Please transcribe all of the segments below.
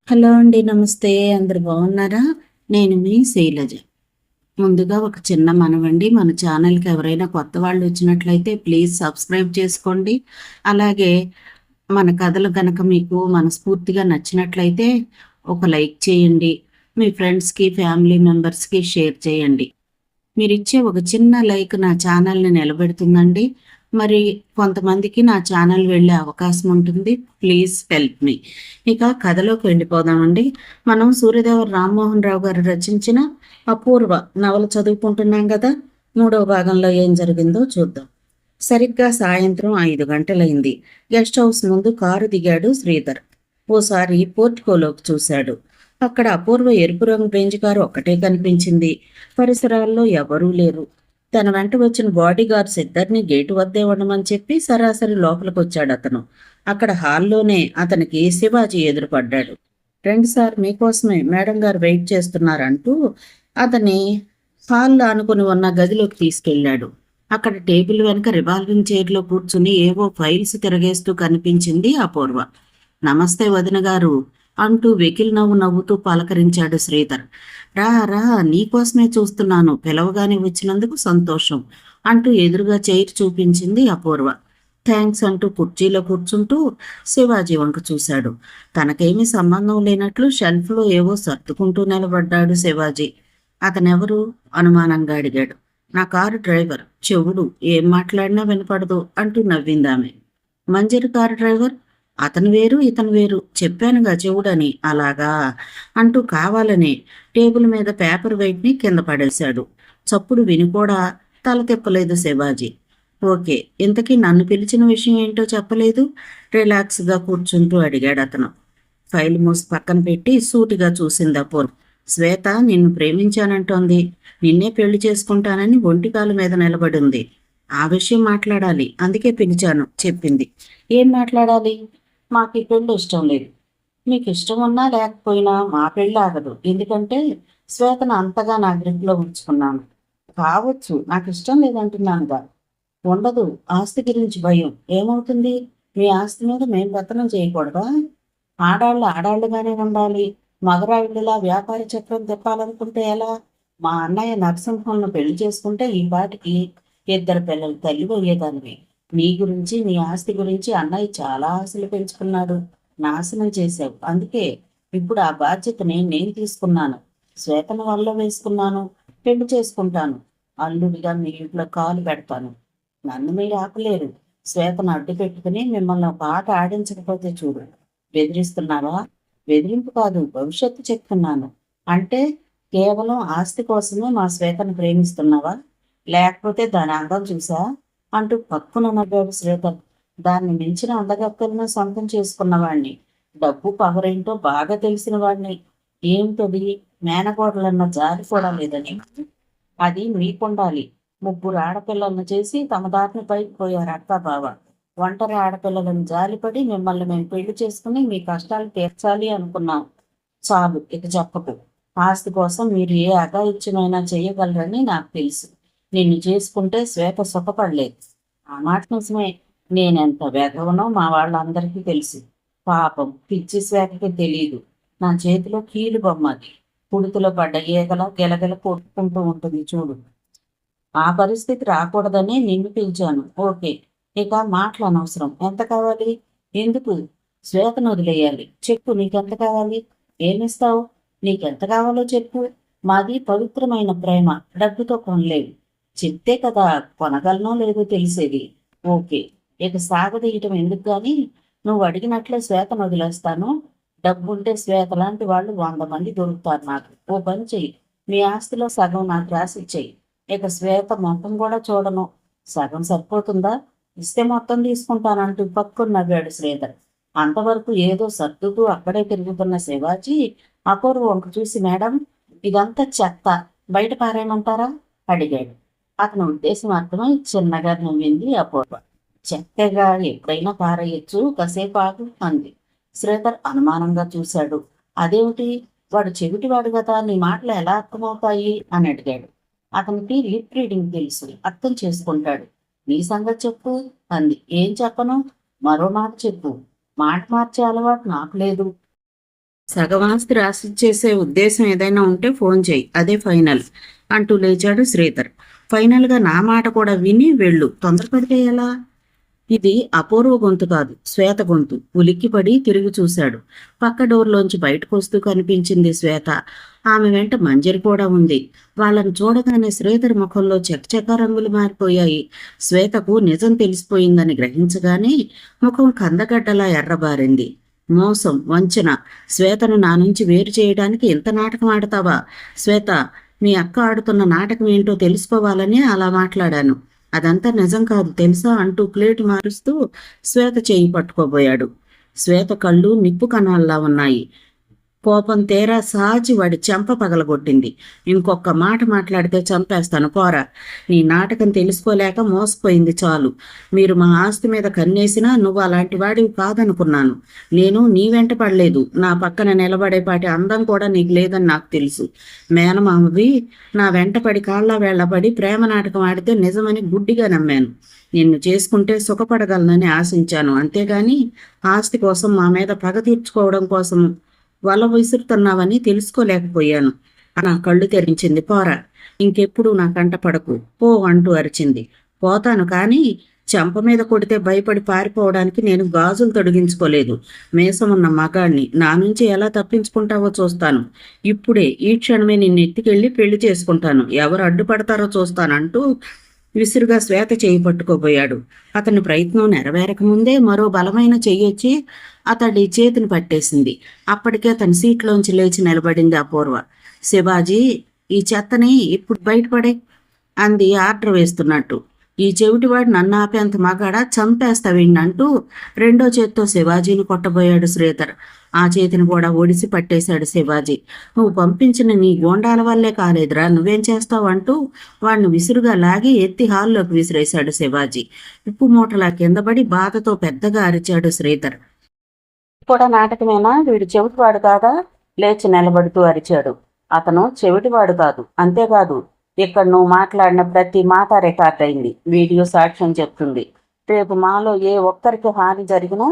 Hello అండి. నమస్తే. అందరూ బాగున్నారా? నేను మీ శైలజ. ముందుగా ఒక చిన్న మనవండి. మన ఛానల్‌కి ఎవరైనా కొత్త వాళ్ళు వచ్చినట్లయితే ప్లీజ్ సబ్స్క్రైబ్ చేసుకోండి. అలాగే మన కథలు గనక మీకు మనస్ఫూర్తిగా నచ్చినట్లయితే ఒక లైక్ చేయండి. మీ ఫ్రెండ్స్‌కి, ఫ్యామిలీ మెంబర్స్‌కి షేర్ చేయండి. మీరిచ్చే ఒక చిన్న లైక్ నా ఛానల్‌ని నిలబెడుతుందండి. మరి కొంతమందికి నా ఛానల్ వెళ్ళే అవకాశం ఉంటుంది. Please help me. ఇక కథలోకి వెళ్ళిపోదామండి. మనం సూర్యదేవర రామ్మోహన్ రావు గారు రచించిన 'అపూర్వ' నవల చదువుకుంటున్నాం కదా! మూడవ భాగంలో ఏం జరిగిందో చూద్దాం. సరిగ్గా సాయంత్రం 5 గంటలైంది. గెస్ట్ హౌస్ ముందు కారు దిగాడు శ్రీధర్. ఓసారి పోర్టికోలోకి చూశాడు. అక్కడ అపూర్వ ఎరుపు రంగు బెంజ్ కారు ఒక్కటే కనిపించింది. పరిసరాల్లో ఎవరూ లేరు. తన వెంట వచ్చిన బాడీ గార్డ్స్ ఇద్దరిని గేటు వద్దే ఉండమని చెప్పి సరాసరి లోపలికొచ్చాడు అతను. అక్కడ హాల్లోనే అతనికి శివాజీ ఎదురుపడ్డాడు. రండి సార్, మీకోసమే మేడం గారు వెయిట్ చేస్తున్నారంటూ అతని హాల్లో ఆనుకుని ఉన్న గదిలోకి తీసుకెళ్ళాడు. అక్కడ టేబుల్ వెనుక రివాల్వింగ్ చైర్లో కూర్చుని ఏవో ఫైల్స్ తిరగేస్తూ కనిపించింది అపూర్వ. నమస్తే వదిన గారు అంటూ వెకిల్ నవ్వు నవ్వుతూ పలకరించాడు శ్రీధర్. రా రా, నీకోసమే చూస్తున్నాను, పిలవగానే వచ్చినందుకు సంతోషం అంటూ ఎదురుగా చైర్ చూపించింది అపూర్వ. థ్యాంక్స్ అంటూ కుర్చీలో కూర్చుంటూ శివాజీ వంక చూశాడు. తనకేమీ సంబంధం లేనట్లు షెల్ఫ్లో ఏవో సర్దుకుంటూ నిలబడ్డాడు శివాజీ. అతనెవరు? అనుమానంగా అడిగాడు. నా కారు డ్రైవర్, చెవుడు, ఏం మాట్లాడినా వినపడదు అంటూ నవ్విందామె. మంజరి కారు డ్రైవర్? అతను వేరు, ఇతను వేరు, చెప్పానుగా చెవుడని. అలాగా అంటూ కావాలని టేబుల్ మీద పేపర్ వెయిట్ని కింద పడేశాడు. చప్పుడు విని కూడా తల తిప్పలేదు శివాజీ. ఓకే, ఇంతకీ నన్ను పిలిచిన విషయం ఏంటో చెప్పలేదు? రిలాక్స్గా కూర్చుంటూ అడిగాడు అతను. ఫైల్ మూసి పక్కన పెట్టి సూటిగా చూసింది అపూర్వ. శ్వేత నిన్ను ప్రేమించానంటోంది. నిన్నే పెళ్లి చేసుకుంటానని ఒంటికాలు మీద నిలబడింది. ఆ విషయం మాట్లాడాలి, అందుకే పిలిచాను చెప్పింది. ఏం మాట్లాడాలి? మాకు ఈ పెళ్ళి ఇష్టం లేదు. మీకు ఇష్టం ఉన్నా లేకపోయినా మా పెళ్ళి ఆగదు. ఎందుకంటే శ్వేతను అంతగా నా గ్రిప్లో ఉంచుకున్నాను. కావచ్చు, నాకు ఇష్టం లేదంటున్నానుగా. ఉండదు. ఆస్తి గురించి భయం. ఏమవుతుంది? మీ ఆస్తి మీద మేం పెత్తనం చేయకూడదా? ఆడాళ్ళు ఆడాళ్ళుగానే ఉండాలి. మగరాయిళ్ళలా వ్యాపార చక్రం తిప్పాలనుకుంటే ఎలా? మా అన్నయ్య నరసింహంను పెళ్లి చేసుకుంటే ఈ పాటికి ఇద్దరు పిల్లలు తల్లి అయ్యేదానివి. నీ గురించి, నీ ఆస్తి గురించి అన్నయ్య చాలా ఆశలు పెంచుకున్నాడు. నాశనం చేశావు. అందుకే ఇప్పుడు ఆ బాధ్యతని నేను తీసుకున్నాను. శ్వేతను వల్ల వేసుకున్నాను. పెళ్లి చేసుకుంటాను. అల్లుడిగా మీ ఇంట్లో కాలు పెడతాను. నన్ను మీరు ఆపలేరు. శ్వేతను అడ్డు పెట్టుకుని మిమ్మల్ని ఒక ఆట ఆడించకపోతే చూడు. బెదిరిస్తున్నావా? బెదిరింపు కాదు, భవిష్యత్తు చెప్తున్నాను. అంటే కేవలం ఆస్తి కోసమే మా శ్వేతను ప్రేమిస్తున్నావా? లేకపోతే దాని అందం చూసా అంటూ పక్కున నవ్వాడు శ్రీధర్. దాన్ని మించిన అందగత్తెలను సొంతం చేసుకున్నవాణ్ణి, డబ్బు పవరేంటో బాగా తెలిసిన వాడిని. ఏమిటది? మేనకోడలన్న జాలి కూడా లేదని. అది మీకుండాలి. ముగ్గురు ఆడపిల్లలను చేసి తమ దారిని పైకి పోయారు అత్త బావ. ఒంటరి ఆడపిల్లలను జాలిపడి మిమ్మల్ని మేము పెళ్లి చేసుకుని మీ కష్టాలు తీర్చాలి అనుకున్నాం. చాలు, ఇక చెప్పకు. ఆస్తి కోసం మీరు ఏ అఘాయిత్యమైనా చేయగలరని నాకు తెలుసు. నిన్ను చేసుకుంటే శ్వేత సుఖపడలేదు. ఆ మాట నిజమే. నేనెంత వెధవనో మా వాళ్ళందరికీ తెలుసు. పాపం పిచ్చి శ్వేతకి తెలియదు. నా చేతిలో కీలు బొమ్మది. పుడుతులో పడ్డ ఈగల గిలగిల కొట్టుకుంటూ ఉంటుంది చూడు. ఆ పరిస్థితి రాకూడదని నిన్ను పిలిచాను. ఓకే, ఇక మాటలు అనవసరం. ఎంత కావాలి? ఎందుకు? శ్వేతను వదిలేయాలి. చెప్పు, నీకెంత కావాలి? ఏమిస్తావు? నీకెంత కావాలో చెప్పు. మాది పవిత్రమైన ప్రేమ, డబ్బుతో కొనలేవు. చెప్తే కదా కొనగలనో లేదో తెలిసేది. ఓకే, ఇక సాగదీయటం ఎందుకు గాని, నువ్వు అడిగినట్లే శ్వేతను వదిలేస్తాను. డబ్బుంటే శ్వేత లాంటి వాళ్ళు 100 మంది దొరుకుతారు నాకు. ఓ పని చెయ్యి, మీ ఆస్తిలో సగం నాకు రాసిచ్చేయి. ఇక శ్వేత మొత్తం కూడా చూడను. సగం సరిపోతుందా? ఇస్తే మొత్తం తీసుకుంటానంటూ పక్కున నవ్వాడు శ్రీధర్. అంతవరకు ఏదో సర్దుతూ అక్కడే తిరుగుతున్న శివాజీ అపూర్వ వంక చూసి, మేడం, ఇదంతా చెత్త, బయట పారేయమంటారా అడిగాడు. అతని ఉద్దేశం అర్థమై చిన్నగా నవ్వింది అపూర్వ. చెత్తగా ఎప్పుడైనా పారేయచ్చు, కాసేపు ఆగు అంది. శ్రీధర్ అనుమానంగా చూశాడు. అదేమిటి? వాడు చెవిటివాడు కదా, నీ మాటలు ఎలా అర్థమవుతాయి అని అడిగాడు. అతనికి లిప్ రీడింగ్ తెలుసు, అర్థం చేసుకుంటాడు. నీ సంగతి చెప్పు అంది. ఏం చెప్పను? మరో మాట చెప్పు. మాట మార్చే అలవాటు నాకు లేదు. సగం ఆస్తి రాసిచ్చేసే ఉద్దేశం ఏదైనా ఉంటే ఫోన్ చేయి, అదే ఫైనల్ అంటూ లేచాడు శ్రీధర్. ఫైనల్గా నా మాట కూడా విని వెళ్ళు, తొందరపడితే ఎలా? ఇది అపూర్వ గొంతు కాదు, శ్వేత గొంతు. ఉలిక్కిపడి తిరిగి చూశాడు. పక్క డోర్లోంచి బయటకు వస్తూ కనిపించింది శ్వేత. ఆమె వెంట మంజరి కూడా ఉంది. వాళ్ళని చూడగానే శ్రీధర్ ముఖంలో చకచకా రంగులు మారిపోయాయి. శ్వేతకు నిజం తెలిసిపోయిందని గ్రహించగానే ముఖం కందగడ్డలా ఎర్రబారింది. మోసం, వంచన. శ్వేతను నా నుంచి వేరు చేయడానికి ఇంత నాటకం ఆడతావా? శ్వేత, మీ అక్క ఆడుతున్న నాటకం ఏంటో తెలుసుకోవాలని అలా మాట్లాడాను. అదంతా నిజం కాదు తెలుసా అంటూ ప్లేటు మారుస్తూ శ్వేత చేయి పట్టుకోబోయాడు. శ్వేత కళ్ళు నిప్పు కణాల్లా ఉన్నాయి. కోపం తేరా సాచి వాడి చెంప పగలగొట్టింది. ఇంకొక మాట మాట్లాడితే చంపేస్తాను, పోరా. నీ నాటకం తెలుసుకోలేక మోసపోయింది చాలు. మీరు మా ఆస్తి మీద కన్నేసినా నువ్వు అలాంటి వాడివి కాదనుకున్నాను. నేను నీ వెంట పడలేదు. నా పక్కన నిలబడేపాటి అందం కూడా నీకు లేదని నాకు తెలుసు. మేనమామవి నా వెంట పడి కాళ్ళ వేళ్లపడి ప్రేమ నాటకం ఆడితే నిజమని గుడ్డిగా నమ్మాను. నిన్ను చేసుకుంటే సుఖపడగలనని ఆశించాను. అంతేగాని ఆస్తి కోసం మా మీద పగ తీర్చుకోవడం కోసం వల విసురుతున్నావని తెలుసుకోలేకపోయాను. నా కళ్ళు తెరించింది. పోరా, ఇంకెప్పుడు నా కంట పడకు, పో అంటూ అరిచింది. పోతాను, కానీ చెంప మీద కొడితే భయపడి పారిపోవడానికి నేను గాజులు తొడిగించుకోలేదు. మీసమున్న మగాణ్ణి. నా నుంచి ఎలా తప్పించుకుంటావో చూస్తాను. ఇప్పుడే ఈ క్షణమే నిన్ను ఎత్తికెళ్ళి పెళ్లి చేసుకుంటాను. ఎవరు అడ్డుపడతారో చూస్తానంటూ విసురుగా శ్వేత చేయి పట్టుకోబోయాడు. అతని ప్రయత్నం నెరవేరకముందే మరో బలమైన చెయ్యొచ్చి అతడి చేతిని పట్టేసింది. అప్పటికే తన సీట్లోంచి లేచి నిలబడింది అపూర్వ. శివాజీ, ఈ చెత్తని ఇప్పుడు బయటపడే అంది ఆర్డర్ వేస్తున్నట్టు. ఈ చెవిటివాడు నన్ను ఆపేంత మగాడా, చంపేస్తావిండంటూ రెండో చేత్తో శివాజీని కొట్టబోయాడు శ్రీధర్. ఆ చేతిని కూడా ఒడిసి పట్టేశాడు శివాజీ. నువ్వు పంపించిన నీ గోండాల వల్లే కాలేదురా, నువ్వేం చేస్తావు అంటూ వాడిని విసురుగా లాగి ఎత్తి హాల్లోకి విసిరేశాడు శివాజీ. ఉప్పు మూటలా కిందపడి బాధతో పెద్దగా అరిచాడు శ్రీధర్. కూడా నాటకమేనా? వీడు చెవిటివాడు కాదా? లేచి నిలబడుతూ అరిచాడు. అతను చెవిటివాడు కాదు, అంతేకాదు ఇక్కడ నువ్వు మాట్లాడిన ప్రతి మాట రికార్డ్ అయింది. వీడియో సాక్ష్యం చెప్తుంది. రేపు మాలో ఏ ఒక్కరికి హాని జరిగినా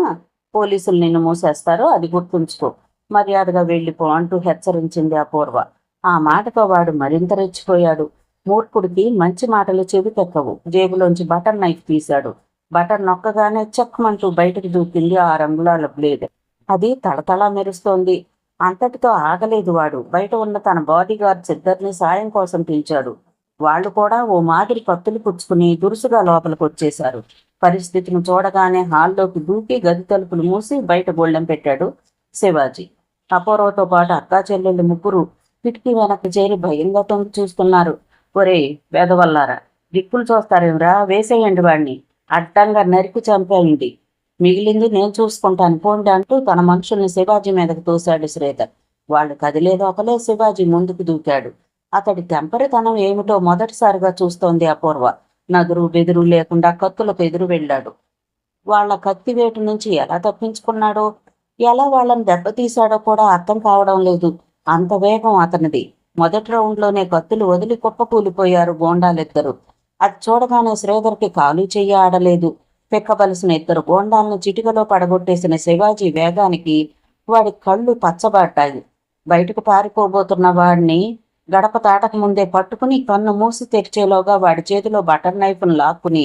పోలీసులు నిన్ను మూసేస్తారు, అది గుర్తుంచుకో. మర్యాదగా వెళ్ళిపో అంటూ హెచ్చరించింది అపూర్వ. ఆ మాటతో వాడు మరింత రెచ్చిపోయాడు. మూర్ఖుడికి మంచి మాటలు చెవికెక్కవు. జేబులోంచి బటన్ నైఫ్ తీశాడు. బటన్ నొక్కగానే చెక్మంటూ బయటకు దూకింది ఆ రంగులాల బ్లేడ్. అది తళతళ మెరుస్తోంది. అంతటితో ఆగలేదు వాడు. బయట ఉన్న తన బాడీ గార్డ్స్ ఇద్దరిని సాయం కోసం పిలిచాడు. వాళ్ళు కూడా ఓ మాదిరి కత్తులు పుచ్చుకుని దురుసుగా లోపలికి వచ్చేశారు. పరిస్థితిని చూడగానే హాల్లోకి దూకి గది తలుపులు మూసి బయట గొళ్ళెం పెట్టాడు శివాజీ. అపూర్వతో పాటు అక్కా చెల్లెళ్ళు ముగ్గురు కిటికీ వెనక్కి చేరి భయంగా తొంగి చూస్తున్నారు. ఒరే వేదవల్లారా, దిక్కులు చూస్తారేమిరా, వేసేయండి వాడిని, అడ్డంగా నరికి చంపేయండి, మిగిలింది నేను చూసుకుంటాను పోండి అంటూ తన మనుషుల్ని శివాజీ మీదకు తోశాడు శ్రీధర్. వాళ్ళు కదిలేదోకలే శివాజీ ముందుకు దూకాడు. అతడి తెంపరితనం ఏమిటో మొదటిసారిగా చూస్తోంది అపూర్వ. నదురు బెదురు లేకుండా కత్తులకు ఎదురు వెళ్ళాడు. వాళ్ల కత్తివేటు నుంచి ఎలా తప్పించుకున్నాడో, ఎలా వాళ్ళని దెబ్బతీశాడో కూడా అర్థం కావడం లేదు. అంత వేగం అతనిది. మొదటి రౌండ్లోనే కత్తులు వదిలి కుప్పకూలిపోయారు గోండాలిద్దరు. అది చూడగానే శ్రీధర్కి కాలు చెయ్యి ఆడలేదు. పెక్కబలిసిన ఇద్దరు గోండాలను చిటికలో పడగొట్టేసిన శివాజీ వేగానికి వాడి కళ్ళు పచ్చబడ్డాయి. బయటకు పారిపోబోతున్న వాడిని గడప తాటక ముందే పట్టుకుని కన్ను మూసి తెరిచేలోగా వాడి చేతిలో బటర్ నైఫ్ను లాక్కుని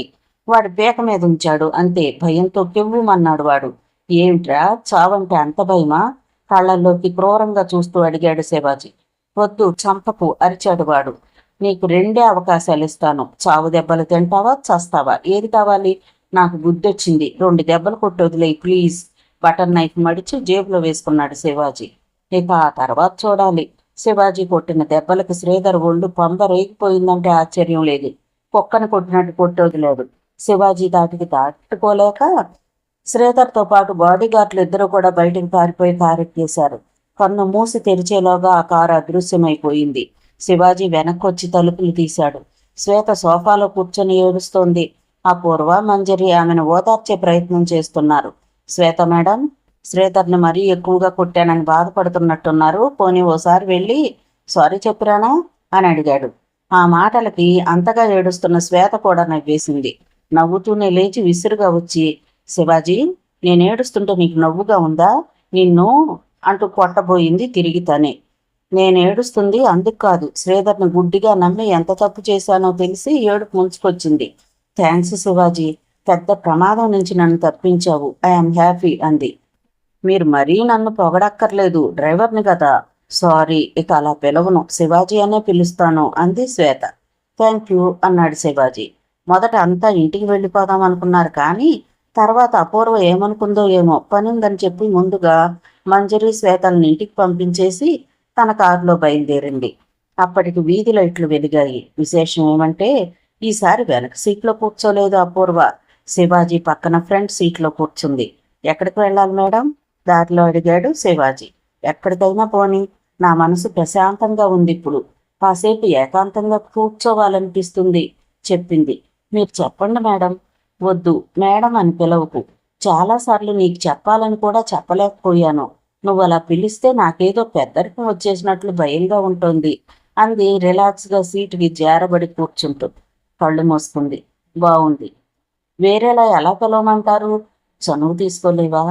వాడి బేక మీద ఉంచాడు. అంతే, భయంతో కెవ్వుమన్నాడు వాడు. ఏమిట్రా, చావంటే అంత భయమా? కళ్ళల్లోకి క్రూరంగా చూస్తూ అడిగాడు శివాజీ. వద్దు, చంపకు అరిచాడు వాడు. నీకు రెండే అవకాశాలు ఇస్తాను. చావు దెబ్బలు తింటావా, చస్తావా, ఏది కావాలి? నాకు గుర్తొచ్చింది, 2 దెబ్బలు కొట్టి వదిలేయి ప్లీజ్. బటర్ నైఫ్ మడిచి జేబులో వేసుకున్నాడు శివాజీ. ఇక ఆ తర్వాత చూడాలి. శివాజీ కొట్టిన దెబ్బలకు శ్రీధర్ ఒళ్ళు పంబ రేగిపోయిందంటే ఆశ్చర్యం లేదు. కుక్కను కొట్టినట్టు కొట్టి వదిలాడు. శివాజీ దాటికి దాటుకోలేక శ్రీధర్తో పాటు బాడీగార్డులు ఇద్దరు కూడా బయటికి పారిపోయి కారెక్కేశారు. కన్ను మూసి తెరిచేలోగా ఆ కారు అదృశ్యమైపోయింది. శివాజీ వెనక్కొచ్చి తలుపులు తీశాడు. శ్వేత సోఫాలో కూర్చొని ఏడుస్తోంది. అపూర్వ, మంజరి ఆమెను ఓదార్చే ప్రయత్నం చేస్తున్నారు. శ్వేత మేడం, శ్రీధర్ని మరీ ఎక్కువగా కొట్టానని బాధపడుతున్నట్టున్నారు. పోనీ ఓసారి వెళ్ళి సారీ చెప్పిరానా అని అడిగాడు. ఆ మాటలకి అంతగా ఏడుస్తున్న శ్వేత కూడా నవ్వేసింది. నవ్వుతూనే లేచి విసురుగా వచ్చి, శివాజీ, నేను ఏడుస్తుంటే నీకు నవ్వుగా ఉందా? నిన్ను అంటూ కొట్టబోయింది తిరిగి తనే. నేనేడుస్తుంది అందుకు కాదు, శ్రీధర్ని గుడ్డిగా నమ్మి ఎంత తప్పు చేశానో తెలిసి ఏడుపు ముంచుకొచ్చింది. థ్యాంక్స్ శివాజీ, పెద్ద ప్రమాదం నుంచి నన్ను తప్పించావు. ఐఎమ్ హ్యాపీ అంది. మీరు మరీ నన్ను పొగడక్కర్లేదు, డ్రైవర్ని కదా. సారీ, ఇక అలా పిలవను, శివాజీ అనే పిలుస్తాను అంది శ్వేత. థ్యాంక్ యూ అన్నాడు శివాజీ. మొదట అంతా ఇంటికి వెళ్ళిపోదాం అనుకున్నారు, కానీ తర్వాత అపూర్వ ఏమనుకుందో ఏమో పనుందని చెప్పి ముందుగా మంజరి శ్వేతల్ని ఇంటికి పంపించేసి తన కారులో బయలుదేరింది. అప్పటికి వీధి లైట్లు వెలిగాయి. విశేషం ఏమంటే ఈసారి వెనక సీట్లో కూర్చోలేదు అపూర్వ, శివాజీ పక్కన ఫ్రంట్ సీట్లో కూర్చుంది. ఎక్కడికి వెళ్ళాలి మేడం? దారిలో అడిగాడు శివాజీ. ఎక్కడికైనా పోని, నా మనసు ప్రశాంతంగా ఉంది, ఇప్పుడు కాసేపు ఏకాంతంగా కూర్చోవాలనిపిస్తుంది చెప్పింది. మీరు చెప్పండి మేడం. వద్దు మేడం అని పిలవకు, చాలాసార్లు నీకు చెప్పాలని కూడా చెప్పలేకపోయాను. నువ్వు అలా పిలిస్తే నాకేదో పెద్దరికం వచ్చేసినట్లు భయంగా ఉంటుంది అంది రిలాక్స్గా సీటుకి జారబడి కూర్చుంటూ. కళ్ళు మూసుకుంది. బాగుంది. వేరేలా ఎలా పిలవమంటారు? చనువు తీసుకోలేవా?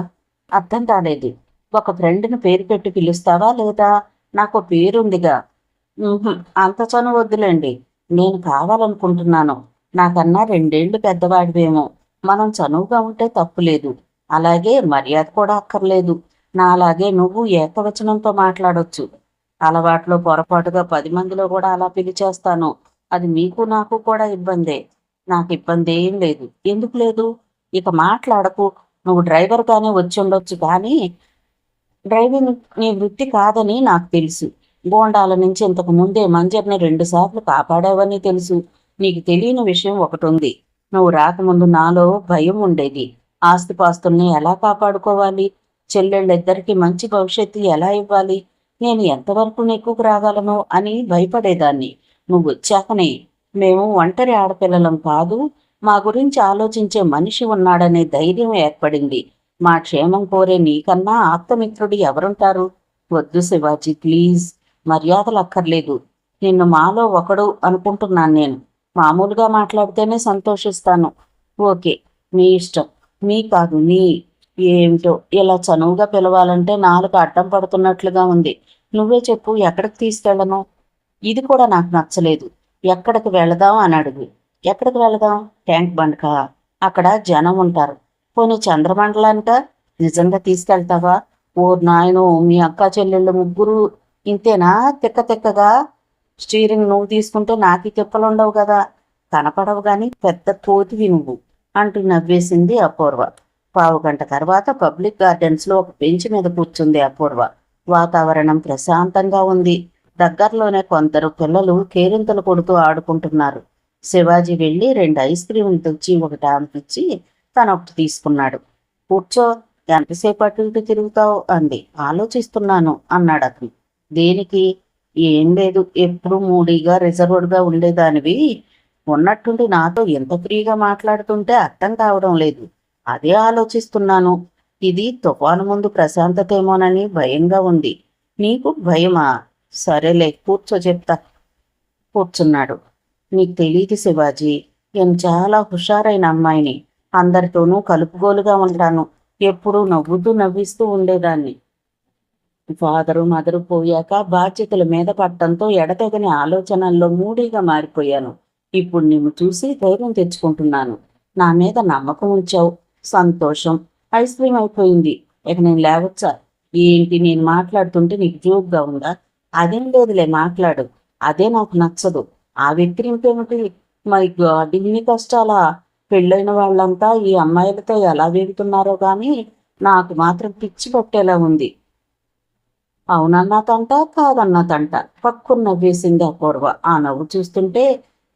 అర్థం కాలేదు. ఒక ఫ్రెండ్ని పేరు పెట్టి పిలుస్తావా లేదా? నాకు పేరుందిగా. అంత చనువు వద్దులేండి, నేను కావాలనుకుంటున్నాను. నాకన్నా 2 ఏళ్ళు పెద్దవాడివేమో, మనం చనువుగా ఉంటే తప్పులేదు. అలాగే మర్యాద కూడా అక్కర్లేదు. నా అలాగే నువ్వు ఏకవచనంతో మాట్లాడొచ్చు. అలవాట్లో పొరపాటుగా 10 మందిలో కూడా అలా పిలిచేస్తాను. అది మీకు నాకు కూడా ఇబ్బందే. నాకు ఇబ్బంది ఏం లేదు. ఎందుకు లేదు? ఇక మాట్లాడకు. నువ్వు డ్రైవర్గానే వచ్చి ఉండొచ్చు, కానీ డ్రైవింగ్ నీ వృత్తి కాదని నాకు తెలుసు. బోండాల నుంచి ఇంతకు ముందే మంజర్ని 2 సార్లు కాపాడావని తెలుసు. నీకు తెలియని విషయం ఒకటి ఉంది. నువ్వు రాకముందు నాలో భయం ఉండేది. ఆస్తిపాస్తుల్ని ఎలా కాపాడుకోవాలి, చెల్లెళ్ళిద్దరికీ మంచి భవిష్యత్తు ఎలా ఇవ్వాలి, నేను ఎంతవరకు నెక్కుకు రాగలను అని భయపడేదాన్ని. నువ్వు వచ్చాకనే మేము ఒంటరి ఆడపిల్లలం కాదు, మా గురించి ఆలోచించే మనిషి ఉన్నాడనే ధైర్యం ఏర్పడింది. మా క్షేమం కోరే నీకన్నా ఆప్తమిత్రుడు ఎవరుంటారు? వద్దు శివాజీ, ప్లీజ్. మర్యాదలు అక్కర్లేదు. నిన్ను మాలో ఒకడు అనుకుంటున్నాను నేను. మామూలుగా మాట్లాడితేనే సంతోషిస్తాను. ఓకే, మీ ఇష్టం. మీ కాదు, నీ. ఏమిటో ఇలా చనువుగా పిలవాలంటే నాలుగు అడ్డం పడుతున్నట్లుగా ఉంది. నువ్వే చెప్పు, ఎక్కడికి తీసుకెళ్ళను? ఇది కూడా నాకు నచ్చలేదు. ఎక్కడికి వెళదాం అని అడుగు. ఎక్కడికి వెళదాం? ట్యాంక్ బండ్కా? అక్కడ జనం ఉంటారు. పోనీ చంద్రమండలానిక? నిజంగా తీసుకెళ్తావా? ఓ నాయనో, మీ అక్క చెల్లెళ్ళు ముగ్గురు ఇంతేనా? తిక్క తిక్కగా స్టీరింగ్ నువ్వు తీసుకుంటే నాకు తిప్పలుండవు కదా. కనపడవు గాని పెద్ద కోతివి నువ్వు అంటూ నవ్వేసింది అపూర్వ. 15 గంట తర్వాత పబ్లిక్ గార్డెన్స్లో ఒక బెంచ్ మీద కూర్చుంది అపూర్వ. వాతావరణం ప్రశాంతంగా ఉంది. దగ్గరలోనే కొందరు పిల్లలు కేరింతలు కొడుతూ ఆడుకుంటున్నారు. శివాజీ వెళ్ళి 2 ఐస్ క్రీములు తెచ్చి ఒకటి ఆమెకిచ్చి తను ఒకటి తీసుకున్నాడు. కూర్చో, ఎంతసేపు అటు ఇటు తిరుగుతావు అంది. ఆలోచిస్తున్నాను అన్నాడు అతను. దేనికి? ఏం లేదు, ఎప్పుడు మూడీగా రిజర్వ్డ్గా ఉండేదానివి ఉన్నట్టుండి నాతో ఎంత ఫ్రీగా మాట్లాడుతుంటే అర్థం కావడం లేదు. అదే ఆలోచిస్తున్నాను. ఇది తుఫాను ముందు ప్రశాంతతేమోనని భయంగా ఉంది. నీకు భయమా? సరేలే, కూర్చో చెప్తా. కూర్చున్నాడు. నీకు తెలియదు శివాజీ, నేను చాలా హుషారైన అమ్మాయిని. అందరితోనూ కలుపుగోలుగా ఉంటాను. ఎప్పుడూ నవ్వుతూ నవ్విస్తూ ఉండేదాన్ని. ఫాదరు మదరు పోయాక బాధ్యతల మీద పట్టడంతో ఎడతెగని ఆలోచనల్లో మూడీగా మారిపోయాను. ఇప్పుడు నిన్ను చూసి ధైర్యం తెచ్చుకుంటున్నాను. నా మీద నమ్మకం ఉంచావు, సంతోషం. ఐస్ క్రీమ్ అయిపోయింది, ఇక నేను లేవచ్చా? ఏంటి, నేను మాట్లాడుతుంటే నీకు జోక్గా ఉందా? అదేం లేదులే, మాట్లాడు. అదే నాకు నచ్చదు. ఆ వెక్కిరింపేమిటి? మై గాడ్, ఇన్ని కష్టాలా? పెళ్ళైన వాళ్ళంతా ఈ అమ్మాయిలతో ఎలా వెళ్తున్నారో కానీ నాకు మాత్రం పిచ్చి పట్టేలా ఉంది. అవునన్నా తంట, కాదన్నా తంట. పక్కున నవ్వేసింది అపూర్వ. ఆ నవ్వు చూస్తుంటే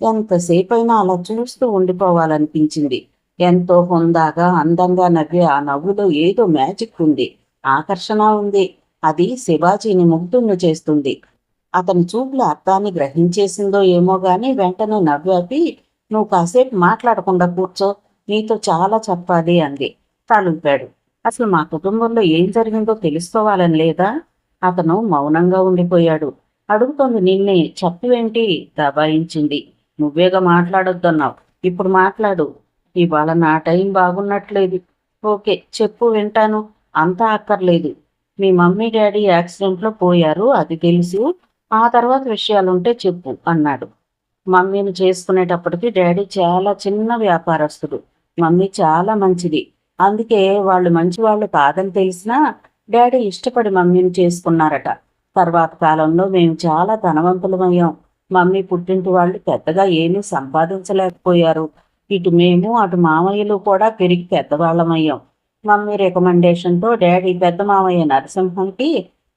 ఎంతసేపైనా అలా చూస్తూ ఉండిపోవాలనిపించింది. ఎంతో హుందాగా అందంగా నవ్వే ఆ నవ్వులో ఏదో మ్యాజిక్ ఉంది, ఆకర్షణ ఉంది. అది శివాజీని ముగ్ధుణ్ణి చేస్తుంది. అతని చూపుల అర్థాన్ని గ్రహించేసిందో ఏమో గాని వెంటనే నవ్వాపి, నువ్వు కాసేపు మాట్లాడకుండా కూర్చో, నీతో చాలా చెప్పాలి అంది. తలుపాడు. అసలు మా కుటుంబంలో ఏం జరిగిందో తెలుసుకోవాలని లేదా? అతను మౌనంగా ఉండిపోయాడు. అడుగుతోంది నిన్నే, చెప్పేంటి? దబాయించింది. నువ్వేగా మాట్లాడొద్దన్నావు, ఇప్పుడు మాట్లాడు. ఇవాళ నా టైం బాగున్నట్లేదు. ఓకే చెప్పు, వింటాను. అంతా అక్కర్లేదు. మీ మమ్మీ డాడీ యాక్సిడెంట్లో పోయారు, అది తెలుసు. ఆ తర్వాత విషయాలుంటే చెప్పు అన్నాడు. మమ్మీని చేసుకునేటప్పటికి డాడీ చాలా చిన్న వ్యాపారస్తుడు. మమ్మీ చాలా మంచిది. అందుకే వాళ్ళు మంచివాళ్ళు కాదని తెలిసినా డాడీ ఇష్టపడి మమ్మీని చేసుకున్నారట. తర్వాత కాలంలో మేము చాలా ధనవంతులమయ్యాం. మమ్మీ పుట్టింటి వాళ్ళు పెద్దగా ఏమీ సంపాదించలేకపోయారు. ఇటు మేము అటు మామయ్యలు కూడా పెరిగి పెద్దవాళ్ళమయ్యాం. మమ్మీ రికమెండేషన్తో డాడీ పెద్ద మామయ్య నరసింహంకి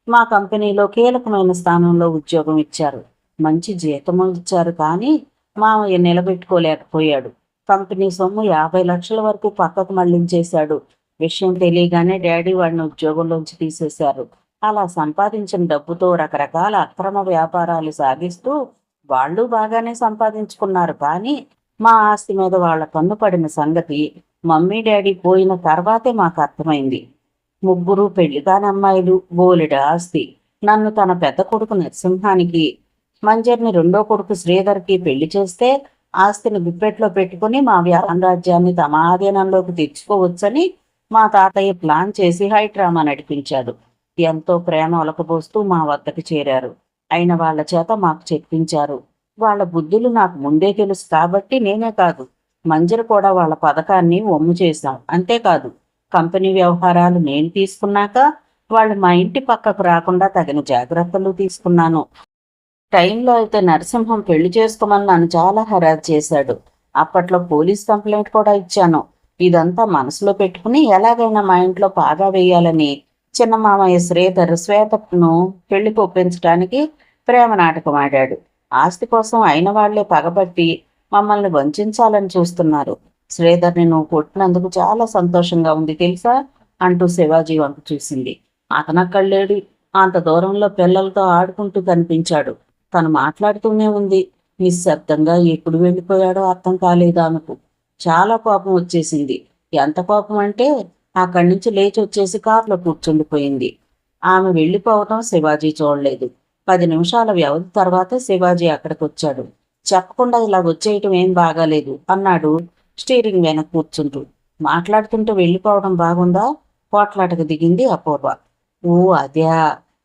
మా కంపెనీలో కీలకమైన స్థానంలో ఉద్యోగం ఇచ్చారు. మంచి జీతం ఇచ్చారు, కానీ మామయ్య నిలబెట్టుకోలేకపోయాడు. కంపెనీ సొమ్ము 50 లక్షల వరకు పక్కకు మళ్లించేశాడు. విషయం తెలియగానే డాడీ వాడిని ఉద్యోగంలోంచి తీసేశారు. అలా సంపాదించిన డబ్బుతో రకరకాల అక్రమ వ్యాపారాలు సాగిస్తూ వాళ్ళు బాగానే సంపాదించుకున్నారు. కానీ మా ఆస్తి మీద వాళ్ళ పన్ను పడిన సంగతి మమ్మీ డాడీ పోయిన తర్వాతే మాకు అర్థమైంది. ముగ్గురు పెళ్లి కాని అమ్మాయిలు, బోలెడు ఆస్తి. నన్ను తన పెద్ద కొడుకు నరసింహానికి, మంజర్ని రెండో కొడుకు శ్రీధర్కి పెళ్లి చేస్తే ఆస్తిని గుప్పెట్లో పెట్టుకుని మా సామ్రాజ్యాన్ని తమ ఆధీనంలోకి తెచ్చుకోవచ్చని మా తాతయ్య ప్లాన్ చేసి హైడ్రామా నడిపించాడు. ఎంతో ప్రేమ ఒలకబోస్తూ మా వద్దకు చేరారు. అయిన వాళ్ల చేత మాకు చెప్పించారు. వాళ్ళ బుద్ధులు నాకు ముందే తెలుసు కాబట్టి నేనే కాదు, మంజరు కూడా వాళ్ళ పథకాన్ని ఒమ్ము చేశాం. అంతేకాదు, కంపెనీ వ్యవహారాలు నేను తీసుకున్నాక వాళ్ళు మా ఇంటి పక్కకు రాకుండా తగిన జాగ్రత్తలు తీసుకున్నాను. టైంలో అయితే నరసింహం పెళ్లి చేసుకోమని నన్ను చాలా హెరాస్ చేశాడు. అప్పట్లో పోలీస్ కంప్లైంట్ కూడా ఇచ్చాను. ఇదంతా మనసులో పెట్టుకుని ఎలాగైనా మా ఇంట్లో పాగా వేయాలని చిన్న మామయ్య శ్రీధర్ శ్వేతను పెళ్లికి ఒప్పించడానికి ప్రేమ నాటకం ఆడాడు. ఆస్తి కోసం అయిన వాళ్లే పగబట్టి మమ్మల్ని వంచాలని చూస్తున్నారు. శ్రీధర్ని నువ్వు కొట్టినందుకు చాలా సంతోషంగా ఉంది తెలుసా అంటూ శివాజీ వంక చూసింది. అతనక్కడలేడు. అంత దూరంలో పిల్లలతో ఆడుకుంటూ కనిపించాడు. తను మాట్లాడుతూనే ఉంది. నిశ్శబ్దంగా ఎప్పుడు వెళ్ళిపోయాడో అర్థం కాలేదు ఆమెకు. చాలా కోపం వచ్చేసింది. ఎంత కోపం అంటే అక్కడి నుంచి లేచి వచ్చేసి కారులో కూర్చుండిపోయింది. ఆమె వెళ్ళిపోవటం శివాజీ చూడలేదు. 10 నిమిషాల వ్యవధి తర్వాత శివాజీ అక్కడికి వచ్చాడు. చెప్పకుండా ఇలా వచ్చేయటం ఏం బాగాలేదు అన్నాడు స్టీరింగ్ వెనక కూర్చుంటూ. మాట్లాడుతుంటూ వెళ్ళిపోవడం బాగుందా? పోట్లాటకు దిగింది అపూర్వ. ఓ అదే,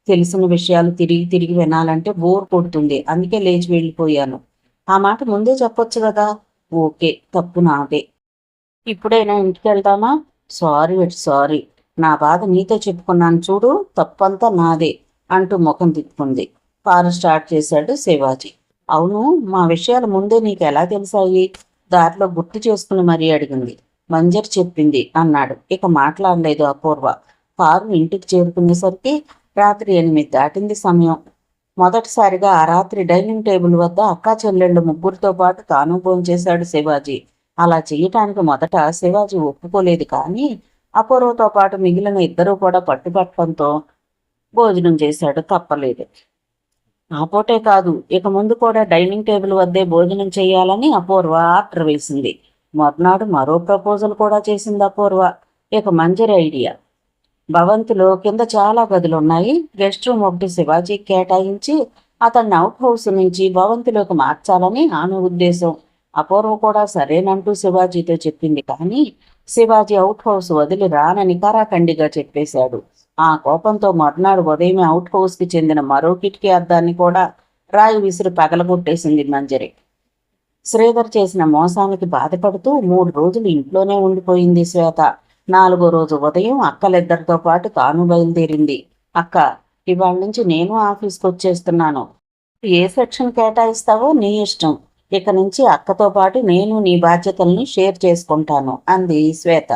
తెలిసిన విషయాలు తిరిగి తిరిగి వినాలంటే బోర్ కొడుతుంది, అందుకే లేచి వెళ్ళిపోయాను. ఆ మాట ముందే చెప్పొచ్చు కదా. ఓకే, తప్పు నాదే. ఇప్పుడైనా ఇంటికి వెళ్దామా? సారీ సారీ, నా బాధ నీతో చెప్పుకున్నాను చూడు, తప్పంతా నాదే అంటూ ముఖం తిప్పుకుంది. కారు స్టార్ట్ చేశాడు శివాజీ. అవును, మా విషయాలు ముందే నీకు ఎలా తెలిసాయి? దారిలో గుర్తు చేసుకుని మరీ అడిగింది. మంజర్ చెప్పింది అన్నాడు. ఇక మాట్లాడలేదు అపూర్వ. కారు ఇంటికి చేరుకునేసరికి రాత్రి 8 దాటింది సమయం. మొదటిసారిగా ఆ రాత్రి డైనింగ్ టేబుల్ వద్ద అక్కా చెల్లెళ్ళు ముగ్గురితో పాటు తాను భోంచేశాడు శివాజీ. అలా చేయటానికి మొదట శివాజీ ఒప్పుకోలేదు, కానీ అపూర్వతో పాటు మిగిలిన ఇద్దరూ కూడా పట్టుబట్టడంతో భోజనం చేశాడు. తప్పలేదు. ఆ పూటే కాదు, ఇక ముందు కూడా డైనింగ్ టేబుల్ వద్దే భోజనం చేయాలని అపూర్వ ఆర్డర్ వేసింది. మర్నాడు మరో ప్రపోజల్ కూడా చేసింది అపూర్వ. ఇక మంజరి ఐడియా. భవంతిలో కింద చాలా గదులున్నాయి. గెస్ట్ రూమ్ ఒకటి శివాజీ కేటాయించి అతన్ని అవుట్ హౌస్ నుంచి భవంతిలోకి మార్చాలని ఆమె ఉద్దేశం. అపూర్వ కూడా సరేనంటూ శివాజీతో చెప్పింది, కానీ శివాజీ అవుట్ హౌస్ వదిలి రానని కరాఖండిగా చెప్పేశాడు. ఆ కోపంతో మర్నాడు ఉదయమే అవుట్ హౌస్కి చెందిన మరో కిటికీ అద్దాన్ని కూడా రాయి విసిరి పగలగొట్టేసింది మంజరి. శ్రీధర్ చేసిన మోసానికి బాధపడుతూ 3 రోజులు ఇంట్లోనే ఉండిపోయింది శ్వేత. 4వ రోజు ఉదయం అక్కలిద్దరితో పాటు తాను బయలుదేరింది. అక్క, ఇవాళ నుంచి నేను ఆఫీస్కి వచ్చేస్తున్నాను. ఏ సెక్షన్ కేటాయిస్తావో నీ ఇష్టం. ఇక నుంచి అక్కతో పాటు నేను నీ బాధ్యతల్ని షేర్ చేసుకుంటాను అంది శ్వేత.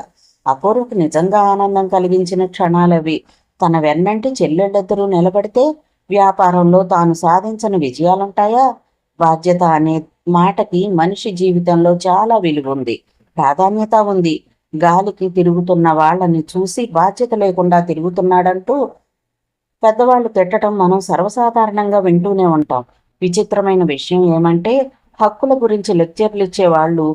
అపూర్వకు నిజంగా ఆనందం కలిగించిన క్షణాలవి. తన వెన్నంటి చెల్లెళ్ళిద్దరూ నిలబడితే వ్యాపారంలో తాను సాధించిన విజయాలుంటాయా? బాధ్యత అనే మాటకి మనిషి జీవితంలో చాలా విలువ ఉంది, ప్రాధాన్యత ఉంది. గాలికి తిరుగుతున్న వాళ్ళని చూసి బాధ్యత లేకుండా తిరుగుతున్నాడంటూ పెద్దవాళ్ళు తిట్టడం మనం సర్వసాధారణంగా వింటూనే ఉంటాం. విచిత్రమైన విషయం ఏమంటే, హక్కుల గురించి లెక్చర్లు ఇచ్చే వాళ్ళు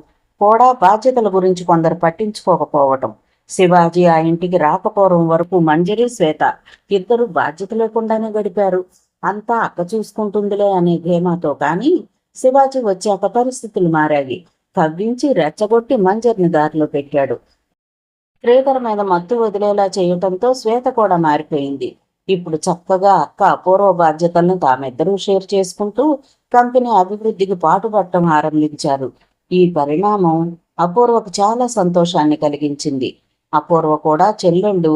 కూడా బాధ్యతల గురించి కొందరు పట్టించుకోకపోవటం. శివాజీ ఆ ఇంటికి రాకపోవడం వరకు మంజరి, శ్వేత ఇద్దరు బాధ్యత లేకుండానే గడిపారు. అంతా అక్క చూసుకుంటుందిలే అనే ధీమాతో. కానీ శివాజీ వచ్చాక పరిస్థితులు మారాయి. కవ్వించి రెచ్చగొట్టి మంజర్ని దారిలో పెట్టాడు. శ్రీధర్ మీద మత్తు వదిలేలా చేయటంతో శ్వేత కూడా మారిపోయింది. ఇప్పుడు చక్కగా అక్క అపూర్వ బాధ్యతలను తామిద్దరూ షేర్ చేసుకుంటూ కంపెనీ అభివృద్ధికి పాటుపడటం ఆరంభించారు. ఈ పరిణామం అపూర్వకు చాలా సంతోషాన్ని కలిగించింది. అపూర్వ కూడా చెల్లెళ్ళు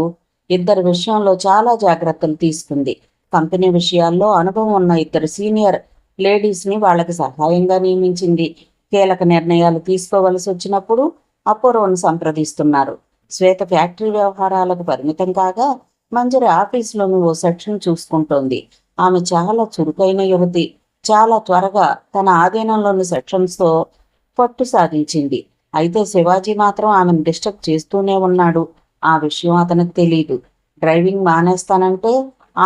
ఇద్దరి విషయంలో చాలా జాగ్రత్తలు తీసుకుంది. కంపెనీ విషయాల్లో అనుభవం ఉన్న ఇద్దరు సీనియర్ లేడీస్ని వాళ్ళకి సహాయంగా నియమించింది. కీలక నిర్ణయాలు తీసుకోవలసి వచ్చినప్పుడు అపూర్వను సంప్రదిస్తున్నారు. శ్వేత ఫ్యాక్టరీ వ్యవహారాలకు పరిమితం కాగా మంజరి ఆఫీసులోని ఓ సెక్షన్ చూసుకుంటోంది. ఆమె చాలా చురుకైన యువతి. చాలా త్వరగా తన ఆధీనంలోని సెక్షన్స్తో పట్టు సాధించింది. అయితే శివాజీ మాత్రం ఆమెను డిస్టర్బ్ చేస్తూనే ఉన్నాడు. ఆ విషయం అతనికి తెలీదు. డ్రైవింగ్ మానేస్తానంటే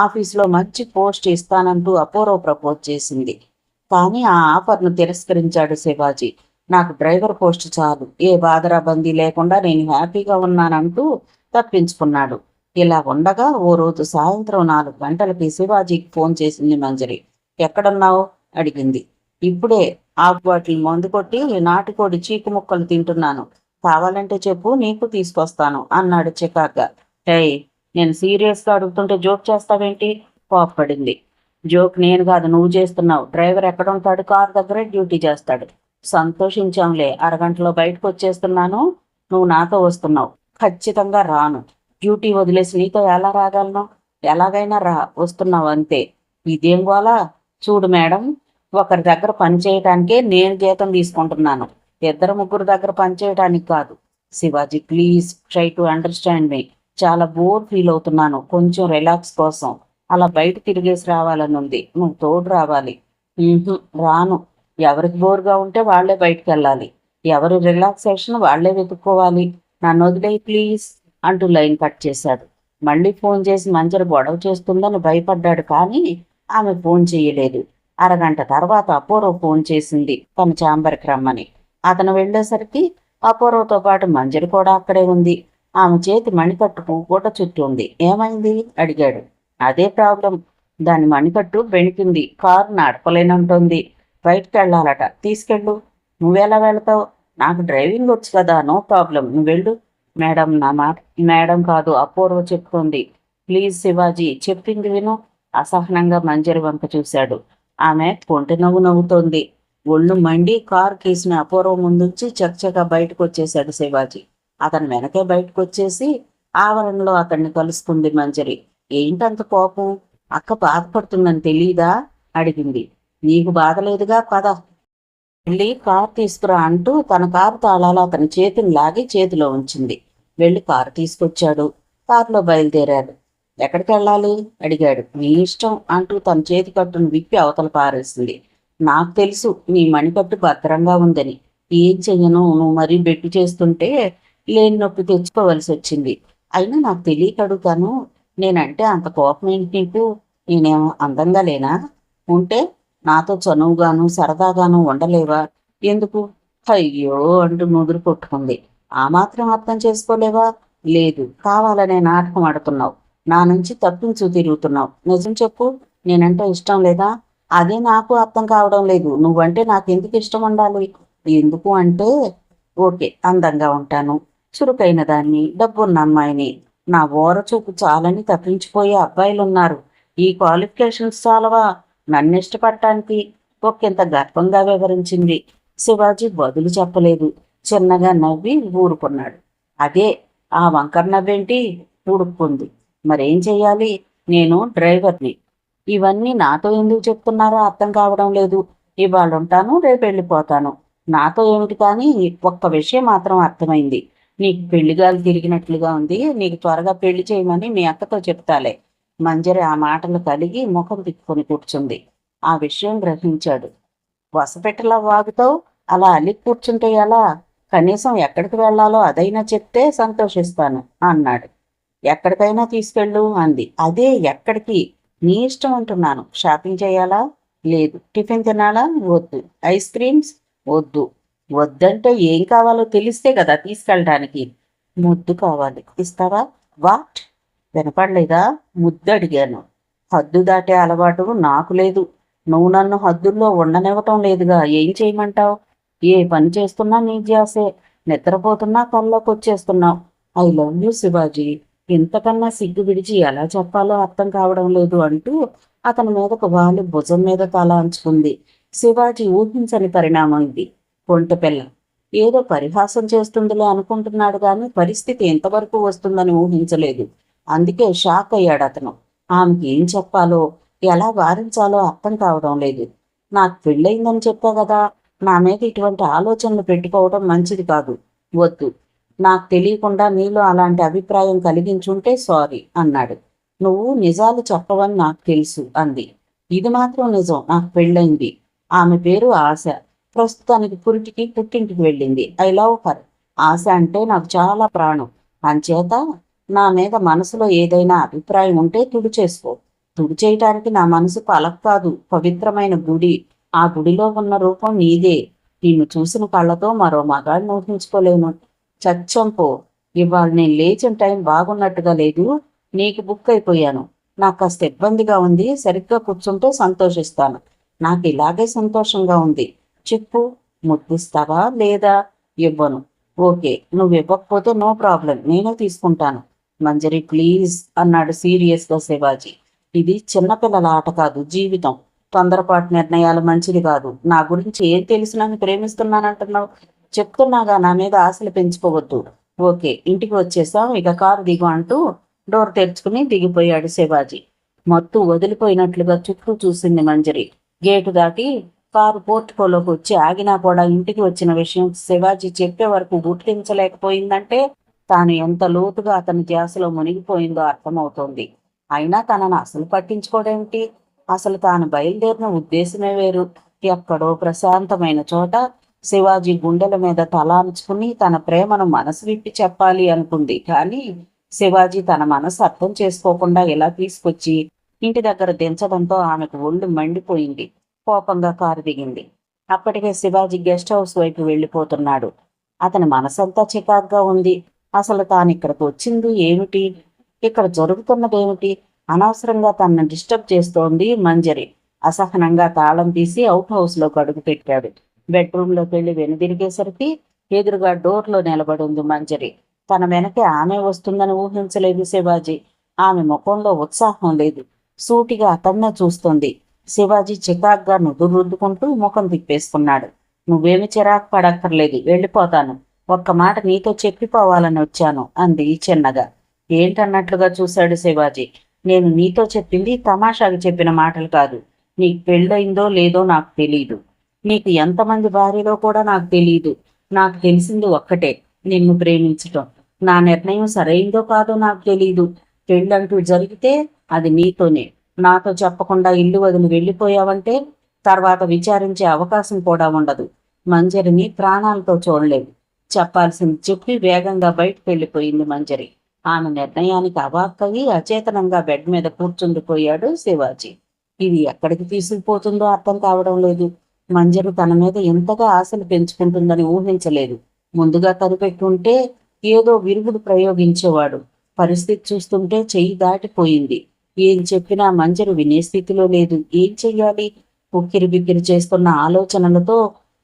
ఆఫీసులో మంచి పోస్ట్ ఇస్తానంటూ అపూర్వ ప్రపోజ్ చేసింది. కానీ ఆ ఆఫర్ను తిరస్కరించాడు శివాజీ. నాకు డ్రైవర్ పోస్ట్ చాలు, ఏ బాధరాబందీ లేకుండా నేను హ్యాపీగా ఉన్నానంటూ తప్పించుకున్నాడు. ఇలా ఉండగా ఓ రోజు సాయంత్రం 4 గంటలకి శివాజీకి ఫోన్ చేసింది మంజరి. ఎక్కడున్నావు అడిగింది. ఇప్పుడే హాఫ్ బాటిల్ మందు కొట్టి నాటుకోడి చీకు ముక్కలు తింటున్నాను, కావాలంటే చెప్పు, నీకు తీసుకొస్తాను అన్నాడు చికాగ్గా. హేయ్, నేను సీరియస్గా అడుగుతుంటే జోక్ చేస్తావేంటి? కోప్పడింది. జోక్ నేను కాదు, నువ్వు చేస్తున్నావు. డ్రైవర్ ఎక్కడ ఉంటాడు? కార్ దగ్గరే డ్యూటీ చేస్తాడు. సంతోషించాంలే, అరగంటలో బయటకు వచ్చేస్తున్నాను, నువ్వు నాతో వస్తున్నావు. ఖచ్చితంగా రాను. డ్యూటీ వదిలేసి నీతో ఎలా రాగలను? ఎలాగైనా రా, వస్తున్నావు అంతే. ఇదేం గోలా? చూడు మేడం, ఒకరి దగ్గర పని చేయటానికే నేను జీతం తీసుకుంటున్నాను, ఇద్దరు ముగ్గురు దగ్గర పని చేయడానికి కాదు. Shivaji, please try to understand me. చాలా బోర్ ఫీల్ అవుతున్నాను, కొంచెం రిలాక్స్ కోసం అలా బయట తిరిగేసి రావాలని ఉంది, నువ్వు తోడు రావాలి. రాను. ఎవరికి బోర్గా ఉంటే వాళ్లే బయటికి వెళ్ళాలి, ఎవరు రిలాక్సేషన్ వాళ్లే వెతుక్కోవాలి. నన్ను వదిలేయి ప్లీజ్ అంటూ లైన్ కట్ చేశాడు. మళ్ళీ ఫోన్ చేసి మంజరి గొడవ చేస్తుందని భయపడ్డాడు, కానీ ఆమె ఫోన్ చేయలేదు. అరగంట తర్వాత అపూర్వ ఫోన్ చేసింది తన ఛాంబర్కి రమ్మని. అతను వెళ్ళేసరికి అపూర్వతో పాటు మంజరి కూడా అక్కడే ఉంది. ఆమె చేతి మణికట్టుకు గుట చుట్టూ ఉంది. ఏమైంది అడిగాడు. అదే ప్రాబ్లం, దాని మణికట్టు బెణికింది, కారు నడపలేనంటుంది, బయటకు వెళ్ళాలట. తీసుకెళ్ళు. నువ్వెలా వెళతావు? నాకు డ్రైవింగ్ వచ్చు కదా, నో ప్రాబ్లం, నువ్వు వెళ్ళు. మేడం, నా మాట. మేడం కాదు, అపూర్వ చెప్తుంది. ప్లీజ్ శివాజీ, చెప్పింది విను. అసహనంగా మంజరి వంక చూశాడు. ఆమె కొంటి నవ్వు నవ్వుతోంది. ఒళ్ళు మండి కారు కేసుని అపూర్వ ముందుంచి చకచకా బయటకు వచ్చేశాడు శివాజీ. అతను వెనకే బయటకు వచ్చేసి ఆవరణలో అతన్ని కలుసుకుంది మంజరి. ఏంటంత కోపం? అక్క బాధపడుతుందని తెలీదా అడిగింది. నీకు బాధలేదుగా, పద వెళ్ళి కారు తీసుకురా అంటూ తన కారు తాళాలు అతని చేతిని లాగి చేతిలో ఉంచింది. వెళ్ళి కారు తీసుకొచ్చాడు. కారులో బయలుదేరాడు. ఎక్కడికి వెళ్ళాలి అడిగాడు. నీ ఇష్టం అంటూ తన చేతి కట్టును విప్పి అవతల పారేసింది. నాకు తెలుసు నీ మణికట్టు భద్రంగా ఉందని. ఏం చెయ్యను, నువ్వు మరీ బెట్టు చేస్తుంటే లేని నొప్పి తెచ్చుకోవలసి వచ్చింది. అయినా నాకు తెలియక అడుగుతాను, నేనంటే అంత కోపం ఏంటి నీకు? నేనేమో అందంగా లేనా? ఉంటే నాతో చనువుగాను సరదాగాను ఉండలేవా? ఎందుకు? అయ్యో అంటూ నుదురు కొట్టుకుంది. ఆ మాత్రం అర్థం చేసుకోలేవా? లేదు, కావాలనే నాటకం ఆడుతున్నావు, నా నుంచి తప్పించు తిరుగుతున్నావు. నిజం చెప్పు, నేనంటే ఇష్టం లేదా? అదే నాకు అర్థం కావడం లేదు. నువ్వంటే నాకు ఎందుకు ఇష్టం ఉండాలి? ఎందుకు అంటే, ఓకే, అందంగా ఉంటాను, చురుకైన దాన్ని, డబ్బున్న అమ్మాయిని, నా ఓరచూపు చాలని తప్పించిపోయే అబ్బాయిలున్నారు. ఈ క్వాలిఫికేషన్స్ చాలవా నన్ను ఇష్టపడటానికి? ఒకంత గర్వంగా వివరించింది. శివాజీ బదులు చెప్పలేదు. చిన్నగా నవ్వి ఊరుకున్నాడు. అదే, ఆ వంకర నవ్వేంటి? ఊడుక్కుంది. మరేం చెయ్యాలి? నేను డ్రైవర్ని. ఇవన్నీ నాతో ఎందుకు చెప్తున్నారో అర్థం కావడం లేదు. ఇవాళ ఉంటాను, రేపు వెళ్ళిపోతాను. నాతో ఏమిటి, కానీ ఒక్క విషయం మాత్రం అర్థమైంది. నీకు పెళ్లిగాలు తిరిగినట్లుగా ఉంది, నీకు త్వరగా పెళ్లి చేయమని మీ అక్కతో చెప్తాలే. మంజరి ఆ మాటలు కలిగి ముఖం తిప్పుకొని కూర్చుంది. ఆ విషయం గ్రహించాడు. వసపెట్టలా వాగుతావు, అలా అల్లి కూర్చుంటే ఎలా? కనీసం ఎక్కడికి వెళ్లాలో అదైనా చెప్తే సంతోషిస్తాను అన్నాడు. ఎక్కడికైనా తీసుకెళ్ళు అంది. అదే, ఎక్కడికి? నీ ఇష్టం అంటున్నాను. షాపింగ్ చేయాలా? లేదు. టిఫిన్ తినాలా? వద్దు. Ice creams? వద్దు. వద్దంటే ఏం కావాలో తెలిస్తే కదా తీసుకెళ్ళడానికి. ముద్దు కావాలి, ఇస్తావా? వాట్? వినపడలేదా? ముద్దు అడిగాను. హద్దు దాటే అలవాటు నాకు లేదు. నువ్వు నన్ను హద్దుల్లో ఉండనివ్వటం లేదుగా, ఏం చేయమంటావు? ఏ పని చేస్తున్నా నీ ధ్యాసే, నిద్రపోతున్నా కల్లోకి వచ్చేస్తున్నావు. ఐ లవ్ యూ శివాజీ, ఇంతకన్నా సిగ్గు విడిచి ఎలా చెప్పాలో అర్థం కావడం లేదు అంటూ అతని మీదకు వాలి భుజం మీద తల అంచుకుంది. శివాజీ ఊహించని పరిణామం ఇది. ఒంటెపిల్ల ఏదో పరిహాసం చేస్తుందిలే అనుకుంటున్నాడు గాని పరిస్థితి ఎంతవరకు వస్తుందని ఊహించలేదు. అందుకే షాక్ అయ్యాడు అతను. ఆమెకి ఏం చెప్పాలో, ఎలా వారించాలో అర్థం కావడం లేదు. నాకు పెళ్ళయిందని చెప్పా కదా, నా మీద ఇటువంటి ఆలోచనలు పెట్టుకోవడం మంచిది కాదు. వద్దు, నాకు తెలియకుండా నీలో అలాంటి అభిప్రాయం కలిగించుంటే సారీ అన్నాడు. నువ్వు నిజాలు చెప్పవని నాకు తెలుసు అంది. ఇది మాత్రం నిజం, నాకు పెళ్ళైంది. ఆమె పేరు ఆశ. ప్రస్తుతానికి పుట్టింటికి వెళ్ళింది. I love her. ఆశ అంటే నాకు చాలా ప్రాణం. అంచేత నా మీద మనసులో ఏదైనా అభిప్రాయం ఉంటే తుడిచేసుకో. తుడిచేయటానికి నా మనసు పలక కాదు, పవిత్రమైన గుడి. ఆ గుడిలో ఉన్న రూపం నీదే. నిన్ను చూసిన కళ్ళతో మరో మగాడిని ఊహించుకోలేను. చచ్చంపో. ఇవాళ నేను లేచిన టైం బాగున్నట్టుగా లేదు. నీకు బుక్ అయిపోయాను. నాకు కాస్త ఇబ్బందిగా ఉంది. సరిగ్గా కూర్చుంటే సంతోషిస్తాను. నాకు ఇలాగే సంతోషంగా ఉంది. చెప్పు, ముద్దిస్తావా లేదా? ఇవ్వను. ఓకే, నువ్వు ఇవ్వకపోతే నో ప్రాబ్లం, నేనే తీసుకుంటాను. మంజరి ప్లీజ్ అన్నాడు సీరియస్గా శివాజీ. ఇది చిన్నపిల్లల ఆట కాదు, జీవితం. తొందరపాటు నిర్ణయాలు మంచిది కాదు. నా గురించి ఏం తెలిసి నన్ను ప్రేమిస్తున్నానంటున్నావు? చెప్తున్నాగా నా మీద ఆశలు పెంచుకోవద్దు. ఓకే, ఇంటికి వచ్చేసాం, ఇక కారు దిగు అంటూ డోర్ తెరుచుకుని దిగిపోయాడు శివాజీ. మత్తు వదిలిపోయినట్లుగా చుట్టూ చూసింది మంజరి. గేటు దాటి కారు పోర్టుకోలోకి వచ్చి ఆగినా కూడా ఇంటికి వచ్చిన విషయం శివాజీ చెప్పే వరకు గుర్తించలేకపోయిందంటే తాను ఎంత లోతుగా అతని ధ్యాసలో మునిగిపోయిందో అర్థమవుతోంది. అయినా తనను అసలు పట్టించుకోవడేమిటి? అసలు తాను బయలుదేరిన ఉద్దేశమే వేరు. ఎక్కడో ప్రశాంతమైన చోట శివాజీ గుండెల మీద తలాంచుకుని తన ప్రేమను మనసు విప్పి చెప్పాలి అనుకుంది. కానీ శివాజీ తన మనసు అర్థం చేసుకోకుండా ఇలా తీసుకొచ్చి ఇంటి దగ్గర దించడంతో ఆమెకు ఒళ్ళు మండిపోయింది. కోపంగా కారు దిగింది. అప్పటికే శివాజీ గెస్ట్ హౌస్ వైపు వెళ్ళిపోతున్నాడు. అతని మనసంతా చికాగ్గా ఉంది. అసలు తాను ఇక్కడికి వచ్చింది ఏమిటి? ఇక్కడ జరుగుతున్నదేమిటి? అనవసరంగా తనను డిస్టర్బ్ చేస్తోంది మంజరి. అసహనంగా తాళం తీసి అవుట్ హౌస్లో అడుగు పెట్టాడు. బెడ్రూమ్లోకి వెళ్ళి వెనుదిరిగేసరికి ఎదురుగా డోర్లో నిలబడి ఉంది మంజరి. తన వెనకే ఆమె వస్తుందని ఊహించలేదు శివాజీ. ఆమె ముఖంలో ఉత్సాహం లేదు. సూటిగా అతన్నే చూస్తోంది. శివాజీ చికాగ్గా నుదురు రుద్దుకుంటూ ముఖం తిప్పేసుకున్నాడు. నువ్వేమి చిరాకు పడక్కర్లేదు, వెళ్ళిపోతాను. ఒక్క మాట నీతో చెప్పిపోవాలని వచ్చాను అంది చిన్నగా. ఏంటన్నట్లుగా చూశాడు శివాజీ. నేను నీతో చెప్పింది తమాషాగా చెప్పిన మాటలు కాదు. నీకు పెళ్ళయిందో లేదో నాకు తెలీదు. నీకు ఎంతమంది భార్యలో కూడా నాకు తెలీదు. నాకు తెలిసింది ఒక్కటే, నిన్ను ప్రేమించటం. నా నిర్ణయం సరైందో కాదో నాకు తెలీదు. పెళ్ళంటూ జరిగితే అది నీతోనే. నాతో చెప్పకుండా ఇల్లు వదిలి వెళ్ళిపోయావంటే తర్వాత విచారించే అవకాశం కూడా ఉండదు. మంజరిని ప్రాణాలతో చూడలేవు. చెప్పాల్సింది చెప్పి వేగంగా బయటకు వెళ్ళిపోయింది మంజరి. ఆమె నిర్ణయానికి అవాక్కయి అచేతనంగా బెడ్ మీద కూర్చుండిపోయాడు శివాజీ. ఇది ఎక్కడికి తీసుకుపోతుందో అర్థం కావడం లేదు. మంజరు తన మీద ఎంతగా ఆశలు పెంచుకుంటుందని ఊహించలేదు. ముందుగా కనిపెట్టుంటే ఏదో విరుగుడు ప్రయోగించేవాడు. పరిస్థితి చూస్తుంటే చెయ్యి దాటిపోయింది. ఏం చెప్పినా మంజరు వినే స్థితిలో లేదు. ఏం చెయ్యాలి? ఉక్కిరి బిక్కిరి చేస్తున్న ఆలోచనలతో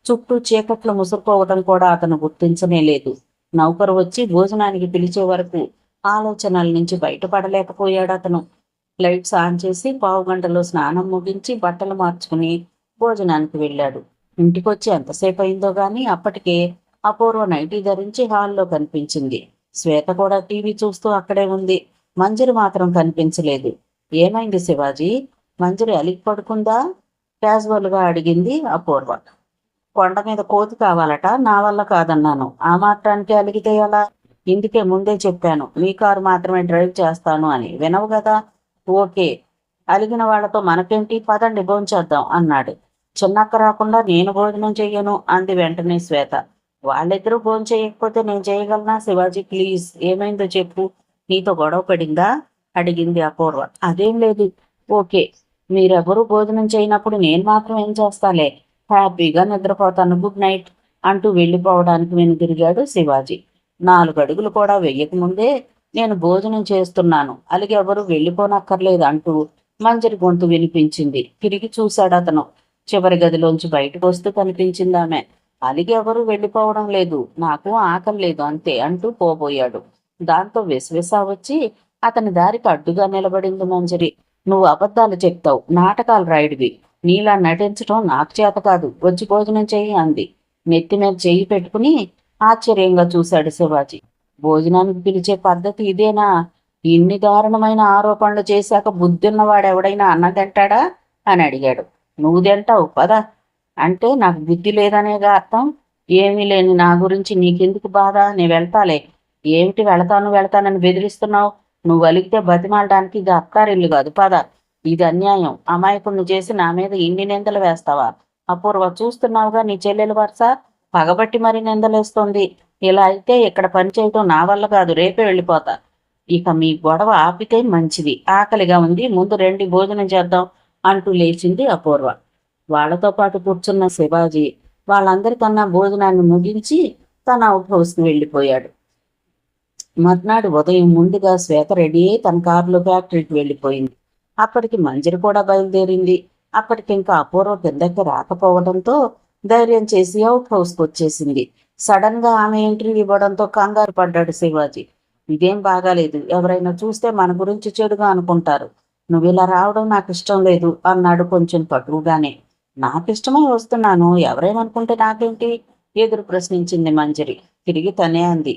చుట్టూ చీకట్లు ముసురుకోవడం కూడా అతను గుర్తించనే లేదు. నౌకరు వచ్చి భోజనానికి పిలిచే వరకు ఆలోచనల నుంచి బయటపడలేకపోయాడు అతను. లైట్స్ ఆన్ చేసి 15 గంటలో స్నానం ముగించి బట్టలు మార్చుకుని భోజనానికి వెళ్ళాడు. ఇంటికొచ్చి ఎంతసేపు అయిందో గాని అప్పటికే అపూర్వ నైటీ ధరించి హాల్లో కనిపించింది. శ్వేత కూడా టీవీ చూస్తూ అక్కడే ఉంది. మంజరి మాత్రం కనిపించలేదు. ఏమైంది శివాజీ? మంజరి అలిగి పడుకుందా? క్యాజువల్గా అడిగింది అపూర్వ. కొండ మీద కోతి కావాలట, నా వల్ల కాదన్నాను. ఆ మాత్రానికి అలిగితే ఎలా? ఇందుకే ముందే చెప్పాను మీ కారు మాత్రమే డ్రైవ్ చేస్తాను అని. వినవు కదా? ఓకే, అలిగిన వాళ్లతో మనకేంటి, పదండి భోంచేద్దాం అన్నాడు. చిన్నక్క రాకుండా నేను భోజనం చెయ్యను అంది వెంటనే శ్వేత. వాళ్ళిద్దరూ భోజనం చేయకపోతే నేను చేయగలనా? శివాజీ ప్లీజ్, ఏమైందో చెప్పు. నీతో గొడవ పడిందా అడిగింది అపూర్వ. అదేం లేదు. ఓకే, మీరెవరూ భోజనం చేయనప్పుడు నేను మాత్రం ఏం చేస్తాలే, హ్యాపీగా నిద్రపోతాను, గుడ్ నైట్ అంటూ వెళ్ళిపోవడానికి వెనుదిరిగాడు శివాజీ. 4 అడుగులు కూడా వెయ్యకముందే నేను భోజనం చేస్తున్నాను, అలిగి ఎవరు వెళ్ళిపోనక్కర్లేదు అంటూ మంజరి గొంతు వినిపించింది. తిరిగి చూశాడు అతను. చివరి గదిలోంచి బయటకు వస్తూ కనిపించింది ఆమె. అలిగి ఎవరు వెళ్ళిపోవడం లేదు, నాకు ఆకలి లేదు అంతే అంటూ పోబోయాడు. దాంతో వెసవెసా వచ్చి అతని దారికి అడ్డుగా నిలబడింది మంజరి. నువ్వు అబద్ధాలు చెప్తావు, నాటకాలు రాయుడివి. నీలా నటించడం నాకు చేత కాదు, వచ్చి భోజనం చెయ్యి అంది. నెత్తి మీద చెయ్యి పెట్టుకుని ఆశ్చర్యంగా చూశాడు శివాజీ. భోజనానికి పిలిచే పద్ధతి ఇదేనా? ఇన్ని దారుణమైన ఆరోపణలు చేశాక బుద్ధిన్నవాడెవడైనా అన్న తింటాడా అని అడిగాడు. నువ్వు తింటావు పదా అంటే నాకు బుద్ధి లేదనేగా అర్థం. ఏమీ లేని నా గురించి నీకెందుకు బాధ? నీ వెళ్తాలే. ఏమిటి వెళతానని బెదిరిస్తున్నావు? నువ్వు అలిగితే బతిమాలడానికి ఇది అత్తారిల్లు కాదు, పద. ఇది అన్యాయం. అమాయకుణ్ణి చేసి నా మీద ఇన్ని నిందలు వేస్తావా? అపూర్వ, చూస్తున్నావుగా నీ చెల్లెలు వరుస పగబట్టి మరీ నిందలేస్తోంది. ఇలా అయితే ఇక్కడ పని చేయటం నా వల్ల కాదు, రేపే వెళ్ళిపోతా. ఇక మీ గొడవ ఆపితే మంచిది. ఆకలిగా ఉంది, ముందు రండి భోజనం చేద్దాం అంటూ లేచింది అపూర్వ. వాళ్లతో పాటు కూర్చున్న శివాజీ వాళ్ళందరికన్నా భోజనాన్ని ముగించి తన అవుట్ హౌస్కి వెళ్ళిపోయాడు. మర్నాడు ఉదయం ముందుగా శ్వేత రెడీ అయి తన కారులో ఫ్యాక్టరీకి వెళ్ళిపోయింది. అప్పటికి మంజరి కూడా బయలుదేరింది. అప్పటికింకా అపూర్వ కిందకి రాకపోవడంతో ధైర్యం చేసి అవుట్ హౌస్కి వచ్చేసింది. సడన్ గా ఆమె ఎంట్రీ ఇవ్వడంతో కంగారు పడ్డాడు శివాజీ. ఇదేం బాగాలేదు, ఎవరైనా చూస్తే మన గురించి చెడుగా అనుకుంటారు. నువ్వు ఇలా రావడం నాకు ఇష్టం లేదు అన్నాడు కొంచెం పటువుగానే. నాకిష్టమే వస్తున్నాను, ఎవరేమనుకుంటే నాకేంటి? ఎదురు ప్రశ్నించింది మంజరి. తిరిగి తనే అంది,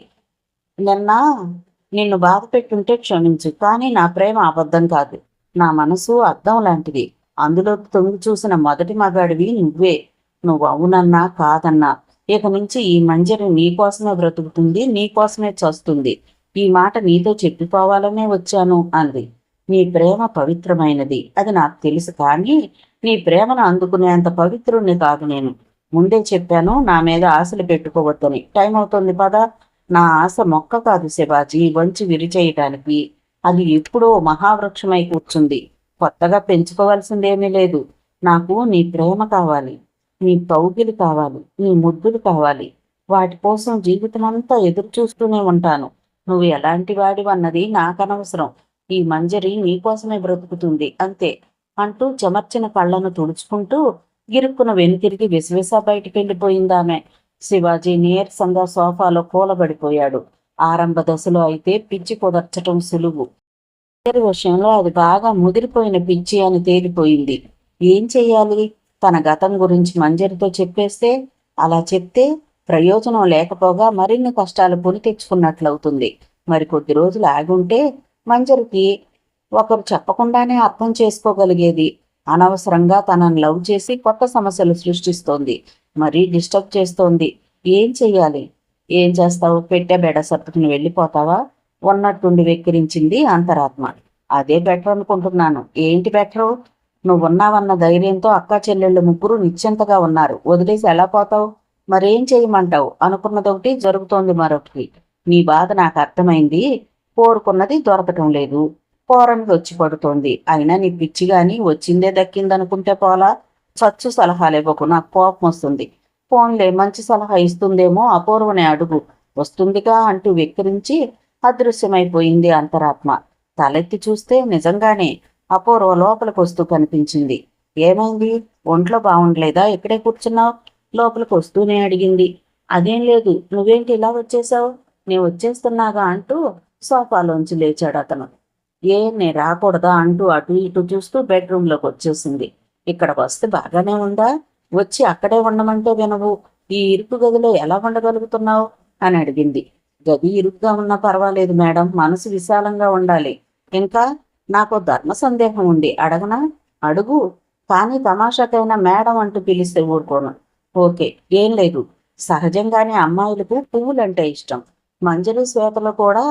నిన్ను బాధ పెట్టుంటే క్షమించు, కానీ నా ప్రేమ అబద్ధం కాదు. నా మనసు అద్దం లాంటిది. అందులో తొంగి చూసిన మొదటి మగాడివి నువ్వే. నువ్వు అవునన్నా కాదన్నా ఇక నుంచి ఈ మంజరి నీకోసమే బ్రతుకుతుంది, నీకోసమే చస్తుంది. ఈ మాట నీతో చెప్పిపోవాలనే వచ్చాను అంది. నీ ప్రేమ పవిత్రమైనది, అది నాకు తెలుసు, కానీ నీ ప్రేమను అందుకునేంత పవిత్రుణ్ణి కాదు నేను. ముందే చెప్పాను నా మీద ఆశలు పెట్టుకోవద్దని. టైం అవుతుంది పదా. నా ఆశ మొక్క కాదు శివాజీ, వంచి విరిచేయటానికి. అది ఎప్పుడో మహావృక్షమై కూర్చుంది. కొత్తగా పెంచుకోవాల్సిందేమీ లేదు. నాకు నీ ప్రేమ కావాలి, నీ కౌగిలి కావాలి, నీ ముద్దులు కావాలి. వాటి కోసం జీవితమంతా ఎదురు చూస్తూనే ఉంటాను. నువ్వు ఎలాంటి వాడివన్నది నాకనవసరం. ఈ మంజరి నీకోసమే బ్రతుకుతుంది అంతే అంటూ చెమర్చిన కళ్ళను తుడుచుకుంటూ గిరుక్కున వెనుతిరిగి విసవిసా బయటికి వెళ్ళిపోయిందామె. శివాజీ నీరసంగా సోఫాలో కూలబడిపోయాడు. ఆరంభ దశలో అయితే పిచ్చి కుదర్చటం సులువు. ఇద్దరి విషయంలో అది బాగా ముదిరిపోయిన పిచ్చి అని తేలిపోయింది. ఏం చెయ్యాలి? తన గతం గురించి మంజరితో చెప్పేస్తే, అలా చెప్తే ప్రయోజనం లేకపోగా మరిన్ని కష్టాలు కొని తెచ్చుకున్నట్లవుతుంది. మరి కొద్ది రోజులు ఆగుంటే మంజరికి ఒకరు చెప్పకుండానే అర్థం చేసుకోగలిగేది. అనవసరంగా తనను లవ్ చేసి కొత్త సమస్యలు సృష్టిస్తోంది, మరీ డిస్టర్బ్ చేస్తోంది. ఏం చెయ్యాలి? ఏం చేస్తావు? పెట్టే బెడ సర్దుకుని వెళ్ళిపోతావా? ఉన్నట్టుండి వెక్కిరించింది అంతరాత్మ. అదే బెటర్ అనుకుంటున్నాను. ఏంటి బెటరు? నువ్వున్నావన్న ధైర్యంతో అక్కా చెల్లెళ్ళు ముగ్గురు నిశ్చింతగా ఉన్నారు. వదిలేసి ఎలా పోతావు? మరేం చేయమంటావు? అనుకున్నదొకటి, జరుగుతోంది మరొకటి. నీ బాధ నాకు అర్థమైంది. కోరుకున్నది దొరకటం లేదు, పోరనికి వచ్చి పడుతోంది. అయినా నీ పిచ్చి గాని వచ్చిందే దక్కిందనుకుంటే పోలా. చచ్చు సలహాలు ఇవ్వకు, నాకు కోపం వస్తుంది. ఫోన్లే, మంచి సలహా ఇస్తుందేమో అపూర్వనే అడుగు, వస్తుందిగా అంటూ వెక్కిరించి అదృశ్యమైపోయింది అంతరాత్మ. తలెత్తి చూస్తే నిజంగానే అపూర్వ లోపలికి వస్తూ కనిపించింది. ఏమైంది? ఒంట్లో బాగుండలేదా? ఇక్కడే కూర్చున్నావు? లోపలికి వస్తూనే అడిగింది. అదేం లేదు, నువ్వేంటి ఇలా వచ్చేసావు? నేను వచ్చేస్తున్నాగా అంటూ సోఫాలోంచి లేచాడు అతను. నే రాకూడదా అంటూ అటు ఇటు చూస్తూ బెడ్రూమ్లోకి వచ్చేసింది. ఇక్కడ వస్తే బాగానే ఉందా? వచ్చి అక్కడే ఉండమంటే వినవు. ఈ ఇరుకు గదిలో ఎలా ఉండగలుగుతున్నావు అని అడిగింది. గది ఇరుగ్గా ఉన్నా పర్వాలేదు మేడం, మనసు విశాలంగా ఉండాలి. ఇంకా నాకు ధర్మ సందేహం ఉంది, అడగనా? అడుగు, కానీ తమాషాకైనా మేడం అంటూ పిలిస్తే ఊరుకోను. ఓకే, ఏం లేదు. సహజంగానే అమ్మాయిలకు పువ్వులంటే ఇష్టం. మంజరి శ్వేతలో కూడా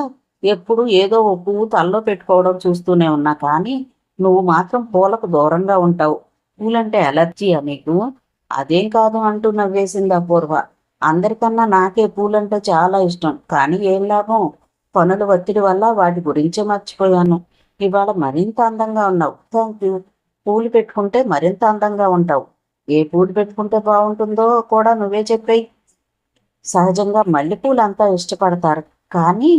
ఎప్పుడు ఏదో ఓ పువ్వు తల్లో పెట్టుకోవడం చూస్తూనే ఉన్నా, కానీ నువ్వు మాత్రం పూలకు దూరంగా ఉంటావు. పూలంటే అలర్జీయా నీకు? అదేం కాదు అంటూ నవ్వేసింది అపూర్వ. అందరికన్నా నాకే పూలంటే చాలా ఇష్టం, కానీ ఏం లాభం? పనుల ఒత్తిడి వల్ల వాటి గురించే మర్చిపోయాను. ఇవాళ మరింత అందంగా ఉన్నావు. Thank you. పూలు పెట్టుకుంటే మరింత అందంగా ఉంటావు. ఏ పూలు పెట్టుకుంటే బాగుంటుందో కూడా నువ్వే చెప్పేయి. సహజంగా మల్లెపూలు అంతా ఇష్టపడతారు, కానీ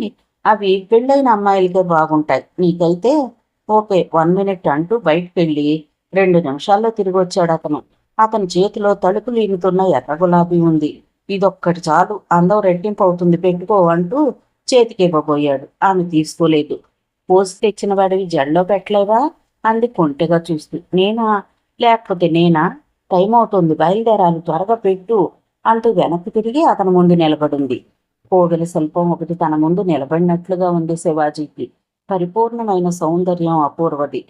అవి పెళ్ళైన అమ్మాయిలకే బాగుంటాయి. నీకైతే ఓకే, 1 మినిట్ అంటూ బయటకు వెళ్ళి 2 నిమిషాల్లో తిరిగి వచ్చాడు అతను. అతని చేతిలో తలుపులు ఈనుతున్న ఎర్ర గులాబీ ఉంది. ఇదొక్కటి చాలు, అందం రెట్టింపు అవుతుంది, పెట్టుకో అంటూ చేతికి ఇవ్వబోయాడు. ఆమె తీసుకోలేదు. పోసి తెచ్చిన వాడివి జడలో పెట్టలేవా అంది కొంటెగా చూస్తూ. నేనా? లేకపోతే నేనా? టైం అవుతుంది, బయలుదేరాలి, త్వరగా పెట్టు అంటూ వెనక్కి తిరిగి అతని ముందు నిలబడింది. కోవెల శిల్పం ఒకటి తన ముందు నిలబడినట్లుగా ఉంది శివాజీకి. పరిపూర్ణమైన సౌందర్యం అపూర్వది.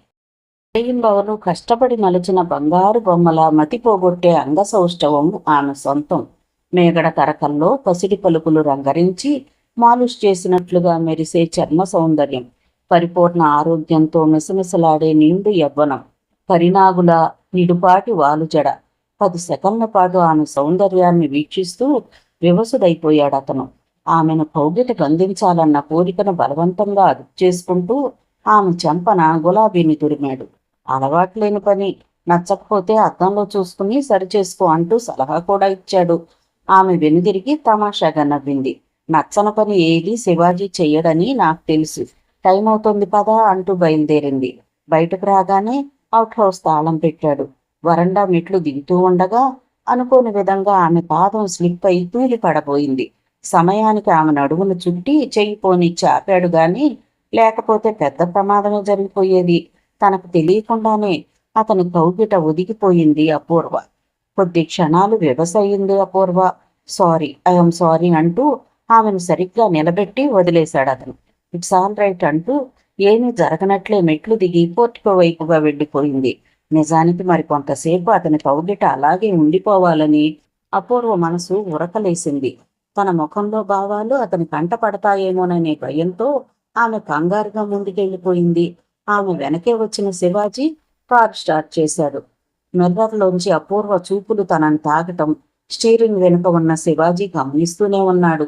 రేయింబవలు కష్టపడి మలిచిన బంగారు బొమ్మల మతిపోగొట్టే అంగసౌష్ఠవం ఆమె సొంతం. మేగడ తరకల్లో పసిడి పలుకులు రంగరించి మాలిష్ చేసినట్లుగా మెరిసే చర్మ సౌందర్యం, పరిపూర్ణ ఆరోగ్యంతో మిసమిసలాడే నిండు యవ్వనం, పరినాగుల నిడుపాటి వాలుజడ. 10 సెకన్ల పాటు ఆమె సౌందర్యాన్ని వీక్షిస్తూ వివసుడైపోయాడతను. ఆమెను కౌగిట బంధించాలన్న కోరికను బలవంతంగా అదుపు చేసుకుంటూ ఆమె చెంపన గులాబీని తురిమాడు. అలవాట్లేని పని, నచ్చకపోతే అద్దంలో చూసుకుని సరిచేసుకో అంటూ సలహా కూడా ఇచ్చాడు. ఆమె వెనుదిరిగి తమాషాగా నవ్వింది. నచ్చని పని ఏది శివాజీ చెయ్యడని నాకు తెలుసు. టైం అవుతుంది పదా అంటూ బయలుదేరింది. బయటకు రాగానే అవుట్ హౌస్ తాళం పెట్టాడు. వరండా మెట్లు దిగుతూ ఉండగా అనుకోని విధంగా ఆమె పాదం స్లిప్ అయి తూలి పడబోయింది. సమయానికి ఆమె నడుమును చుట్టి చెయ్యి పోనిచ్చి ఆపాడు గాని, లేకపోతే పెద్ద ప్రమాదమే జరిగిపోయేది. తనకు తెలియకుండానే అతని కౌగిట ఒదిగిపోయింది అపూర్వ. కొద్ది క్షణాలు వ్యవసయింది అపూర్వ. ఐఎమ్ సారీ అంటూ ఆమెను సరిగ్గా నిలబెట్టి వదిలేశాడు అతను. ఇట్స్ ఆల్ రైట్ అంటూ ఏమీ జరగనట్లే మెట్లు దిగి పోర్టికో వైపుగా వెళ్ళిపోయింది. నిజానికి మరి కొంతసేపు అతని కౌగిట అలాగే ఉండిపోవాలని అపూర్వ మనసు ఉరకలేసింది. తన ముఖంలో భావాలు అతని కంట పడతాయేమోననే భయంతో ఆమె కంగారుగా ముందుకెళ్ళిపోయింది. ఆమె వెనకే వచ్చిన శివాజీ కారు స్టార్ట్ చేశాడు. మిర్రర్లోంచి అపూర్వ చూపులు తనను తాకటం స్టీరింగ్ వెనుక ఉన్న శివాజీ గమనిస్తూనే ఉన్నాడు.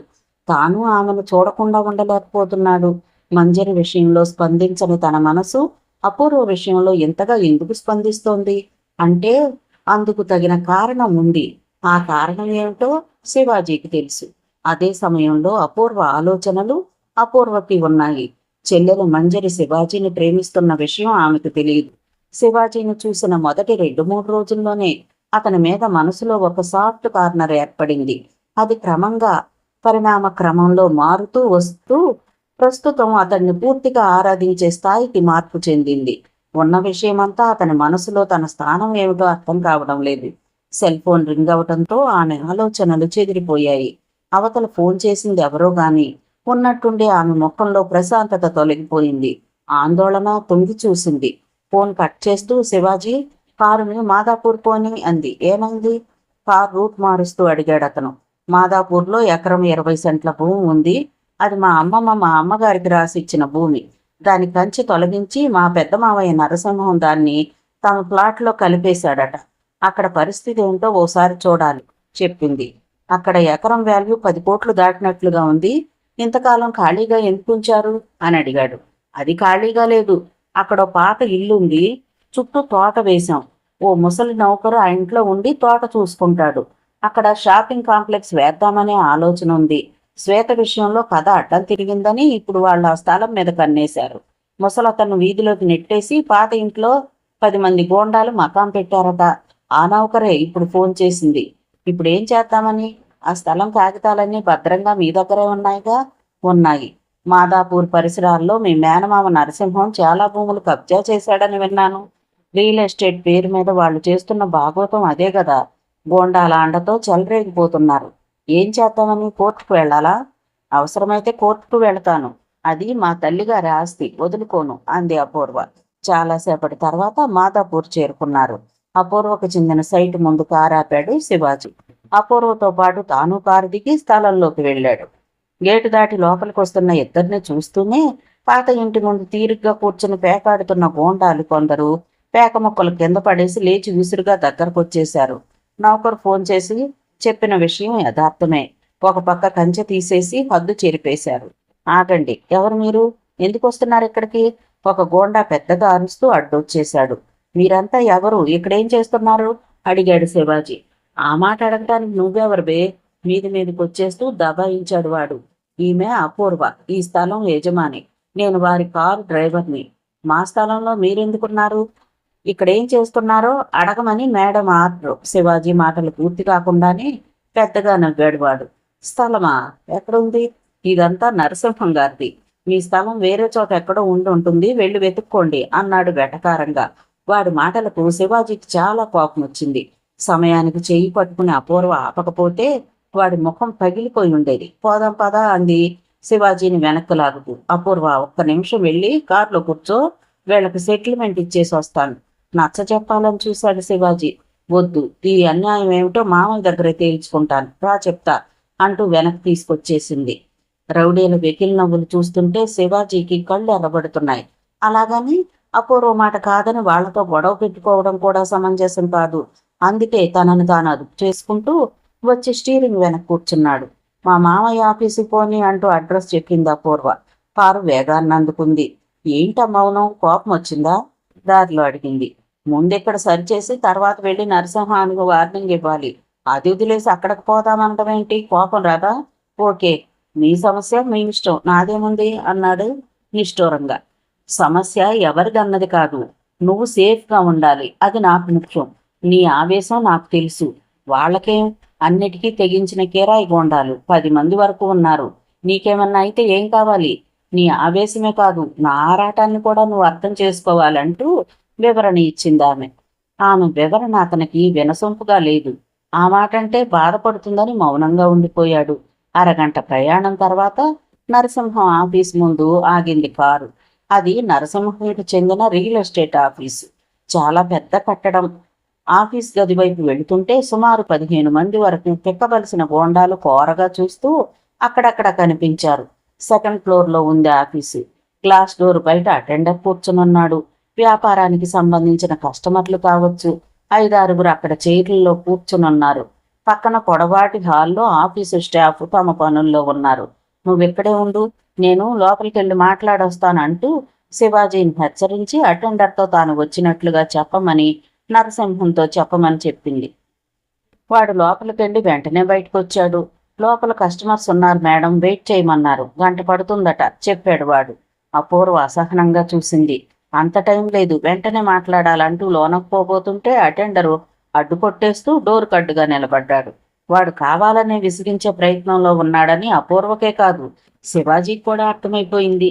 తాను ఆమెను చూడకుండా ఉండలేకపోతున్నాడు. మంజరి విషయంలో స్పందించని తన మనసు అపూర్వ విషయంలో ఎంతగా ఎందుకు స్పందిస్తోంది అంటే అందుకు తగిన కారణం ఉంది. ఆ కారణం ఏమిటో శివాజీకి తెలుసు. అదే సమయంలో అపూర్వ ఆలోచనలు అపూర్వకి ఉన్నాయి. చెల్లెలు మంజరి శివాజీని ప్రేమిస్తున్న విషయం ఆమెకు తెలియదు. శివాజీని చూసిన మొదటి 2-3 రోజుల్లోనే అతని మీద మనసులో ఒక సాఫ్ట్ కార్నర్ ఏర్పడింది. అది క్రమంగా పరిణామ క్రమంలో మారుతూ వస్తూ ప్రస్తుతం అతన్ని పూర్తిగా ఆరాధించే స్థాయికి మార్పు చెందింది. ఉన్న విషయమంతా అతని మనసులో తన స్థానం ఏమిటో అర్థం కావడం లేదు. సెల్ ఫోన్ రింగ్ అవటంతో ఆమె ఆలోచనలు చెదిరిపోయాయి. అవతల ఫోన్ చేసింది ఎవరో గాని ఉన్నట్టుండి ఆమె ముఖంలో ప్రశాంతత తొలగిపోయింది. ఆందోళన తొంగి చూసింది. ఫోన్ కట్ చేస్తూ శివాజీ, కారుని మాదాపూర్ పోని అంది. ఏమైంది? కారు రూట్ మారుస్తూ అడిగాడు అతను. మాదాపూర్లో ఎకరం 20 సెంట్ల భూమి ఉంది. అది మా అమ్మగారికి రాసిచ్చిన భూమి. దాని కంచి తొలగించి మా పెద్ద మావయ్య నరసింహం దాన్ని తమ ప్లాట్లో కలిపేశాడట. అక్కడ పరిస్థితి ఏంటో ఓసారి చూడాలి చెప్పింది. అక్కడ ఎకరం వాల్యూ 10 కోట్లు దాటినట్లుగా ఉంది. ఇంతకాలం ఖాళీగా ఎందుకు ఉంచారు అని అడిగాడు. అది ఖాళీగా లేదు. అక్కడ పాత ఇల్లుంది. చుట్టూ తోట వేశాం. ఓ ముసలి నౌకరు ఆ ఇంట్లో ఉండి తోట చూసుకుంటాడు. అక్కడ షాపింగ్ కాంప్లెక్స్ వేద్దామనే ఆలోచన ఉంది. శ్వేత విషయంలో కథ అడ్డం తిరిగిందని ఇప్పుడు వాళ్ళు ఆ స్థలం మీద కన్నేశారు. ముసలతను వీధిలోకి నెట్టేసి పాత ఇంట్లో 10 మంది గోండాలు మకాం పెట్టారట. ఆ నౌకరే ఇప్పుడు ఫోన్ చేసింది. ఇప్పుడు ఏం చేద్దామని? ఆ స్థలం కాగితాలన్నీ భద్రంగా మీ దగ్గరే ఉన్నాయిగా? ఉన్నాయి. మాదాపూర్ పరిసరాల్లో మీ మేనమామ నరసింహం చాలా భూములు కబ్జా చేశాడని విన్నాను. రియల్ ఎస్టేట్ పేరు మీద వాళ్ళు చేస్తున్న భాగవతం అదే కదా. గోండాల అండతో చెలరేగిపోతున్నారు. ఏం చేద్దామని? కోర్టుకు వెళ్ళాలా? అవసరమైతే కోర్టుకు వెళతాను. అది మా తల్లిగారి ఆస్తి, వదులుకోను అంది అపూర్వ. చాలాసేపటి తర్వాత మాదాపూర్ చేరుకున్నారు. అపూర్వకు చెందిన సైటు ముందు కారు ఆపాడు శివాజీ. అపూర్వతో పాటు తాను కారు దిగి స్థలంలోకి వెళ్ళాడు. గేటు దాటి లోపలికి వస్తున్న ఇద్దరిని చూస్తూనే పాత ఇంటి ముందు తీరిగ్గా కూర్చుని పేకాడుతున్న గోండాలు కొందరు పేక ముక్కలు కింద పడేసి లేచి విసురుగా దగ్గరకొచ్చేశారు. నౌకరు ఫోన్ చేసి చెప్పిన విషయం యథార్థమే. ఒక పక్క కంచె తీసేసి హద్దు చెరిపేశారు. ఆగండి, ఎవరు మీరు? ఎందుకు వస్తున్నారు ఇక్కడికి? ఒక గోండా పెద్దగా అరుస్తూ అడ్డొచ్చేశాడు. మీరంతా ఎవరు? ఇక్కడేం చేస్తున్నారు అడిగాడు శివాజీ. ఆ మాట అడగటానికి నువ్వెవరు బే? మీదికి వచ్చేస్తూ దబాయించాడు వాడు. ఈమె అపూర్వ, ఈ స్థలం యజమాని. నేను వారి కారు డ్రైవర్ని. మా స్థలంలో మీరెందుకున్నారు? ఇక్కడేం చేస్తున్నారో అడగమని మేడం ఆర్డర్. శివాజీ మాటలు పూర్తి కాకుండానే పెద్దగా నవ్వాడు వాడు. స్థలమా? ఎక్కడుంది? ఇదంతా నరసింహం గారిది. మీ స్థలం వేరే చోట ఎక్కడో ఉంటుంది, వెళ్ళి వెతుక్కోండి అన్నాడు వెటకారంగా. వాడి మాటలకు శివాజీకి చాలా కోపం వచ్చింది. సమయానికి చెయ్యి పట్టుకుని అపూర్వ ఆపకపోతే వాడి ముఖం పగిలిపోయి ఉండేది. పోదాం పదా అంది శివాజీని వెనక్కు లాగుతూ. అపూర్వ, ఒక్క నిమిషం వెళ్ళి కారులో కూర్చో, వీళ్ళకి సెటిల్మెంట్ ఇచ్చేసి వస్తాను. నచ్చ చెప్పాలని చూశాడు శివాజీ. వద్దు, ఈ అన్యాయం ఏమిటో మామయ్య దగ్గరే తేల్చుకుంటాను, రా చెప్తా అంటూ వెనక్కి తీసుకొచ్చేసింది. రౌడీల వెకిల్ నవ్వులు చూస్తుంటే శివాజీకి కళ్ళు ఎర్రబడుతున్నాయి. అలాగని అపూర్వ మాట కాదని వాళ్లతో గొడవ పెట్టుకోవడం కూడా సమంజసం కాదు. అందుకే తనను తాను అదుపు చేసుకుంటూ వచ్చి స్టీరింగ్ వెనక్కి కూర్చున్నాడు. మా మామయ్య ఆఫీసుకి పోని అంటూ అడ్రస్ చెప్పింది అపూర్వ. కారు వేగాన్ని అందుకుంది. ఏంట మౌనం, కోపం వచ్చిందా? దారిలో అడిగింది. ముందెక్కడ సరిచేసి తర్వాత వెళ్ళి నరసింహానికి వార్నింగ్ ఇవ్వాలి. అది వదిలేసి అక్కడికి పోతామంటావేంటి? కోపం రాదా? ఓకే, మీ సమస్య మీ ఇష్టం, నాదేముంది అన్నాడు నిష్ఠూరంగా. సమస్య ఎవరిదన్నది కాదు, నువ్వు సేఫ్గా ఉండాలి, అది నాకు ముఖ్యం. నీ ఆవేశం నాకు తెలుసు. వాళ్ళకేం, అన్నిటికీ తెగించిన కిరాయి గోండాలు 10 మంది వరకు ఉన్నారు. నీకేమన్నా అయితే ఏం కావాలి? నీ ఆవేశమే కాదు, నా ఆరాటాన్ని కూడా నువ్వు అర్థం చేసుకోవాలంటూ వివరణ ఇచ్చింది ఆమె. ఆమె వివరణ అతనికి వినసొంపుగా లేదు. ఆ మాట అంటే బాధపడుతుందని మౌనంగా ఉండిపోయాడు. అరగంట ప్రయాణం తర్వాత నరసింహం ఆఫీస్ ముందు ఆగింది కారు. అది నరసింహంకి చెందిన రియల్ ఎస్టేట్ ఆఫీసు. చాలా పెద్ద కట్టడం. ఆఫీస్ గది వైపు వెళుతుంటే సుమారు 15 మంది వరకు తిక్కవలసిన గోండాలు కోరగా చూస్తూ అక్కడక్కడ కనిపించారు. సెకండ్ ఫ్లోర్లో ఉంది ఆఫీసు. గ్లాస్ డోర్ బయట అటెండర్ కూర్చునున్నాడు. వ్యాపారానికి సంబంధించిన కస్టమర్లు కావచ్చు. 5-6 అక్కడ చైర్లలో కూర్చునున్నారు. పక్కన పొడవాటి హాల్లో ఆఫీసు స్టాఫ్ తమ పనుల్లో ఉన్నారు. నువ్వెక్కడే ఉండు, నేను లోపలికెళ్ళి మాట్లాడొస్తానంటూ శివాజీని హెచ్చరించి అటెండర్తో తాను వచ్చినట్లుగా చెప్పమని నరసింహంతో చెప్పమని చెప్పింది. వాడు లోపలికెళ్ళి వెంటనే బయటకు వచ్చాడు. లోపల కస్టమర్స్ ఉన్నారు మేడం, వెయిట్ చేయమన్నారు, గంట పడుతుందట చెప్పాడు వాడు. అపూర్వ అసహనంగా చూసింది. అంత టైం లేదు, వెంటనే మాట్లాడాలంటూ లోనకు పోబోతుంటే అటెండరు అడ్డుకొట్టేస్తూ డోర్ కడ్డుగా నిలబడ్డాడు. వాడు కావాలనే విసిగించే ప్రయత్నంలో ఉన్నాడని అపూర్వకే కాదు, శివాజీకి కూడా అర్థమైపోయింది.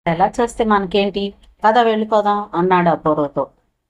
ఎలా చేస్తే మనకేంటి, కథ వెళ్ళిపోదాం అన్నాడు అపూర్వతో.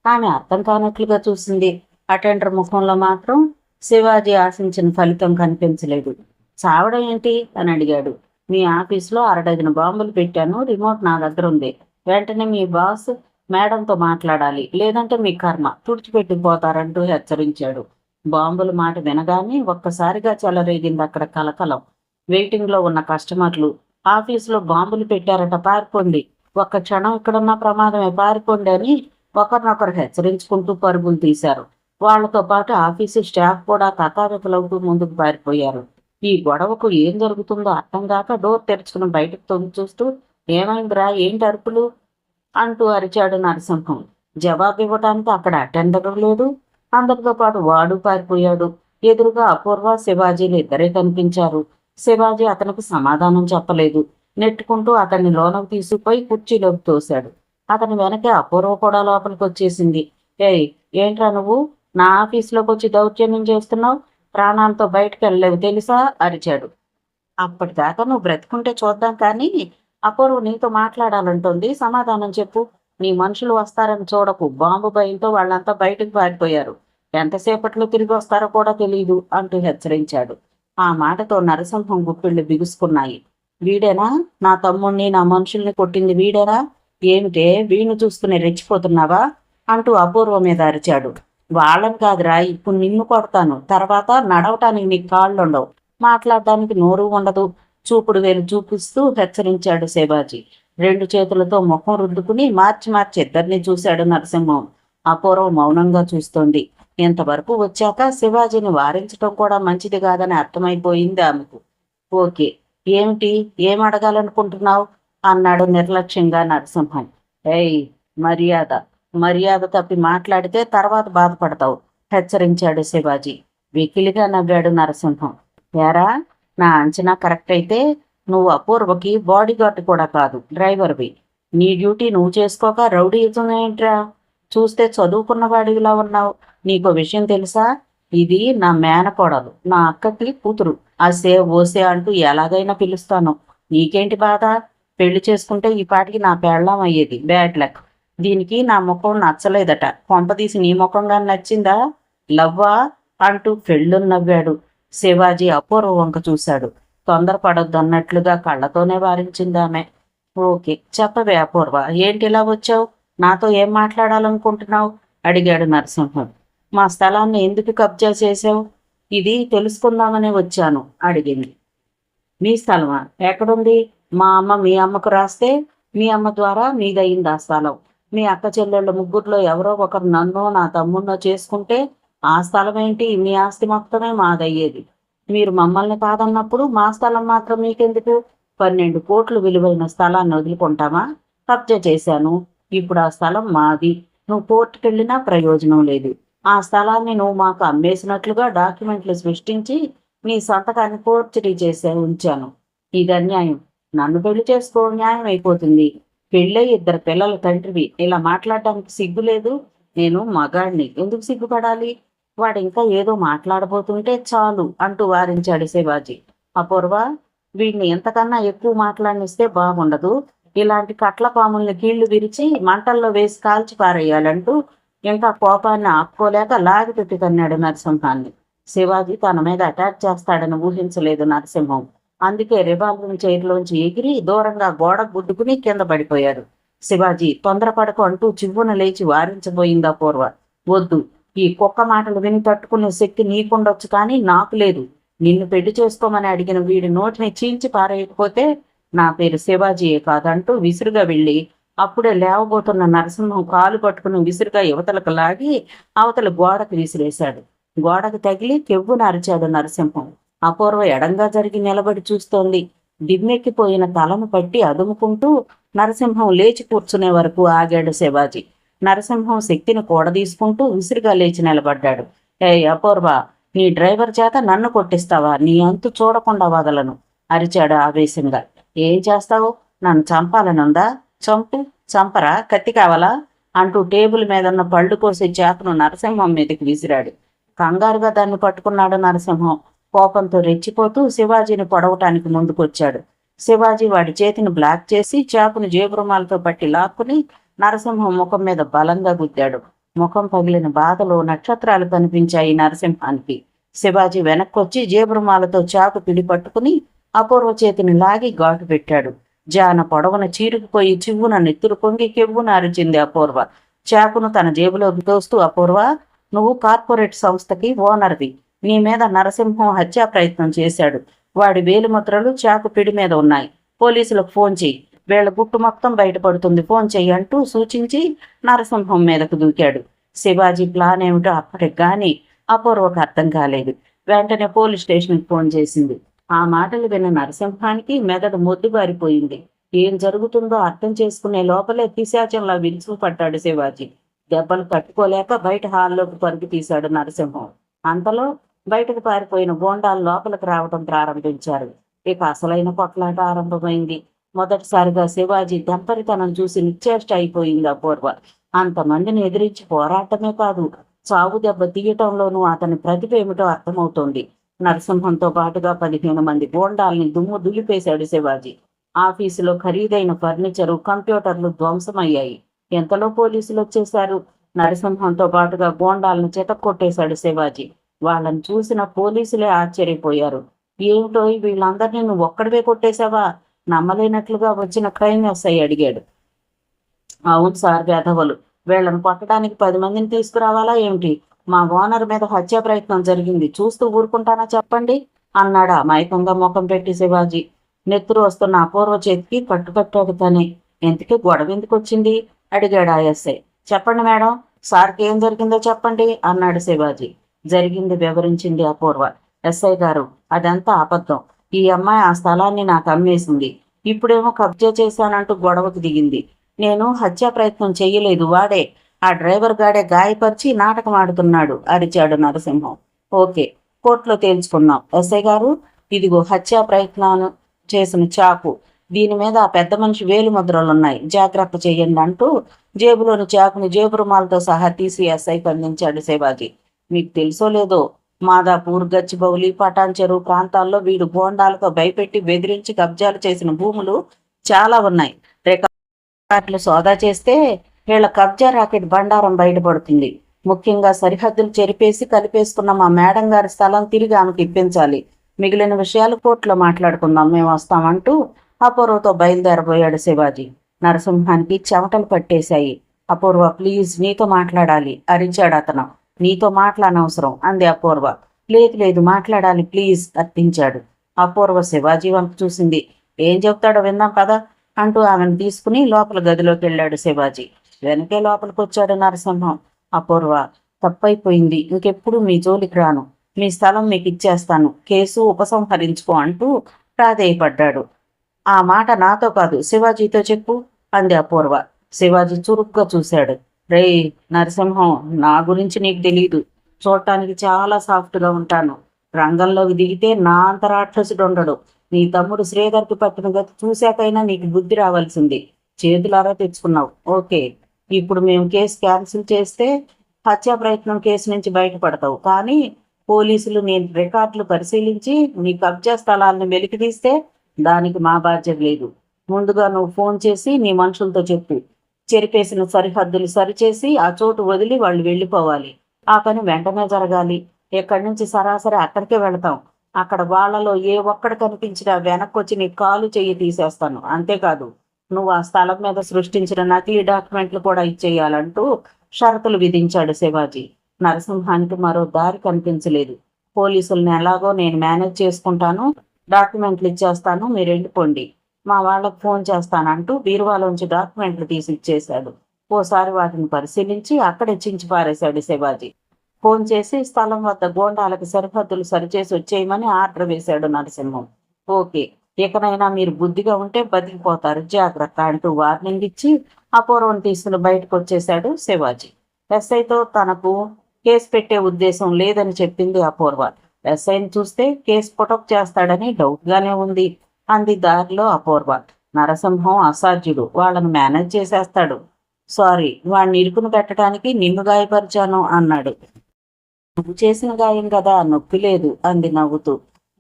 ఆమె అర్థం కానట్లుగా చూసింది. అటెండర్ ముఖంలో మాత్రం శివాజీ ఆశించిన ఫలితం కనిపించలేదు. చావడం ఏంటి అని అడిగాడు. మీ ఆఫీస్లో 6 బాంబులు పెట్టాను, రిమోట్ నా దగ్గర ఉంది. వెంటనే మీ బాస్ మేడంతో మాట్లాడాలి, లేదంటే మీ కర్మ, తుడిచిపెట్టిపోతారంటూ హెచ్చరించాడు. బాంబుల మాట వినగానే ఒక్కసారిగా చెలరేగింది అక్కడ కలకలం. వెయిటింగ్లో ఉన్న కస్టమర్లు ఆఫీసులో బాంబులు పెట్టారట, పారిపోండి, ఒక్క క్షణం ఇక్కడున్న ప్రమాదమే, పారిపోండి అని ఒకరినొకరు హెచ్చరించుకుంటూ పరుగులు తీశారు. వాళ్లతో పాటు ఆఫీసు స్టాఫ్ కూడా కకావికలవుతూ ముందుకు పారిపోయారు. ఈ గొడవకు ఏం జరుగుతుందో అర్థం కాక డోర్ తెరుచుకుని బయటకు తొంగి చూస్తూ, ఏమైందిరా, ఏంటి అరుపులు అంటూ అరిచాడు నరసింహం. జవాబు ఇవ్వటానికి అక్కడ అటెండర్ లేదు. అందరితో పాటు వాడు పారిపోయాడు. ఎదురుగా అపూర్వ, శివాజీలు ఇద్దరే కనిపించారు. శివాజీ అతనికి సమాధానం చెప్పలేదు. నెట్టుకుంటూ అతన్ని లోనకు తీసుకుపోయి కుర్చీలోకి తోశాడు. అతని వెనకే అపూర్వ కూడా లోపలికి వచ్చేసింది. ఏయ్, ఏంట్రా నువ్వు నా ఆఫీసులోకి వచ్చి దౌర్జన్యం చేస్తున్నావు? ప్రాణాలతో బయటకు వెళ్ళలేవు తెలుసా అరిచాడు. అప్పటిదాకా నువ్వు బ్రతుకుంటే చూద్దాం, కానీ అపూర్వ నీతో మాట్లాడాలంటోంది, సమాధానం చెప్పు. నీ మనుషులు వస్తారని చూడకు, బాంబు భయంతో వాళ్ళంతా బయటకు పారిపోయారు, ఎంతసేపట్లో తిరిగి వస్తారో కూడా తెలియదు అంటూ హెచ్చరించాడు. ఆ మాటతో నరసింహం గుప్పిళ్ళు బిగుసుకున్నాయి. వీడేనా నా తమ్ముణ్ణి, నా మనుషుల్ని కొట్టింది వీడేనా? ఏమిటే వీణు చూసుకుని రెచ్చిపోతున్నావా అంటూ అపూర్వ మీద అరిచాడు. వాళ్ళని కాదురా, ఇప్పుడు నిన్ను కొడతాను, తర్వాత నడవటానికి నీకు కాళ్ళుండవు, మాట్లాడడానికి నోరు ఉండదు, చూపుడు వేలు చూపిస్తూ హెచ్చరించాడు శివాజీ. 2 చేతులతో ముఖం రుద్దుకుని మార్చి మార్చి ఇద్దరిని చూశాడు నరసింహం. అపూర్వ మౌనంగా చూస్తోంది. ఇంతవరకు వచ్చాక శివాజీని వారించడం కూడా మంచిది కాదని అర్థమైపోయింది ఆమెకు. ఓకే, ఏమిటి, ఏం అడగాలనుకుంటున్నావు అన్నాడు నిర్లక్ష్యంగా నరసింహం. ఏయ్, మర్యాద మర్యాద తప్పి మాట్లాడితే తర్వాత బాధపడతావు హెచ్చరించాడు శివాజీ. వెకిలిగా నవ్వాడు నరసింహం. ఏరా, నా అంచనా కరెక్ట్ అయితే నువ్వు అపూర్వకి బాడీ గార్డ్ కూడా కాదు, డ్రైవర్వి. నీ డ్యూటీ నువ్వు చేసుకోక రౌడీయిజం ఏంట్రా? చూస్తే చదువుకున్న వాడిలా ఉన్నావు. నీకో విషయం తెలుసా? ఇది నా మేనకోడలు, నా అక్కకి కూతురు. అసే ఓసే అంటూ ఎలాగైనా పిలుస్తాను. నీకేంటి బాధ? పెళ్లి చేసుకుంటే ఈ పాటికి నా పెళ్ళాం అయ్యేది. Bad luck. దీనికి నా ముఖం నచ్చలేదట. కొంపదీసి నీ ముఖంగా నచ్చిందా? లవ్వా అంటూ పెళ్ళుని నవ్వాడు. శివాజీ అపూర్వ వంక చూశాడు. తొందరపడొద్దన్నట్లుగా కళ్ళతోనే వారించిందామె. ఓకే, చెప్పవే అపూర్వ, ఏంటి ఇలా వచ్చావు? నాతో ఏం మాట్లాడాలనుకుంటున్నావు? అడిగాడు నరసింహం. మా స్థలాన్ని ఎందుకు కబ్జా చేశావు? ఇది తెలుసుకుందామనే వచ్చాను అడిగింది. మీ స్థలమా? ఎక్కడుంది? మా అమ్మ మీ అమ్మకు రాస్తే మీ అమ్మ ద్వారా మీదయింది ఆ స్థలం. మీ అక్క చెల్లెళ్ళ ముగ్గురులో ఎవరో ఒకరు నన్నో నా తమ్మున్నో చేసుకుంటే ఆ స్థలం ఏంటి, మీ ఆస్తి మొత్తమే మాదయ్యేది. మీరు మమ్మల్ని కాదన్నప్పుడు మా స్థలం మాత్రం మీకెందుకు? 12 కోట్లు విలువైన స్థలాన్ని వదులుకుంటామా? కబ్జా చేశాను. ఇప్పుడు ఆ స్థలం మాది. నువ్వు కోర్టుకెళ్ళినా ప్రయోజనం లేదు. ఆ స్థలాన్ని నువ్వు మాకు అమ్మేసినట్లుగా డాక్యుమెంట్లు సృష్టించి నీ సంతకాన్ని ఫోర్జరీ చేసే ఉంచాను. ఇది అన్యాయం. నన్ను పెళ్లి చేసుకో, న్యాయం అయిపోతుంది. పెళ్ళై 2 పిల్లల తండ్రివి. ఇలా మాట్లాడడానికి సిగ్గు లేదు? నేను మగాడిని, ఎందుకు సిగ్గుపడాలి? వాడు ఇంకా ఏదో మాట్లాడబోతుంటే చాలు అంటూ వారించాడు శివాజీ. అపూర్వ, వీడిని ఎంతకన్నా ఎక్కువ మాట్లాడినిస్తే బాగుండదు. ఇలాంటి కట్ల పాముల్ని కీళ్లు విరిచి మంటల్లో వేసి కాల్చి పారేయాలంటూ ఇంకా కోపాన్ని ఆపుకోలేక లాగిపెట్టి తన్నాడు నరసింహాన్ని. శివాజీ తన మీద అటాక్ చేస్తాడని ఊహించలేదు నరసింహం. అందుకే రివాల్వర్ చైర్లోంచి ఎగిరి దూరంగా గోడ గుద్దుకుని కింద పడిపోయాడు. శివాజీ తొందరపడకు అంటూ చివ్వున లేచి వారించబోయింది అపూర్వ. వద్దు, ఈ కుక్క మాటలు విని తట్టుకునే శక్తి నీకుండొచ్చు, కానీ నాకు లేదు. నిన్ను పెళ్లి చేసుకోమని అడిగిన వీడి నోటిని చీల్చి పారేయకపోతే నా పేరు శివాజీయే కాదంటూ విసురుగా వెళ్ళి అప్పుడే లేవబోతున్న నరసింహం కాలు పట్టుకుని విసురుగా యువతలకు లాగి అవతల గోడకు విసిరేశాడు. గోడకు తగిలి కెవ్వున అరిచాడు నరసింహం. అపూర్వ ఎడంగా జరిగి నిలబడి చూస్తోంది. దిమ్మెక్కిపోయిన తలను పట్టి అదుముకుంటూ నరసింహం లేచి కూర్చునే వరకు ఆగాడు శివాజీ. నరసింహం శక్తిని కూడదీసుకుంటూ విసురుగా లేచి నిలబడ్డాడు. ఏ అపూర్వ, నీ డ్రైవర్ చేత నన్ను కొట్టిస్తావా? నీ అంతు చూడకుండా వదలను అరిచాడు ఆవేశంగా. ఏం చేస్తావు? నన్ను చంపాలనుందా? చంపు, చంపరా, కత్తి కావాలా అంటూ టేబుల్ మీద ఉన్న పళ్ళు కోసే చేపను నరసింహం మీదకి విసిరాడు. కంగారుగా దాన్ని పట్టుకున్నాడు నరసింహం. కోపంతో రెచ్చిపోతూ శివాజీని పొడవటానికి ముందుకొచ్చాడు. శివాజీ వాడి చేతిని బ్లాక్ చేసి చేపను జేబురుమాలతో పట్టి లాక్కుని నరసింహం ముఖం మీద బలంగా గుద్దాడు. ముఖం పగిలిన బాధలో నక్షత్రాలు కనిపించాయి నరసింహానికి. శివాజీ వెనక్కొచ్చి జేబురుమాలతో చాకు పిడి పట్టుకుని అపూర్వ చేతిని లాగి ఘాటు పెట్టాడు. జాన పొడవన చీరుకుపోయి చివ్వున నెత్తురు పొంగి కెవ్వున అరిచింది అపూర్వ. చాకును తన జేబులోకి తోస్తూ, అపూర్వ, నువ్వు కార్పొరేట్ సంస్థకి ఓనర్వి. నీ మీద నరసింహం హత్యా ప్రయత్నం చేశాడు. వాడి వేలిముద్రలు చాకు పిడి మీద ఉన్నాయి. పోలీసులకు ఫోన్ చెయ్యి. వీళ్ల గుట్టు మొత్తం బయటపడుతుంది, ఫోన్ చెయ్యి అంటూ సూచించి నరసింహం మీదకు దూకాడు. శివాజీ ప్లాన్ ఏమిటో అప్పటికి గాని అపూర్వకు అర్థం కాలేదు. వెంటనే పోలీస్ స్టేషన్కి ఫోన్ చేసింది. ఆ మాటలు విన్న నరసింహానికి మెదడు మొద్దుబారిపోయింది. ఏం జరుగుతుందో అర్థం చేసుకునే లోపలే పిశాచంలా విరుచుకుపడ్డాడు శివాజీ. దెబ్బలు తట్టుకోలేక బయట హాల్లోకి పరుగు తీశాడు నరసింహం. అంతలో బయటకు పారిపోయిన గోండాలు లోపలికి రావడం ప్రారంభించారు. ఇక అసలైన కొట్లాట ఆరంభమైంది. మొదటిసారిగా శివాజీ దంపరితనం చూసి నిశ్చేష్ట అయిపోయింది అపూర్వ. అంతమందిని ఎదిరించి పోరాటమే కాదు, చావు దెబ్బ తీయటంలోనూ అతని ప్రతిభ ఏమిటో అర్థమవుతోంది. నరసింహంతో పాటుగా 15 మంది గోండాల్ని దుమ్ము దులిపేశాడు శివాజీ. ఆఫీసులో ఖరీదైన ఫర్నిచరు, కంప్యూటర్లు ధ్వంసమయ్యాయి. ఎంతలో పోలీసులు వచ్చేశారు. నరసింహంతో పాటుగా గోండాలను చితక్కొట్టేశాడు శివాజీ. వాళ్ళని చూసిన పోలీసులే ఆశ్చర్యపోయారు. ఏమిటో వీళ్ళందరినీ నువ్వు ఒక్కడివే కొట్టేశావా? నమ్మలేనట్లుగా వచ్చిన క్రైమ్ ఎస్ఐ అడిగాడు. అవును సార్, వెధవలు. వీళ్ళని కొట్టడానికి 10 మందిని తీసుకురావాలా ఏమిటి? మా ఓనర్ మీద హత్యా ప్రయత్నం జరిగింది, చూస్తూ ఊరుకుంటానా చెప్పండి అన్నాడు అమాయకంగా ముఖం పెట్టి శివాజీ. నెత్తురు వస్తున్న అపూర్వ చేతికి పట్టుకట్టాడు తనే. ఎందుకు గొడవ ఎందుకు వచ్చింది అడిగాడు ఆ ఎస్ఐ. చెప్పండి మేడం, సార్కి ఏం జరిగిందో చెప్పండి అన్నాడు శివాజీ. జరిగింది వివరించింది అపూర్వ. ఎస్ఐ గారు, అదంతా అబద్ధం. ఈ అమ్మాయి ఆ స్థలాన్ని నాకు అమ్మేసింది. ఇప్పుడేమో కబ్జా చేశానంటూ గొడవకు దిగింది. నేను హత్యా ప్రయత్నం చెయ్యలేదు, వాడే, ఆ డ్రైవర్ గాడే గాయపరిచి నాటకం ఆడుతున్నాడు అరిచాడు నరసింహం. ఓకే, కోర్టులో తేల్చుకున్నాం. ఎస్ఐ గారు, ఇదిగో హత్యా ప్రయత్నాలు చేసిన చాకు. దీని మీద ఆ పెద్ద మనిషి వేలు ముద్రలున్నాయి, జాగ్రత్త చెయ్యండి అంటూ జేబులోని చాకుని జేబు రుమాలతో సహా తీసి ఎస్ఐకి అందించాడు శివాజీ. మీకు తెలుసో లేదో, మాదాపూర్, గచ్చిబౌలి, పటాన్ చెరువు ప్రాంతాల్లో వీడు గోండాలతో భయపెట్టి బెదిరించి కబ్జాలు చేసిన భూములు చాలా ఉన్నాయి. రికార్డులు సోదా చేస్తే వీళ్ళ కబ్జా రాకెట్ బండారం బయటపడుతుంది. ముఖ్యంగా సరిహద్దులు చెరిపేసి కలిపేసుకున్న మా మేడం గారి స్థలం తిరిగి ఆమెకు ఇప్పించాలి. మిగిలిన విషయాలు కోర్టులో మాట్లాడుకుందాం, మేము వస్తామంటూ అపూర్వతో బయలుదేరబోయాడు శివాజీ. నరసింహానికి చెమటలు పట్టేశాయి. అపూర్వ, ప్లీజ్ నీతో మాట్లాడాలి అరిచాడు అతను. నీతో మాట్లాడనవసరం అంది అపూర్వ. లేదు లేదు మాట్లాడాలి ప్లీజ్ అర్థించాడు. అపూర్వ శివాజీ వంక చూసింది. ఏం చెప్తాడో విందాం కదా అంటూ ఆమెను తీసుకుని లోపల గదిలోకి వెళ్ళాడు శివాజీ. వెనకే లోపలికి వచ్చాడు నరసింహం. అపూర్వ, తప్పైపోయింది, ఇంకెప్పుడు మీ జోలికి రాను, మీ స్థలం మీకు ఇచ్చేస్తాను, కేసు ఉపసంహరించుకో అంటూ ప్రాధేయపడ్డాడు. ఆ మాట నాతో కాదు శివాజీతో చెప్పు అంది అపూర్వ. శివాజీ చురుగ్గా చూశాడు. రేయ్ నరసింహం, నా గురించి నీకు తెలీదు. చూడటానికి చాలా సాఫ్ట్గా ఉంటాను. రంగంలోకి దిగితే నా అంత రాక్షసుడు ఉండడు. నీ తమ్ముడు శ్రీధర్కి పట్టిన గతి చూశాకైనా నీకు బుద్ధి రావాల్సింది. చేతులారా తెచ్చుకున్నావు. ఓకే, ఇప్పుడు మేము కేసు క్యాన్సిల్ చేస్తే హత్యా ప్రయత్నం కేసు నుంచి బయటపడతావు. కానీ పోలీసులు నేను రికార్డులు పరిశీలించి నీ కబ్జా స్థలాలను వెలికితీస్తే దానికి మా బాధ్యత లేదు. ముందుగా నువ్వు ఫోన్ చేసి నీ మనుషులతో చెప్పు. చెరిపేసిన సరిహద్దులు సరిచేసి ఆ చోటు వదిలి వాళ్ళు వెళ్ళిపోవాలి. ఆ పని వెంటనే జరగాలి. ఎక్కడి నుంచి సరాసరి అక్కడికే వెళతాం. అక్కడ వాళ్లలో ఏ ఒక్కడు కనిపించినా వెనక్కొచ్చి నీ కాలు చెయ్యి తీసేస్తాను. అంతేకాదు, నువ్వు ఆ స్థలం మీద సృష్టించిన నకిలీ డాక్యుమెంట్లు కూడా ఇచ్చేయాలంటూ షరతులు విధించాడు శివాజీ. నరసింహానికి మరో దారి కనిపించలేదు. పోలీసుల్ని ఎలాగో నేను మేనేజ్ చేసుకుంటాను, డాక్యుమెంట్లు ఇచ్చేస్తాను, మీరు వెళ్ళిపోండి, మా వాళ్ళకు ఫోన్ చేస్తానంటూ బీరువాలోంచి డాక్యుమెంట్లు తీసి ఇచ్చేశాడు. ఓసారి వాటిని పరిశీలించి అక్కడే చించి పారేశాడు శివాజీ. ఫోన్ చేసి స్థలం వద్ద గోండాలకి సరిహద్దులు సరిచేసి వచ్చేయమని ఆర్డర్ వేశాడు నరసింహం. ఓకే, ఇకనైనా మీరు బుద్ధిగా ఉంటే బతికిపోతారు, జాగ్రత్త అంటూ వార్నింగ్ ఇచ్చి అపూర్వం తీసుకుని బయటకు వచ్చేశాడు శివాజీ. ఎస్ఐతో తనకు కేసు పెట్టే ఉద్దేశం లేదని చెప్పింది అపూర్వ. ఎస్ఐని చూస్తే కేసు పుటప్ చేస్తాడని డౌట్గానే ఉంది అంది దారిలో అపూర్వ. నరసింహం అసాధ్యుడు, వాళ్ళను మేనేజ్ చేసేస్తాడు. సారీ, వాడిని ఇరుకును పెట్టడానికి నిన్ను గాయపరిచాను అన్నాడు. నువ్వు చేసిన గాయం కదా, నొప్పి లేదు అంది నవ్వుతూ.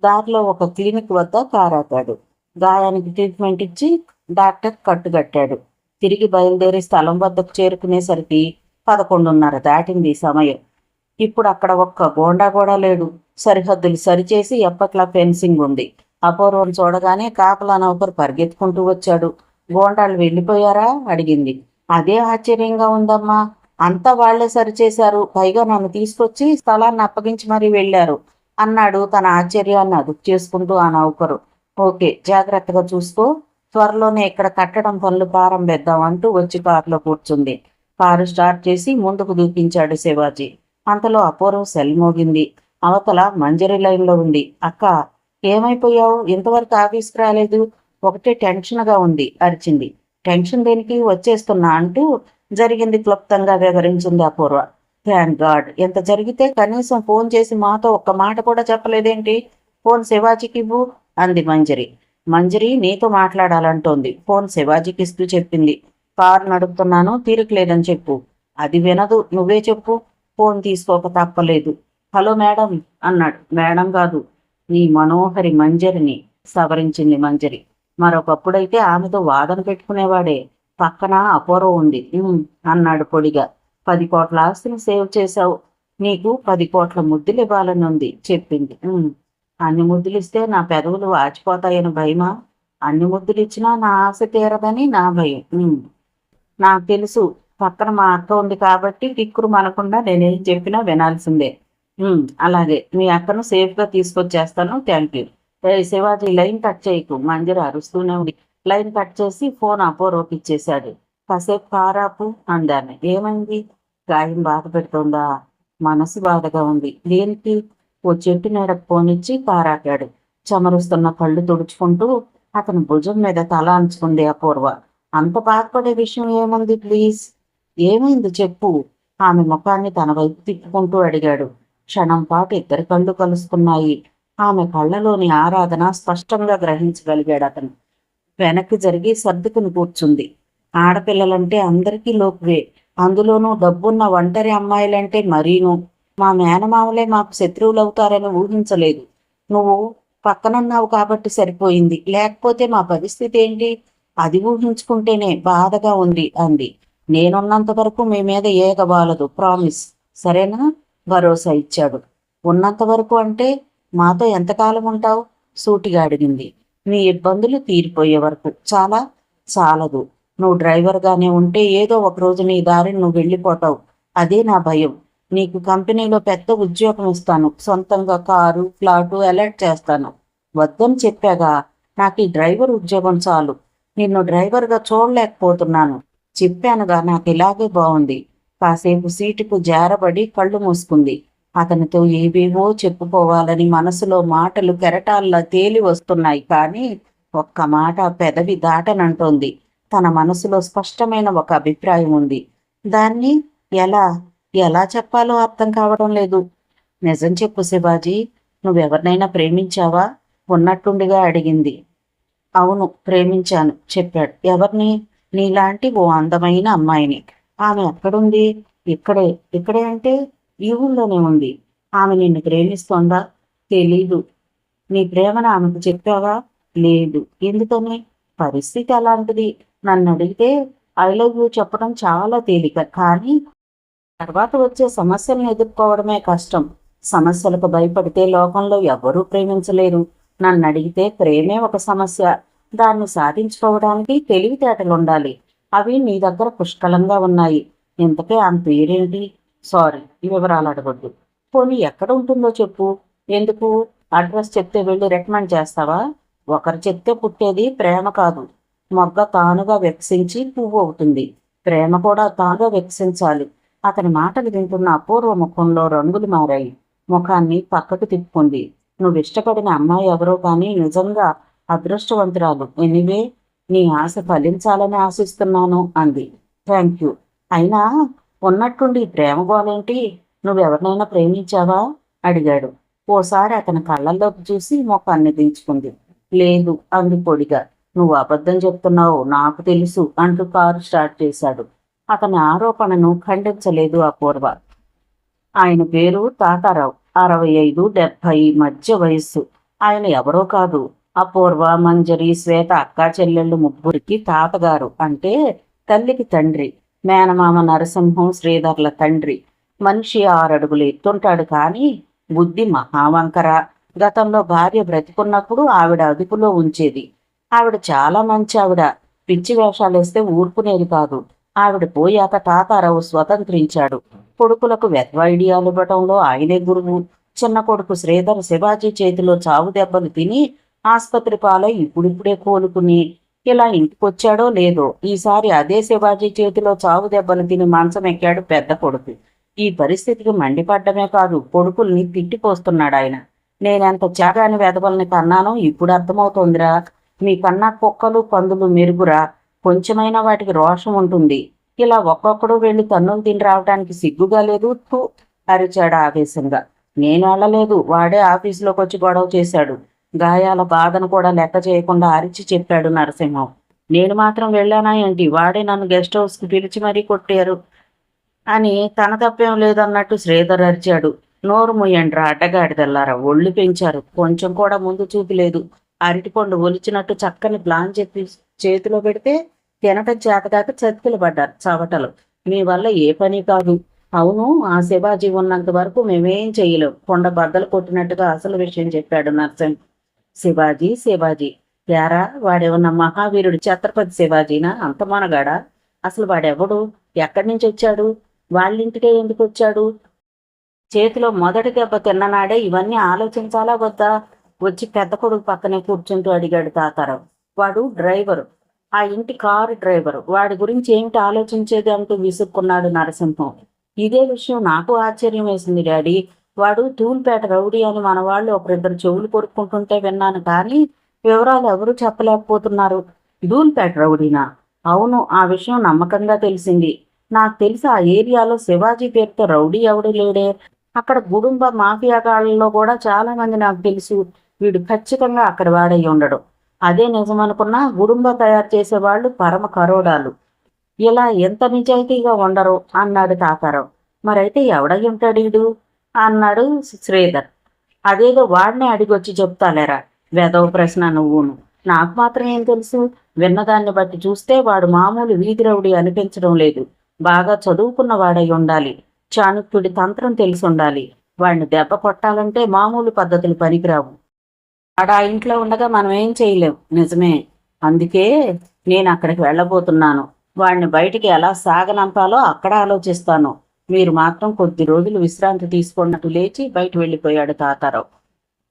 దారిలో ఒక క్లినిక్ వద్ద కారాపాడు. గాయానికి ట్రీట్మెంట్ ఇచ్చి డాక్టర్ కట్టుగట్టాడు. తిరిగి బయలుదేరి స్థలం వద్దకు చేరుకునేసరికి 11:30 దాటింది సమయం. ఇప్పుడు అక్కడ ఒక్క గోండా కూడా లేడు. సరిహద్దులు సరిచేసి ఎప్పట్లా ఫెన్సింగ్ ఉంది. అపూర్వం చూడగానే కాపలా నౌకరు పరిగెత్తుకుంటూ వచ్చాడు. గోండాలు వెళ్ళిపోయారా అడిగింది. అదే ఆశ్చర్యంగా ఉందమ్మా, అంతా వాళ్లే సరిచేశారు, పైగా నన్ను తీసుకొచ్చి స్థలాన్ని అప్పగించి మరీ వెళ్ళారు అన్నాడు తన ఆశ్చర్యాన్ని అదుపు చేసుకుంటూ ఆ నౌకరు. ఓకే, జాగ్రత్తగా చూసుకో, త్వరలోనే ఇక్కడ కట్టడం పనులు ప్రారంభిద్దాం అంటూ వచ్చి కారులో కూర్చుంది. కారు స్టార్ట్ చేసి ముందుకు దూకించాడు శివాజీ. అంతలో అపూర్వం సెల్ మోగింది. అవతల మంజరి లైన్లో ఉంది. అక్క, ఏమైపోయావు, ఇంతవరకు ఆఫీస్కి రాలేదు, ఒకటే టెన్షన్గా ఉంది అరిచింది. టెన్షన్ దేనికి, వచ్చేస్తున్నా అంటూ జరిగింది క్లుప్తంగా వివరించింది అపూర్వ. థ్యాంక్ గాడ్, ఎంత జరిగితే కనీసం ఫోన్ చేసి మాతో ఒక్క మాట కూడా చెప్పలేదేంటి? ఫోన్ శివాజీకి ఇవ్వు అంది మంజరి. మంజరి నీతో మాట్లాడాలంటోంది, ఫోన్ శివాజీకి ఇస్తూ చెప్పింది. కారు నడుపుతున్నాను, తీరికలేదని చెప్పు. అది వినదు, నువ్వే చెప్పు. ఫోన్ తీసుకోక తప్పలేదు. హలో మేడం అన్నాడు. మేడం కాదు, నీ మనోహరి మంజరిని సవరించింది మంజరి. మరొకప్పుడైతే ఆమెతో వాదన పెట్టుకునేవాడే. పక్కన అపూర్వం ఉంది అన్నాడు పొడిగా. 10 కోట్ల ఆస్తిని సేవ్ చేశావు, నీకు 10 కోట్ల ముద్దులు ఇవ్వాలని ఉంది చెప్పింది. అన్ని ముద్దులు ఇస్తే నా పెదవులు వాచిపోతాయని భయమా? అన్ని ముద్దులు ఇచ్చినా నా ఆశ తీరదని నా భయం. నాకు తెలుసు, పక్కన మా అక్క ఉంది కాబట్టి టిక్కురు మనకుండా నేనేం చెప్పినా వినాల్సిందే. అలాగే, మీ అక్కను సేఫ్గా తీసుకొచ్చేస్తాను, thank you. Shivaji line cut చేయకు, మంజరి అరుస్తూనే ఉంది. లైన్ కట్ చేసి ఫోన్ అపూర్వకి ఇచ్చేశాడు. కాసేపు కారాపు అందామె. ఏమైంది? గాయం బాధ పెడుతోందా? మనసు బాధగా ఉంది. దేనికి? ఓ చెట్టు నీడకు పోనిచ్చి కారాకాడు. చమరుస్తున్న కళ్ళు తుడుచుకుంటూ అతని భుజం మీద తల అంచుకుంది అపూర్వ. అంత బాధపడే విషయం ఏముంది ప్లీజ్? ఏమైంది చెప్పు ఆమె ముఖాన్ని తన వైపు తిప్పుకుంటూ అడిగాడు. క్షణం పాటు ఇద్దరి కళ్ళు కలుసుకున్నాయి. ఆమె కళ్ళలోని ఆరాధన స్పష్టంగా గ్రహించగలిగాడు అతను. వెనక్కి జరిగి సర్దుకుని కూర్చుంది. ఆడపిల్లలంటే అందరికీ లోకువే, అందులోనూ డబ్బున్న ఒంటరి అమ్మాయిలంటే మరీను. మా మేనమామలే మాకు శత్రువులు అవుతారని ఊహించలేదు. నువ్వు పక్కనున్నావు కాబట్టి సరిపోయింది, లేకపోతే మా పరిస్థితి ఏంటి? అది ఊహించుకుంటేనే బాధగా ఉంది అంది. నేనున్నంత వరకు మీ మీద ఏగబాలదు, ప్రామిస్, సరేనా? భరోసా ఇచ్చాడు. ఉన్నంత వరకు అంటే మాతో ఎంతకాలం ఉంటావు? సూటిగా అడిగింది. నీ ఇబ్బందులు తీరిపోయే వరకు. చాలా చాలదు. నువ్వు డ్రైవర్గానే ఉంటే ఏదో ఒక రోజు నీ దారిని నువ్వు వెళ్ళిపోతావు. అదే నా భయం. నీకు కంపెనీలో పెద్ద ఉద్యోగం ఇస్తాను, సొంతంగా కారు ఫ్లాటు అలర్ట్ చేస్తాను. వద్దని చెప్పాగా. నాకు ఈ డ్రైవర్ ఉద్యోగం చాలు. నిన్ను డ్రైవర్గా చూడలేకపోతున్నాను. చెప్పానుగా, నాకు ఇలాగే బాగుంది. కాసేపు సీటుకు జారబడి కళ్ళు మూసుకుంది. అతనితో ఏవేవో చెప్పుకోవాలని మనసులో మాటలు కెరటాల్లా తేలి వస్తున్నాయి, కానీ ఒక్క మాట పెదవి దాటనంటోంది. తన మనసులో స్పష్టమైన ఒక అభిప్రాయం ఉంది. దాన్ని ఎలా ఎలా చెప్పాలో అర్థం కావడం లేదు. నిజం చెప్పు శివాజీ, నువ్వెవరినైనా ప్రేమించావా? ఉన్నట్టుండిగా అడిగింది. అవును, ప్రేమించాను చెప్పాడు. ఎవరిని? నీలాంటి ఓ అందమైన అమ్మాయిని. ఆమె ఎక్కడుంది? ఇక్కడే. ఇక్కడే అంటే ఈ ఊళ్ళోనే ఉంది. ఆమె నిన్ను ప్రేమిస్తోందా? తెలీదు. నీ ప్రేమను ఆమెకు చెప్పావా? లేదు. ఎందుకని? పరిస్థితి అలాంటిది. నన్ను అడిగితే ఐ లవ్ యూ చెప్పడం చాలా తేలిక, కానీ తర్వాత వచ్చే సమస్యలను ఎదుర్కోవడమే కష్టం. సమస్యలకు భయపడితే లోకంలో ఎవ్వరూ ప్రేమించలేరు. నన్ను అడిగితే ప్రేమే ఒక సమస్య. దాన్ని సాధించుకోవడానికి తెలివితేటలుండాలి. అవి నీ దగ్గర పుష్కలంగా ఉన్నాయి. ఇంతకే ఆమె పేరేంటి? సారీ, ఈ వివరాలు అడగొద్దు. పోనీ ఎక్కడ ఉంటుందో చెప్పు. ఎందుకు? అడ్రస్ చెప్తే వెళ్ళి రికమెండ్ చేస్తావా? ఒకరు చెప్తే పుట్టేది ప్రేమ కాదు. మొగ్గ తానుగా వికసించి పువ్వు అవుతుంది. ప్రేమ కూడా తానుగా వికసించాలి. అతని మాటలు వింటున్న అపూర్వ ముఖంలో రంగులు మారాయి. ముఖాన్ని పక్కకు తిప్పుకుంది. నువ్విష్టపడిన అమ్మాయి ఎవరో కానీ నిజంగా అదృష్టవంతురాలు. ఎనివే, నీ ఆశ ఫలించాలని ఆశిస్తున్నాను అంది. Thank you. అయినా ఉన్నట్టుండి ప్రేమ గోలేంటి? నువ్వెవరినైనా ప్రేమించావా? అడిగాడు. ఓసారి అతని కళ్ళల్లోకి చూసి ముఖాన్ని దించుకుంది. లేదు అంది పొడిగా. నువ్వు అబద్ధం చెప్తున్నావు, నాకు తెలుసు అంటూ కారు స్టార్ట్ చేశాడు. అతని ఆరోపణను ఖండించలేదు అపూర్వ. ఆయన పేరు తాతారావు. 65-70 మధ్య వయస్సు. ఆయన ఎవరో కాదు, అపూర్వ, మంజరి, శ్వేత అక్కా చెల్లెళ్ళు ముగ్గురికి తాతగారు. అంటే తల్లికి తండ్రి. మేనమామ నరసింహం, శ్రీధర్ల తండ్రి. మనిషి 6 అడుగులు ఎత్తుంటాడు, కానీ బుద్ధి మహావంకర. గతంలో భార్య బ్రతికున్నప్పుడు ఆవిడ అదుపులో ఉంచేది. ఆవిడ చాలా మంచి ఆవిడ. పిచ్చి వేషాలేస్తే ఊరుకునేది కాదు. ఆవిడ పోయాక తాతారావు స్వతంత్రించాడు. కొడుకులకు వెధవ ఐడియాలు ఇవ్వటంలో ఆయనే గురువు. చిన్న కొడుకు శ్రీధర్ శివాజీ చేతిలో చావు దెబ్బలు తిని ఆసుపత్రి పాలై ఇప్పుడిప్పుడే కోలుకుని ఇలా ఇంటికొచ్చాడో లేదో ఈసారి అదే శివాజీ చేతిలో చావు దెబ్బలు తిని మంచం ఎక్కాడు పెద్ద కొడుకు. ఈ పరిస్థితికి మండిపడ్డమే కాదు, కొడుకుల్ని తిట్టిపోస్తున్నాడు ఆయన. నేనెంత త్యాగాని వెధవల్ని కన్నానో ఇప్పుడు అర్థమవుతోందిరా. మీ కన్నా కుక్కలు పందులు మెరుగురా. కొంచెమైనా వాటికి రోషం ఉంటుంది. ఇలా ఒక్కొక్కడు వెళ్ళి తన్నులు తిని రావడానికి సిగ్గుగా లేదు? థూ అరిచాడు ఆవేశంగా. నేను వెళ్ళలేదు, వాడే ఆఫీసులోకి వచ్చి గొడవ చేశాడు. గాయాల బాధను కూడా లెక్క చేయకుండా అరిచి చెప్పాడు నరసింహం. నేను మాత్రం వెళ్ళానా ఏంటి? వాడే నన్ను గెస్ట్ హౌస్కి పిలిచి మరీ కొట్టారు అని తన తప్పేం లేదన్నట్టు శ్రీధర్ అరిచాడు. నోరు ముయ్యండ్రా అడ్డగాడిదల్లారా, ఒళ్ళు పెంచారు. కొంచెం కూడా ముందు చూపు లేదు. అరటిపండు ఒలిచినట్టు చక్కని ప్లాన్ చెప్పి చేతిలో పెడితే తినటం చేతగాక చతికిలు పడ్డారు చవటలు. మీ వల్ల ఏ పని కాదు. అవును, ఆ శివాజీ ఉన్నంత వరకు మేమేం చెయ్యలేం. కొండ బద్దలు కొట్టినట్టుగా అసలు విషయం చెప్పాడు నర్సింహ్. శివాజీ శివాజీ యారా, వాడేమన్నా మహావీరుడు ఛత్రపతి శివాజీనా? అంత మనగాడా? అసలు వాడెవడు? ఎక్కడి నుంచి వచ్చాడు? వాళ్ళింటికే ఎందుకు వచ్చాడు? చేతిలో మొదటి దెబ్బ తిన్ననాడే ఇవన్నీ ఆలోచించాలా వద్దా? వచ్చి పెద్ద కొడుకు పక్కనే కూర్చుంటూ అడిగాడు తాతారావు. వాడు డ్రైవరు, ఆ ఇంటి కారు డ్రైవరు. వాడి గురించి ఏమిటి ఆలోచించేది అంటూ విసుక్కున్నాడు నరసింహం. ఇదే విషయం నాకు ఆశ్చర్యం వేసింది డాడీ. వాడు తూల్పేట రౌడీ అని మన వాళ్ళు ఒకరిద్దరు చెవులు కొరుక్కుంటుంటే విన్నాను, కానీ వివరాలు ఎవరూ చెప్పలేకపోతున్నారు. ధూల్పేట రౌడీనా? అవును, ఆ విషయం నమ్మకంగా తెలిసింది. నాకు తెలిసి ఆ ఏరియాలో శివాజీ పేరుతో రౌడీ ఎవడు లేడే. అక్కడ గుడుంబ మాఫియాగాళ్ళలో కూడా చాలా మంది నాకు తెలుసు. వీడు ఖచ్చితంగా అక్కడ వాడై ఉండడు. అదే నిజమనుకున్నా, గుడుంబ తయారు చేసేవాళ్ళు పరమ కరోడాలు. ఇలా ఎంత నిజాయితీగా ఉండరు అన్నాడు తాతారావు. మరైతే ఎవడై ఉంటాడు వీడు? అన్నాడు శ్రీధర్. అదేదో వాడినే అడిగొచ్చి చెప్తాలేరా, వెధవ ప్రశ్న నువ్వును. నాకు మాత్రం ఏం తెలుసు? విన్నదాన్ని బట్టి చూస్తే వాడు మామూలు వీధి రౌడీ అనిపించడం లేదు. బాగా చదువుకున్న వాడై ఉండాలి. చాణుక్యుడి తంత్రం తెలిసి ఉండాలి. వాడిని దెబ్బ కొట్టాలంటే మామూలు పద్ధతులు పనికిరావు. వాడు ఆ ఇంట్లో ఉండగా మనం ఏం చేయలేం. నిజమే. అందుకే నేను అక్కడికి వెళ్ళబోతున్నాను. వాడిని బయటికి ఎలా సాగనంపాలో అక్కడ ఆలోచిస్తాను. మీరు మాత్రం కొద్ది రోజులు విశ్రాంతి తీసుకున్నట్టు లేచి బయట వెళ్ళిపోయాడు తాతారావు.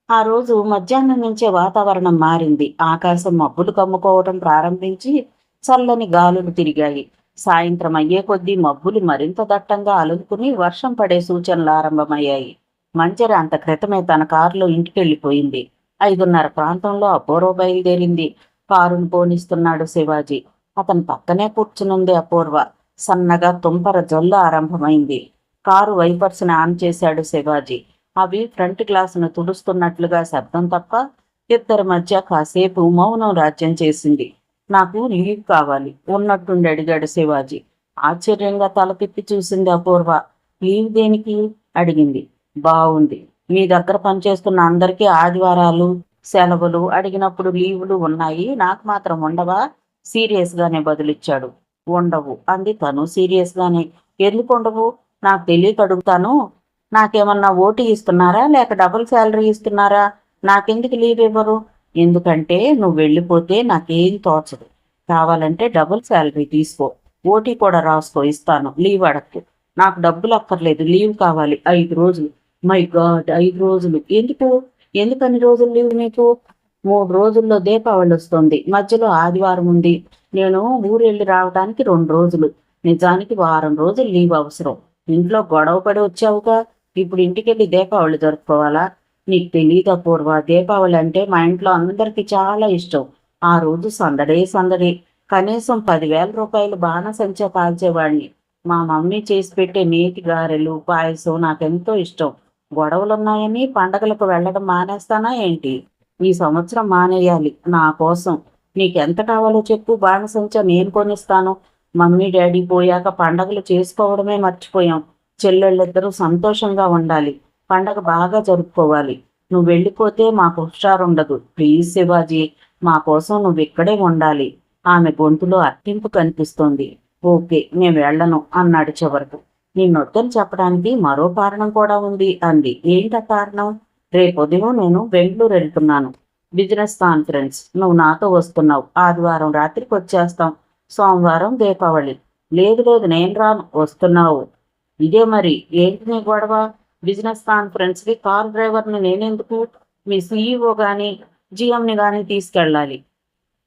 ఆ రోజు మధ్యాహ్నం నుంచే వాతావరణం మారింది. ఆకాశం మబ్బులు కమ్ముకోవటం ప్రారంభించి చల్లని గాలులు తిరిగాయి. సాయంత్రం అయ్యే కొద్దీ మబ్బులు మరింత దట్టంగా అలుముకుని వర్షం పడే సూచనలు ఆరంభమయ్యాయి. మంజరి అంత క్రితమే తన కారులో ఇంటికెళ్ళిపోయింది. 5:30 ప్రాంతంలో అపూర్వ బయలుదేరింది. కారును పోనిస్తున్నాడు శివాజీ. అతని పక్కనే కూర్చునుంది అపూర్వ. సన్నగా తుంపర జల్లు ఆరంభమైంది. కారు వైపర్స్ని ఆన్ చేశాడు శివాజీ. అవి ఫ్రంట్ గ్లాసును తుడుస్తున్నట్లుగా శబ్దం తప్ప ఇద్దరి మధ్య కాసేపు మౌనం రాజ్యం చేసింది. నాకు లీవ్ కావాలి ఉన్నట్టుండి అడిగాడు శివాజీ. ఆశ్చర్యంగా తల తిప్పి చూసింది అపూర్వ. లీవ్ దేనికి అడిగింది. బాగుంది. మీ దగ్గర పనిచేస్తున్న అందరికీ ఆదివారాలు సెలవులు అడిగినప్పుడు లీవులు ఉన్నాయి, నాకు మాత్రం ఉండవా? సీరియస్గానే బదులిచ్చాడు. ఉండవు అంది తను సీరియస్గానే. ఎందుకు ఉండవు? నాకు తెలియక అడుగుతాను. నాకేమన్నా ఓటీ ఇస్తున్నారా లేక డబుల్ శాలరీ ఇస్తున్నారా? నాకెందుకు లీవ్ ఇవ్వరు? ఎందుకంటే నువ్వు వెళ్ళిపోతే నాకేం తోచదు. కావాలంటే డబుల్ శాలరీ తీసుకో, ఓటీ కూడా రాసుకో, ఇస్తాను. లీవ్ అడక్కు. నాకు డబ్బులు అక్కర్లేదు, లీవ్ కావాలి. 5 రోజులు. మై గాడ్, 5 రోజులు ఎందుకు? ఎందుకన్ని రోజులు లీవ్ నీకు? 3 రోజుల్లో దీపావళి వస్తుంది, మధ్యలో ఆదివారం ఉంది. నేను ఊరెళ్ళి రావడానికి 2 రోజులు. నిజానికి వారం రోజులు లీవ్ అవసరం. ఇంట్లో గొడవ పడి వచ్చావుగా, ఇప్పుడు ఇంటికెళ్ళి దీపావళి జరుపుకోవాలా? నీకు తెలియదు అపూర్వ, దీపావళి అంటే మా ఇంట్లో అందరికీ చాలా ఇష్టం. ఆ రోజు సందడే సందడి. కనీసం 10,000 రూపాయలు బాణసంచా కాల్చేవాడిని. మా మమ్మీ చేసి పెట్టే నేతి గారెలు పాయసం నాకెంతో ఇష్టం. గొడవలున్నాయని పండగలకు వెళ్ళడం మానేస్తానా ఏంటి? ఈ సంవత్సరం మానేయాలి నా కోసం. నీకెంత కావాలో చెప్పు, బాణసంచా నేను కొనిస్తాను. మమ్మీ డాడీ పోయాక పండగలు చేసుకోవడమే మర్చిపోయాం. చెల్లెళ్ళిద్దరూ సంతోషంగా ఉండాలి. పండగ బాగా జరుపుకోవాలి. నువ్వు వెళ్ళిపోతే మాకు హుషారుండదు. ప్లీజ్ శివాజీ, మా కోసం నువ్వు ఇక్కడే ఉండాలి. ఆమె గొంతులో అర్తింపు కనిపిస్తోంది. ఓకే, నేను వెళ్ళను అన్నాడు చివరకు. నిన్నొద్దని చెప్పడానికి మరో కారణం కూడా ఉంది అంది. ఏంట కారణం? రేపు ఉదయం నేను బెంగళూరు వెళ్తున్నాను. Business conference. నువ్వు నాతో వస్తున్నావు. ఆదివారం రాత్రికి వచ్చేస్తాం. సోమవారం దీపావళి. లేదు లేదు, నేను రాను. వస్తున్నావు. ఇదే మరి. ఏంటి నీ గొడవ? బిజినెస్ కాన్ఫరెన్స్కి కార్ డ్రైవర్ని నేనెందుకు? మీ సీఈఓ కానీ జిఎంని కానీ తీసుకెళ్ళాలి.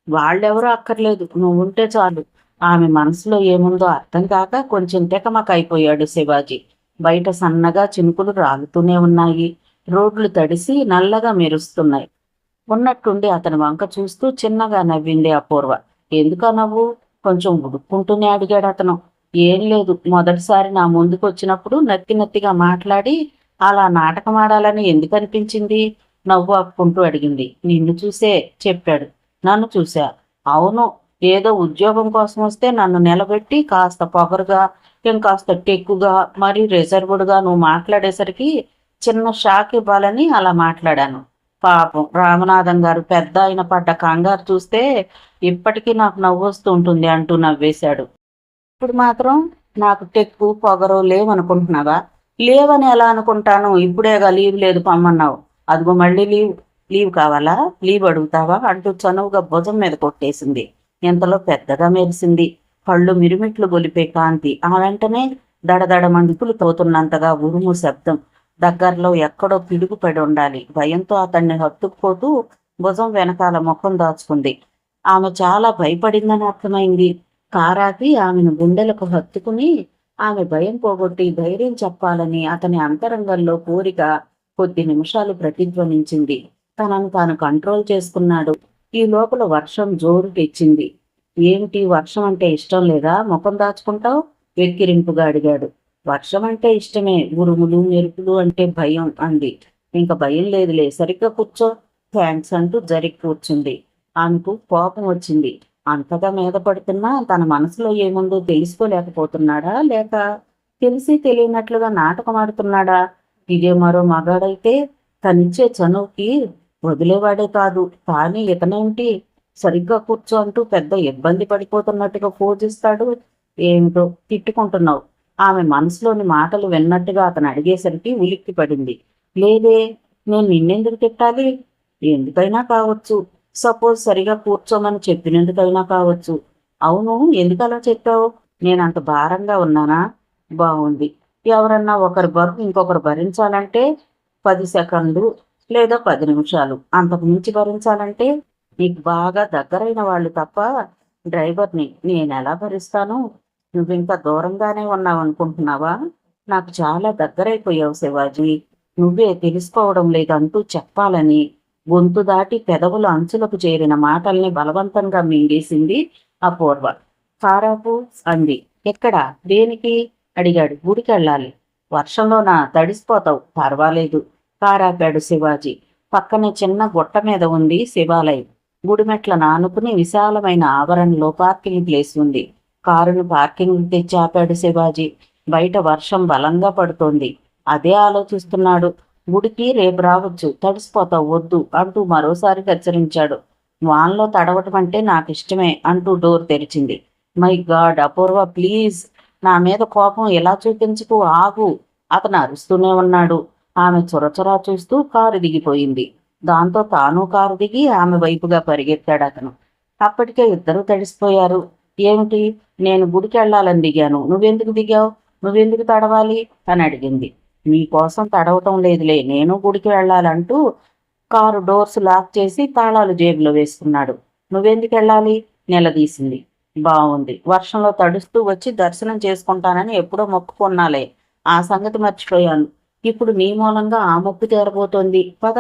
వాళ్ళెవరూ అక్కర్లేదు, నువ్వు ఉంటే చాలు. ఆమె మనసులో ఏముందో అర్థం కాక కొంచెం తెకమక అయిపోయాడు శివాజీ. బయట సన్నగా చినుకులు రాలుతూనే ఉన్నాయి. రోడ్లు తడిసి నల్లగా మెరుస్తున్నాయి. ఉన్నట్టుండి అతని వంక చూస్తూ చిన్నగా నవ్వింది అపూర్వ. ఎందుకా నవ్వు? కొంచెం ఉడుక్కుంటూనే అడిగాడు అతను. ఏం లేదు, మొదటిసారి నా ముందుకు వచ్చినప్పుడు నత్తి నత్తిగా మాట్లాడి అలా నాటకం ఆడాలని ఎందుకు అనిపించింది? నవ్వు ఆపుకుంటూ అడిగింది. నిన్ను చూసే చెప్పాడు. నన్ను చూసా? అవును. ఏదో ఉద్యోగం కోసం వస్తే నన్ను నిలబెట్టి కాస్త పొగరుగా, ఇంకాస్త టెక్కుగా, మరీ రిజర్వ్డ్గా నువ్వు మాట్లాడేసరికి చిన్న షాక్ ఇవ్వాలని అలా మాట్లాడాను. పాపం రామనాథం గారు పెద్ద ఆయన పడ్డ కంగారు చూస్తే ఇప్పటికీ నాకు నవ్వు వస్తూ ఉంటుంది అంటూ నవ్వేశాడు. ఇప్పుడు మాత్రం నాకు టెక్కు పొగరు లేవనుకుంటున్నావా? లేవని ఎలా అనుకుంటాను? ఇప్పుడేగా లీవ్ లేదు పమ్మన్నావు. అదిగో మళ్ళీ లీవ్. లీవ్ కావాలా? లీవ్ అడుగుతావా అంటూ చనువుగా భుజం మీద కొట్టేసింది. ఇంతలో పెద్దగా మెరిసింది. కళ్ళు మిరుమిట్లు గొలిపే కాంతి. ఆ వెంటనే దడదడ మండుకులు తోతున్నంతగా ఉరుము శబ్దం. దగ్గరలో ఎక్కడో పిడుగు పడి ఉండాలి. భయంతో అతన్ని హత్తుకుపోతూ భుజం వెనకాల ముఖం దాచుకుంది. ఆమె చాలా భయపడిందని అర్థమైంది. కారాకి ఆమెను గుండెలకు హత్తుకుని ఆమె భయం పోగొట్టి ధైర్యం చెప్పాలని అతని అంతరంగంలో కోరిక కొద్ది నిమిషాలు ప్రతిధ్వనించింది. తనను తాను కంట్రోల్ చేసుకున్నాడు. ఈ లోపల వర్షం జోరు తెచ్చింది. ఏమిటి, వర్షం అంటే ఇష్టం లేదా? ముఖం దాచుకుంటావు? వెక్కిరింపుగా అడిగాడు. వర్షం అంటే ఇష్టమే, ఉరుములు మెరుపులు అంటే భయం అంది. ఇంకా భయం లేదులే, సరిగ్గా కూర్చో. థ్యాంక్స్ అంటూ జరిగి కూర్చుంది. ఆమెకు కోపం వచ్చింది. అంతగా మీద పడుతున్నా తన మనసులో ఏముందో తెలుసుకోలేకపోతున్నాడా లేక తెలిసి తెలియనట్లుగా నాటకం ఆడుతున్నాడా? ఇదే మరో మగాడైతే తనిచ్చే చనువుకి వదిలేవాడే కాదు. కానీ ఇతనేంటి సరిగ్గా కూర్చో అంటూ పెద్ద ఇబ్బంది పడిపోతున్నట్టుగా పూజిస్తాడు. ఏమిటో తిట్టుకుంటున్నావు. ఆమె మనసులోని మాటలు విన్నట్టుగా అతను అడిగేసరికి ఉలిక్కి పడింది. లేదే, నేను నిన్నెందుకు తిట్టాలి? ఎందుకైనా కావచ్చు. సపోజ్ సరిగా కూర్చోమని చెప్పినందుకైనా కావచ్చు. అవును, ఎందుకు అలా చెప్పావు? నేనంత భారంగా ఉన్నానా? బాగుంది. ఎవరన్నా ఒకరి బరువు ఇంకొకరు భరించాలంటే 10 సెకండ్లు లేదా 10 నిమిషాలు. అంతకు మించి భరించాలంటే నీకు బాగా దగ్గరైన వాళ్ళు తప్ప డ్రైవర్ని నేనెలా భరిస్తాను? నువ్వింకా దూరంగానే ఉన్నావనుకుంటున్నావా? నాకు చాలా దగ్గరైపోయావు శివాజీ. నువ్వే తెలుసుకోవడం లేదంటూ చెప్పాలని గొంతు దాటి పెదవుల అంచులకు చేరిన మాటల్ని బలవంతంగా మింగేసింది అపూర్వ. కారాపు అంది. ఎక్కడా? దేనికి? అడిగాడు. గుడికెళ్ళాలి. వర్షంలోనా? తడిసిపోతావు. పర్వాలేదు కారాపాడు శివాజీ. పక్కనే చిన్న గుట్ట మీద ఉంది శివాలయం. గుడిమెట్లను ఆనుకుని విశాలమైన ఆవరణలో పార్కింగ్ ప్లేస్ ఉంది. కారును పార్కింగ్ తెచ్చి ఆపాడు శివాజీ. బయట వర్షం బలంగా పడుతోంది. అదే ఆలోచిస్తున్నాడు. గుడికి రేపు రావచ్చు, తడిసిపోతావు, వద్దు అంటూ మరోసారి హెచ్చరించాడు. వాన్లో తడవటం అంటే నాకు ఇష్టమే అంటూ డోర్ తెరిచింది. మై గాడ్ అపూర్వ, ప్లీజ్ నా మీద కోపం ఎలా చూపించుకు, ఆగు. అతను అరుస్తూనే ఉన్నాడు. ఆమె చొరచొరా చూస్తూ కారు దిగిపోయింది. దాంతో తాను కారు దిగి ఆమె వైపుగా పరిగెత్తాడు అతను. అప్పటికే ఇద్దరూ తడిసిపోయారు. ఏమిటి? నేను గుడికి వెళ్ళాలని దిగాను, నువ్వెందుకు దిగావు? నువ్వెందుకు తడవాలి అని అడిగింది. నీకోసం తడవటం లేదులే, నేను గుడికి వెళ్ళాలంటూ కారు డోర్స్ లాక్ చేసి తాళాలు జేబులో వేసుకున్నాడు. నువ్వెందుకు వెళ్ళాలి? నిలదీసింది. బాగుంది. వర్షంలో తడుస్తూ వచ్చి దర్శనం చేసుకుంటానని ఎప్పుడో మొక్కుకున్నాలే, ఆ సంగతి మర్చిపోయాను. ఇప్పుడు నీ మూలంగా ఆ మొక్కు తీరబోతోంది, పద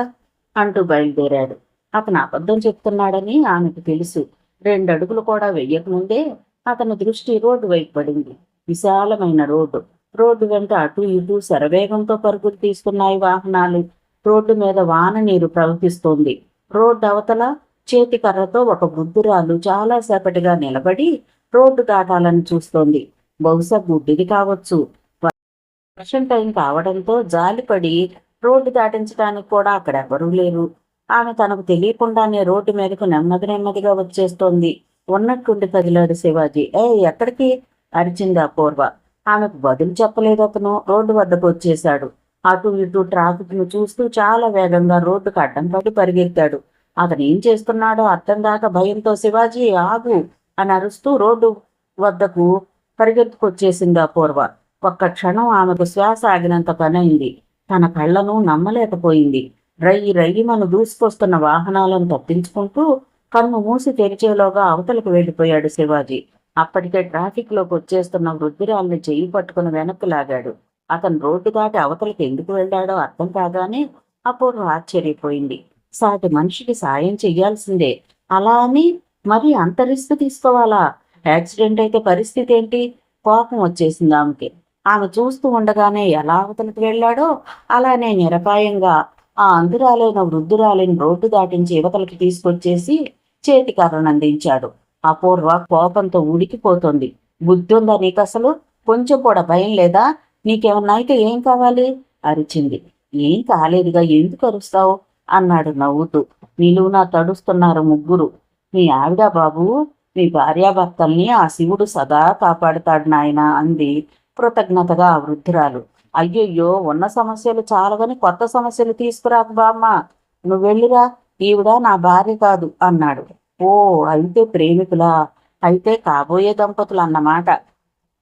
అంటూ బయలుదేరాడు. అతను అబద్ధం చెప్తున్నాడని ఆమెకు తెలుసు. 2 అడుగులు కూడా వెయ్యకముందే అతని దృష్టి రోడ్డు వైపు పడింది. విశాలమైన రోడ్డు. రోడ్డు వెంట అటు ఇటు శరవేగంతో పరుగులు తీస్తున్నాయి వాహనాలు. రోడ్డు మీద వాన నీరు ప్రవహిస్తోంది. రోడ్డు అవతల చేతి కర్రతో ఒక వృద్ధురాలు చాలాసేపటిగా నిలబడి రోడ్డు దాటాలని చూస్తోంది. బహుశా గుడ్డిది కావచ్చు. వర్షం టైం కావడంతో జాలిపడి రోడ్డు దాటించడానికి కూడా అక్కడెవరూ లేరు. ఆమె తనకు తెలియకుండానే రోడ్డు మీదకు నెమ్మదిగా వచ్చేస్తోంది. ఉన్నట్టుండి కదిలాడు శివాజీ. ఎక్కడికి? అరిచింది అపూర్వ. ఆమెకు బదులు చెప్పలేదు అతను. రోడ్డు వద్దకు వచ్చేశాడు. అటు ఇటు ట్రాఫిక్ ను చూస్తూ చాలా వేగంగా రోడ్డుకు అడ్డం పడి పరిగెత్తాడు. అతను ఏం చేస్తున్నాడో అర్థం కాక భయంతో శివాజీ ఆగు అని అరుస్తూ రోడ్డు వద్దకు పరిగెత్తుకొచ్చేసింది అపూర్వ. ఒక్క క్షణం ఆమెకు శ్వాస ఆగినంత పనైంది. తన కళ్ళను నమ్మలేకపోయింది. రయ్యి దూసుకొస్తున్న వాహనాలను తప్పించుకుంటూ కన్ను మూసి తెరిచేలోగా అవతలకు వెళ్ళిపోయాడు శివాజీ. అప్పటికే ట్రాఫిక్ లోకి వచ్చేస్తున్న వృద్ధురాల్ని చెయ్యి పట్టుకుని వెనక్కి లాగాడు. అతను రోడ్డు దాటి అవతలకి ఎందుకు వెళ్ళాడో అర్థం కాగానే అపూర్వ ఆశ్చర్యపోయింది. సాటి మనిషికి సాయం చెయ్యాల్సిందే, అలా అని మరి అంత రిస్క్ తీసుకోవాలా? యాక్సిడెంట్ అయితే పరిస్థితి ఏంటి? కోపం వచ్చేసింది ఆమెకి. ఆమె చూస్తూ ఉండగానే ఎలా అవతలకి వెళ్ళాడో అలానే నిరపాయంగా ఆ అందురాలైన వృద్ధురాలిని రోడ్డు దాటించి యువతలకి తీసుకొచ్చేసి చేతి కర్రనందించాడు. అపూర్వ కోపంతో ఉడికిపోతుంది. బుద్ధుందా నీకసలు? కొంచెం కూడా భయం లేదా? నీకేమన్నా అయితే ఏం కావాలి? అరిచింది. ఏం కాలేదుగా, ఎందుకు అరుస్తావు అన్నాడు నవ్వుతూ. నిలువునా తడుస్తున్నారు ముగ్గురు. మీ ఆవిడ బాబు, మీ భార్యాభర్తల్ని ఆ శివుడు సదా కాపాడుతాడు నాయనా అంది కృతజ్ఞతగా ఆ వృద్ధురాలు. అయ్యయ్యో, ఉన్న సమస్యలు చాలవని కొత్త సమస్యలు తీసుకురాకు బామ్మ, నువ్వెళ్ళిరా, ఈవిడ నా భార్య కాదు అన్నాడు. ఓ, అయితే ప్రేమికులా? అయితే కాబోయే దంపతులు అన్నమాట.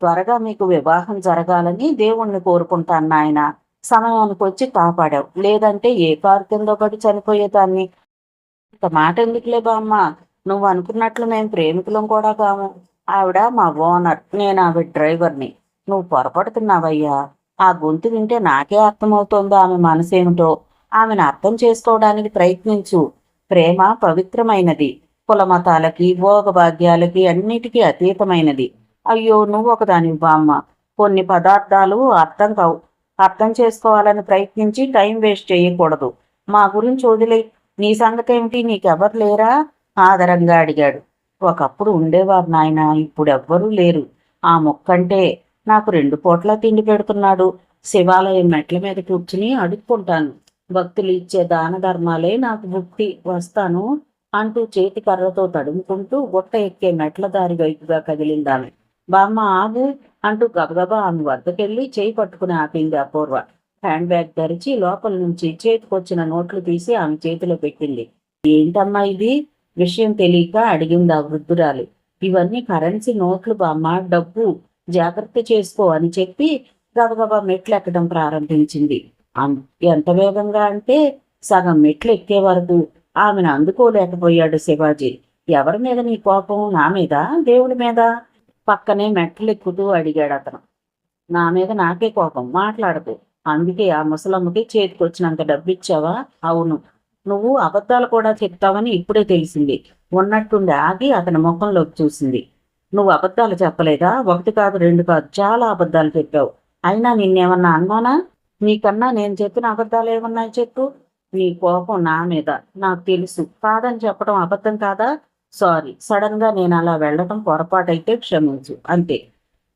త్వరగా మీకు వివాహం జరగాలని దేవుణ్ణి కోరుకుంటాను నాయన. సమయానికి వచ్చి కాపాడావు, లేదంటే ఏ కారు కిందో పడి చనిపోయేదాన్ని. ఇంత మాట ఎందుకులే బామ్మ, నువ్వు అనుకున్నట్లు మేము ప్రేమికులం కూడా కాము. ఆవిడ మా ఓనర్, నేను ఆవిడ డ్రైవర్ని. నువ్వు పొరపడుతున్నావయ్యా. ఆ గొంతు వింటే నాకే అర్థమవుతోందో ఆమె మనసేమిటో. ఆమెను అర్థం చేసుకోవడానికి ప్రయత్నించు. ప్రేమ పవిత్రమైనది, కులమతాలకి భోగభాగ్యాలకి అన్నిటికీ అతీతమైనది. అయ్యో, నువ్వు ఒకదాని బామ్మ. కొన్ని పదార్థాలు అర్థం కావు. అర్థం చేసుకోవాలని ప్రయత్నించి టైం వేస్ట్ చేయకూడదు. మా గురించి వదిలే, నీ సంగతేమిటి? నీకెవరు లేరా ఆదరంగా అడిగాడు. ఒకప్పుడు ఉండేవారు నాయన, ఇప్పుడెవ్వరూ లేరు. ఆ మొక్కంటే నాకు 2 పూట్ల తిండి పెడుతున్నాడు. శివాలయం మెట్ల మీద కూర్చుని అడుక్కుంటాను. భక్తులు ఇచ్చే దాన ధర్మాలే నాకు భుక్తి. వస్తాను అంటూ చేతి కర్రతో తడుముకుంటూ గుట్ట ఎక్కే మెట్ల దారి వైపుగా కదిలిందామె. బామ్మ ఆగు అంటూ గబగబా ఆమె వద్దకెళ్ళి చేయి పట్టుకుని ఆపింది అపూర్వ. హ్యాండ్ బ్యాగ్ ధరించి లోపల నుంచి చేతికొచ్చిన నోట్లు తీసి ఆమె చేతిలో పెట్టింది. ఏంటమ్మా ఇది? విషయం తెలియక అడిగింది ఆ వృద్ధురాలు. ఇవన్నీ కరెన్సీ నోట్లు బామ్మ, డబ్బు, జాగ్రత్త చేసుకో అని చెప్పి గబగబా మెట్లు ఎక్కడం ప్రారంభించింది. ఎంత వేగంగా అంటే సగం మెట్లు ఎక్కే వరకు ఆమెను అందుకోలేకపోయాడు శివాజీ. ఎవరి మీద నీ కోపం? నా మీద, దేవుడి మీద? పక్కనే మెట్లు ఎక్కుతూ అడిగాడు అతను. నా మీద నాకే కోపం, మాట్లాడకు. అందుకే ఆ ముసలమ్మకి చేతికొచ్చినంత డబ్బిచ్చావా? అవును. నువ్వు అబద్ధాలు కూడా చెప్తావని ఇప్పుడే తెలిసింది. ఉన్నట్టుండి ఆగి అతని ముఖంలోకి చూసింది. నువ్వు అబద్ధాలు చెప్పలేదా? ఒకటి కాదు, రెండు కాదు, చాలా అబద్ధాలు చెప్పావు. అయినా నిన్నేమన్నా అన్నానా? నీకన్నా నేను చెప్పిన అబద్ధాలు ఏమన్నాయి చెప్పు. నీ కోపం నా మీద, నాకు తెలుసు. కాదని చెప్పడం అబద్ధం కాదా? సారీ, సడన్ గా నేను అలా వెళ్ళటం పొరపాటైతే క్షమించు, అంతే.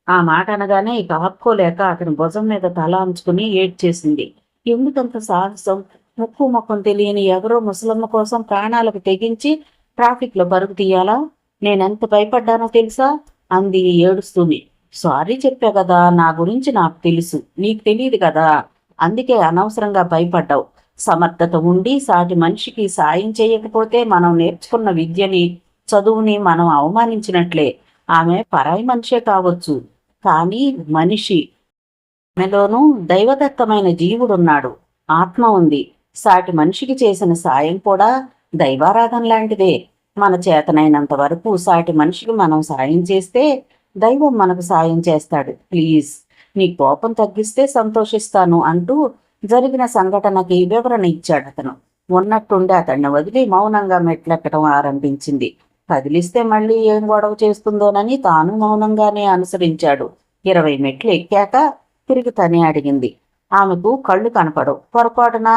ఆ మాట అనగానే ఇక ఆపుకోలేక అతని భుజం మీద తల అంచుకుని ఏడ్చేసింది. ఎందుకంత సాహసం? ముక్కు ముఖం తెలియని ఎవరో ముసలమ్మ కోసం ప్రాణాలకు తెగించి ట్రాఫిక్ లో పరుగు తీయాలా? నేనెంత భయపడ్డానో తెలుసా? అంది ఏడుస్తుంది. సారీ చెప్పా కదా, నా గురించి నాకు తెలుసు, నీకు తెలియదు కదా, అందుకే అనవసరంగా భయపడ్డావు. సమర్థత ఉండి సాటి మనిషికి సాయం చేయకపోతే మనం నేర్చుకున్న విద్యని, చదువుని మనం అవమానించినట్లే. ఆమె పరాయి మనిషే కావచ్చు, కానీ మనిషి. ఆమెలోనూ దైవదత్తమైన జీవుడున్నాడు, ఆత్మ ఉంది. సాటి మనిషికి చేసిన సాయం కూడా దైవారాధన లాంటిదే. మన చేతనైనంత వరకు సాటి మనిషికి మనం సాయం చేస్తే దైవం మనకు సాయం చేస్తాడు. ప్లీజ్, నీ కోపం తగ్గిస్తే సంతోషిస్తాను అంటూ జరిగిన సంఘటనకి వివరణ ఇచ్చాడు అతను. ఉన్నట్టుండి అతన్ని వదిలి మౌనంగా మెట్లెక్కడం ఆరంభించింది. కదిలిస్తే మళ్ళీ ఏం గొడవ చేస్తుందోనని తాను మౌనంగానే అనుసరించాడు. 20 మెట్లు ఎక్కాక తిరిగి తనే అడిగింది. ఆమెకు కళ్ళు కనపడవు. పొరపాటున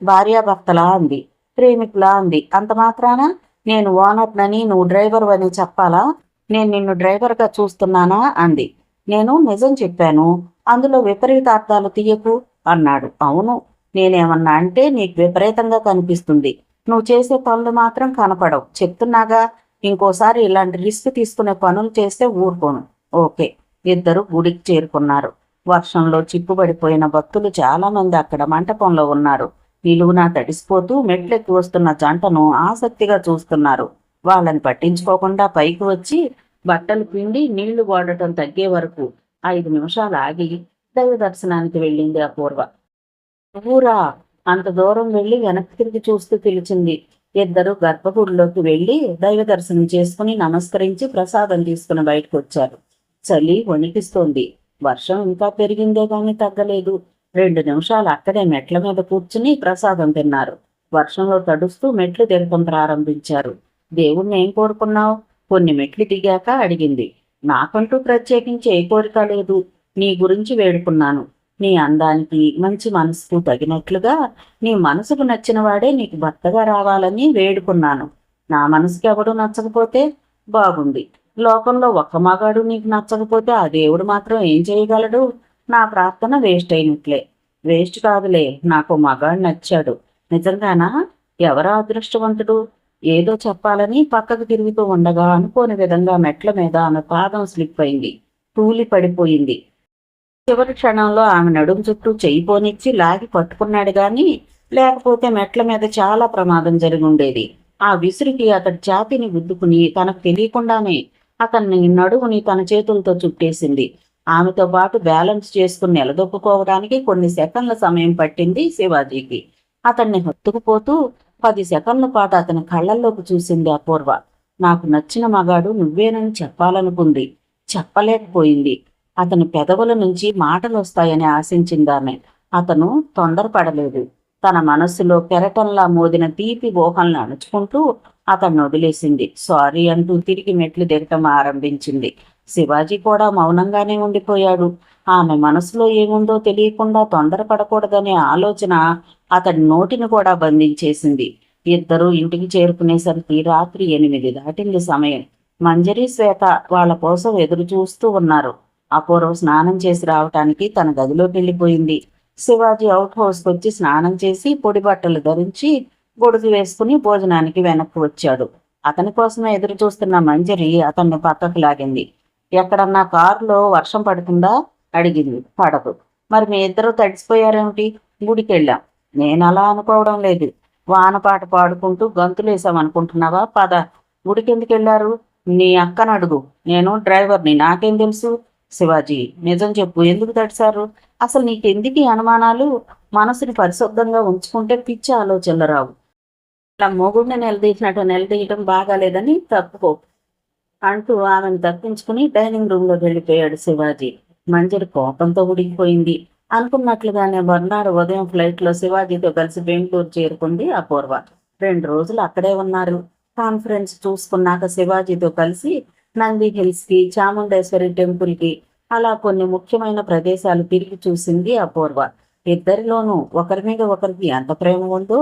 భార్యాభర్తలా అంది, ప్రేమికులా అంది. అంత మాత్రాన నేను ఓనర్నని నువ్వు డ్రైవర్ అని చెప్పాలా? నేను నిన్ను డ్రైవర్గా చూస్తున్నానా అంది. నేను నిజం చెప్పాను, అందులో విపరీతార్థాలు తీయకు అన్నాడు. అవును, నేనేమన్నా అంటే నీకు విపరీతంగా కనిపిస్తుంది. నువ్వు చేసే పనులు మాత్రం కనపడవు. చెప్తున్నాగా, ఇంకోసారి ఇలాంటి రిస్క్ తీసుకునే పనులు చేస్తే ఊరుకోను. ఓకే. ఇద్దరు గుడికి చేరుకున్నారు. వర్షంలో చిక్కుబడిపోయిన భక్తులు చాలా మంది అక్కడ మంటపంలో ఉన్నారు. నిలువునా తడిసిపోతూ మెట్లెక్కి వస్తున్న జంటను ఆసక్తిగా చూస్తున్నారు. వాళ్ళని పట్టించుకోకుండా పైకి వచ్చి బట్టలు పిండి నీళ్లు వాడటం తగ్గే వరకు 5 నిమిషాలు ఆగి దైవ దర్శనానికి వెళ్ళింది అపూర్వ. ఊరా అంత దూరం వెళ్ళి వెనక్కి తిరిగి చూస్తూ పిలిచింది. ఇద్దరు గర్భగుడిలోకి వెళ్ళి దైవ దర్శనం చేసుకుని నమస్కరించి ప్రసాదం తీసుకుని బయటకు వచ్చారు. చలి వణికిస్తోంది. వర్షం ఇంకా పెరిగిందే గాని తగ్గలేదు. 2 నిమిషాలు అక్కడే మెట్ల మీద కూర్చుని ప్రసాదం తిన్నారు. వర్షంలో తడుస్తూ మెట్లు దిగటం ప్రారంభించారు. దేవుణ్ణి ఏం కోరుకున్నావు? కొన్ని మెట్లు దిగాక అడిగింది. నాకంటూ ప్రత్యేకించి ఏ కోరిక లేదు. నీ గురించి వేడుకున్నాను. నీ అందానికి, మంచి మనసుకు తగినట్లుగా నీ మనసుకు నచ్చిన వాడే నీకు భర్తగా రావాలని వేడుకున్నాను. నా మనసుకి ఎవడు నచ్చకపోతే బాగుంది. లోకంలో ఒక్క మగాడు నీకు నచ్చకపోతే ఆ దేవుడు మాత్రం ఏం చేయగలడు? నా ప్రార్థన వేస్ట్ అయినట్లే. వేస్ట్ కాదులే, నాకు మగాడు నచ్చాడు. నిజంగానా? ఎవరా అదృష్టవంతుడు? ఏదో చెప్పాలని పక్కకు తిరుగుతూ ఉండగా అనుకోని విధంగా మెట్ల మీద ఆమె పాదం స్లిప్ అయింది. తూలి పడిపోయింది. చివరి క్షణంలో ఆమె నడుం చుట్టూ చెయ్యి పోనిచ్చి లాగి పట్టుకున్నాడు గాని, లేకపోతే మెట్ల మీద చాలా ప్రమాదం జరిగి ఉండేది. ఆ విసురుకి అతడి ఛాతీని గుద్దుకుని తనకు తెలియకుండానే అతన్ని నడుముని తన చేతులతో చుట్టేసింది. ఆమెతో పాటు బ్యాలెన్స్ చేసుకుని నిలదొక్కుకోవడానికి కొన్ని సెకండ్ల సమయం పట్టింది శివాజీకి. అతన్ని హత్తుకుపోతూ 10 సెకండ్ల పాటు అతని కళ్ళల్లోకి చూసింది అపూర్వ. నాకు నచ్చిన మగాడు నువ్వేనని చెప్పాలనుకుంది, చెప్పలేకపోయింది. అతని పెదవుల నుంచి మాటలు వస్తాయని ఆశించిందామె. అతను తొందరపడలేదు. తన మనస్సులో కెరటంలా మోదిన తీపి ఊహలను అణుచుకుంటూ అతన్ని వదిలేసింది. సారీ అంటూ తిరిగి మెట్లు దిగటం ఆరంభించింది. శివాజీ కూడా మౌనంగానే ఉండిపోయాడు. ఆమె మనసులో ఏముందో తెలియకుండా తొందరపడకూడదనే ఆలోచన అతడి నోటిని కూడా బంధించేసింది. ఇద్దరూ ఇంటికి చేరుకునేసరికి రాత్రి 8 దాటింది సమయం. మంజరి, శ్వేత వాళ్ళ కోసం ఎదురు చూస్తూ ఉన్నారు. అపూర్వ స్నానం చేసి రావటానికి తన గదిలోకి వెళ్ళిపోయింది. శివాజీ అవుట్ హౌస్కి వచ్చి స్నానం చేసి పొడి బట్టలు ధరించి గొడుగు వేసుకుని భోజనానికి వెనక్కి వచ్చాడు. అతని కోసమే ఎదురు చూస్తున్న మంజరి అతన్ని పక్కకు లాగింది. ఎక్కడన్నా కారులో వర్షం పడుతుందా అడిగింది. పడదు. మరి మీ ఇద్దరు తడిసిపోయారేమిటి? గుడికెళ్ళాం. నేను అలా అనుకోవడం లేదు. వానపాట పాడుకుంటూ గంతులేసామనుకుంటున్నావా? పద. గుడికెందుకు వెళ్ళారు? నీ అక్కను అడుగు. నేను డ్రైవర్ని, నాకేం తెలుసు? శివాజీ, నిజం చెప్పు, ఎందుకు తడిశారు? అసలు నీకెందుకు ఈ అనుమానాలు? మనసుని పరిశుద్ధంగా ఉంచుకుంటే పిచ్చి ఆలోచనలు రావు. ఇలా మొగుడిని నిలదీయటం బాగాలేదని తప్పుకో అంటూ ఆమెను తప్పించుకుని డైనింగ్ రూమ్లోకి వెళ్ళిపోయాడు శివాజీ. మంజరి కోపంతో ఉడికిపోయింది. అనుకున్నట్లుగానే మర్నాడు ఉదయం ఫ్లైట్లో శివాజీతో కలిసి బెంగళూరు చేరుకుంది అపూర్వ. 2 రోజులు అక్కడే ఉన్నారు. కాన్ఫరెన్స్ చూసుకున్నాక శివాజీతో కలిసి నంది హిల్స్కి, చాముండేశ్వరి టెంపుల్కి, అలా కొన్ని ముఖ్యమైన ప్రదేశాలు తిరిగి చూసింది అపూర్వ. ఇద్దరిలోనూ ఒకరి మీద ఒకరికి ఎంత ప్రేమ ఉందో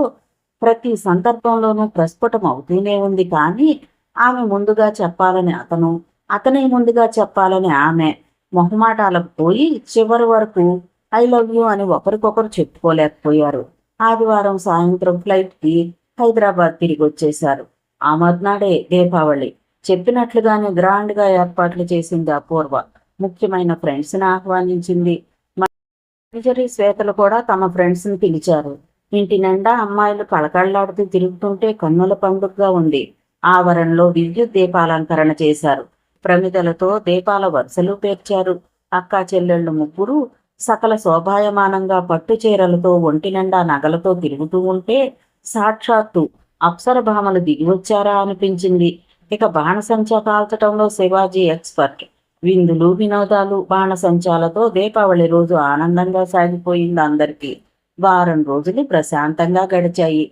ప్రతి సందర్భంలోనూ ప్రస్ఫుటం అవుతూనే ఉంది. కానీ ఆమె ముందుగా చెప్పాలని అతను, అతనే ముందుగా చెప్పాలని ఆమె మొహమాటాలకు పోయి చివరి వరకు ఐ లవ్ యూ అని ఒకరికొకరు చెప్పుకోలేకపోయారు. ఆదివారం సాయంత్రం ఫ్లైట్కి హైదరాబాద్ తిరిగి వచ్చేశారు. ఆ మర్నాడే దీపావళి. చెప్పినట్లుగానే గ్రాండ్గా ఏర్పాట్లు చేసింది అపూర్వ. ముఖ్యమైన ఫ్రెండ్స్ని ఆహ్వానించింది. మంజరి, శ్వేతలు కూడా తమ ఫ్రెండ్స్ని పిలిచారు. ఇంటి నిండా అమ్మాయిలు కళకళలాడుతూ తిరుగుతుంటే కన్నుల పండుగగా ఉంది. ఆవరణలో విద్యుత్ దీపాలంకరణ చేశారు. ప్రమిదలతో దీపాల వరుసలు పేర్చారు. అక్కా చెల్లెళ్ళు ముగ్గురు సకల శోభాయమానంగా పట్టు చీరలతో ఒంటి నిండా నగలతో తిరుగుతూ ఉంటే సాక్షాత్తు అప్సరభామలు దిగివచ్చారా అనిపించింది. ఇక బాణసంచా కాల్చటంలో శివాజీ ఎక్స్పర్ట్. విందులు, వినోదాలు, బాణసంచాలతో దీపావళి రోజు ఆనందంగా సాగిపోయింది అందరికీ. వారం రోజులు ప్రశాంతంగా గడిచాయి.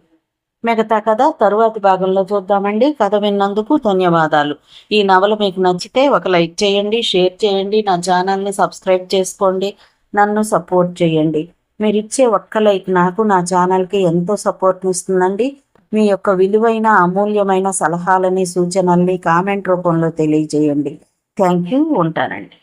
మిగతా కథ తరువాతి భాగంలో చూద్దామండి. కథ విన్నందుకు ధన్యవాదాలు. ఈ నవల మీకు నచ్చితే ఒక లైక్ చేయండి, షేర్ చేయండి, నా ఛానల్ని సబ్స్క్రైబ్ చేసుకోండి, నన్ను సపోర్ట్ చేయండి. మీరు ఇచ్చే ఒక్క లైక్ నాకు, నా ఛానల్కి ఎంతో సపోర్ట్ని ఇస్తుందండి. మీ యొక్క విలువైన అమూల్యమైన సలహాలని, సూచనల్ని కామెంట్ రూపంలో తెలియజేయండి. Thank you. ఉంటానండి.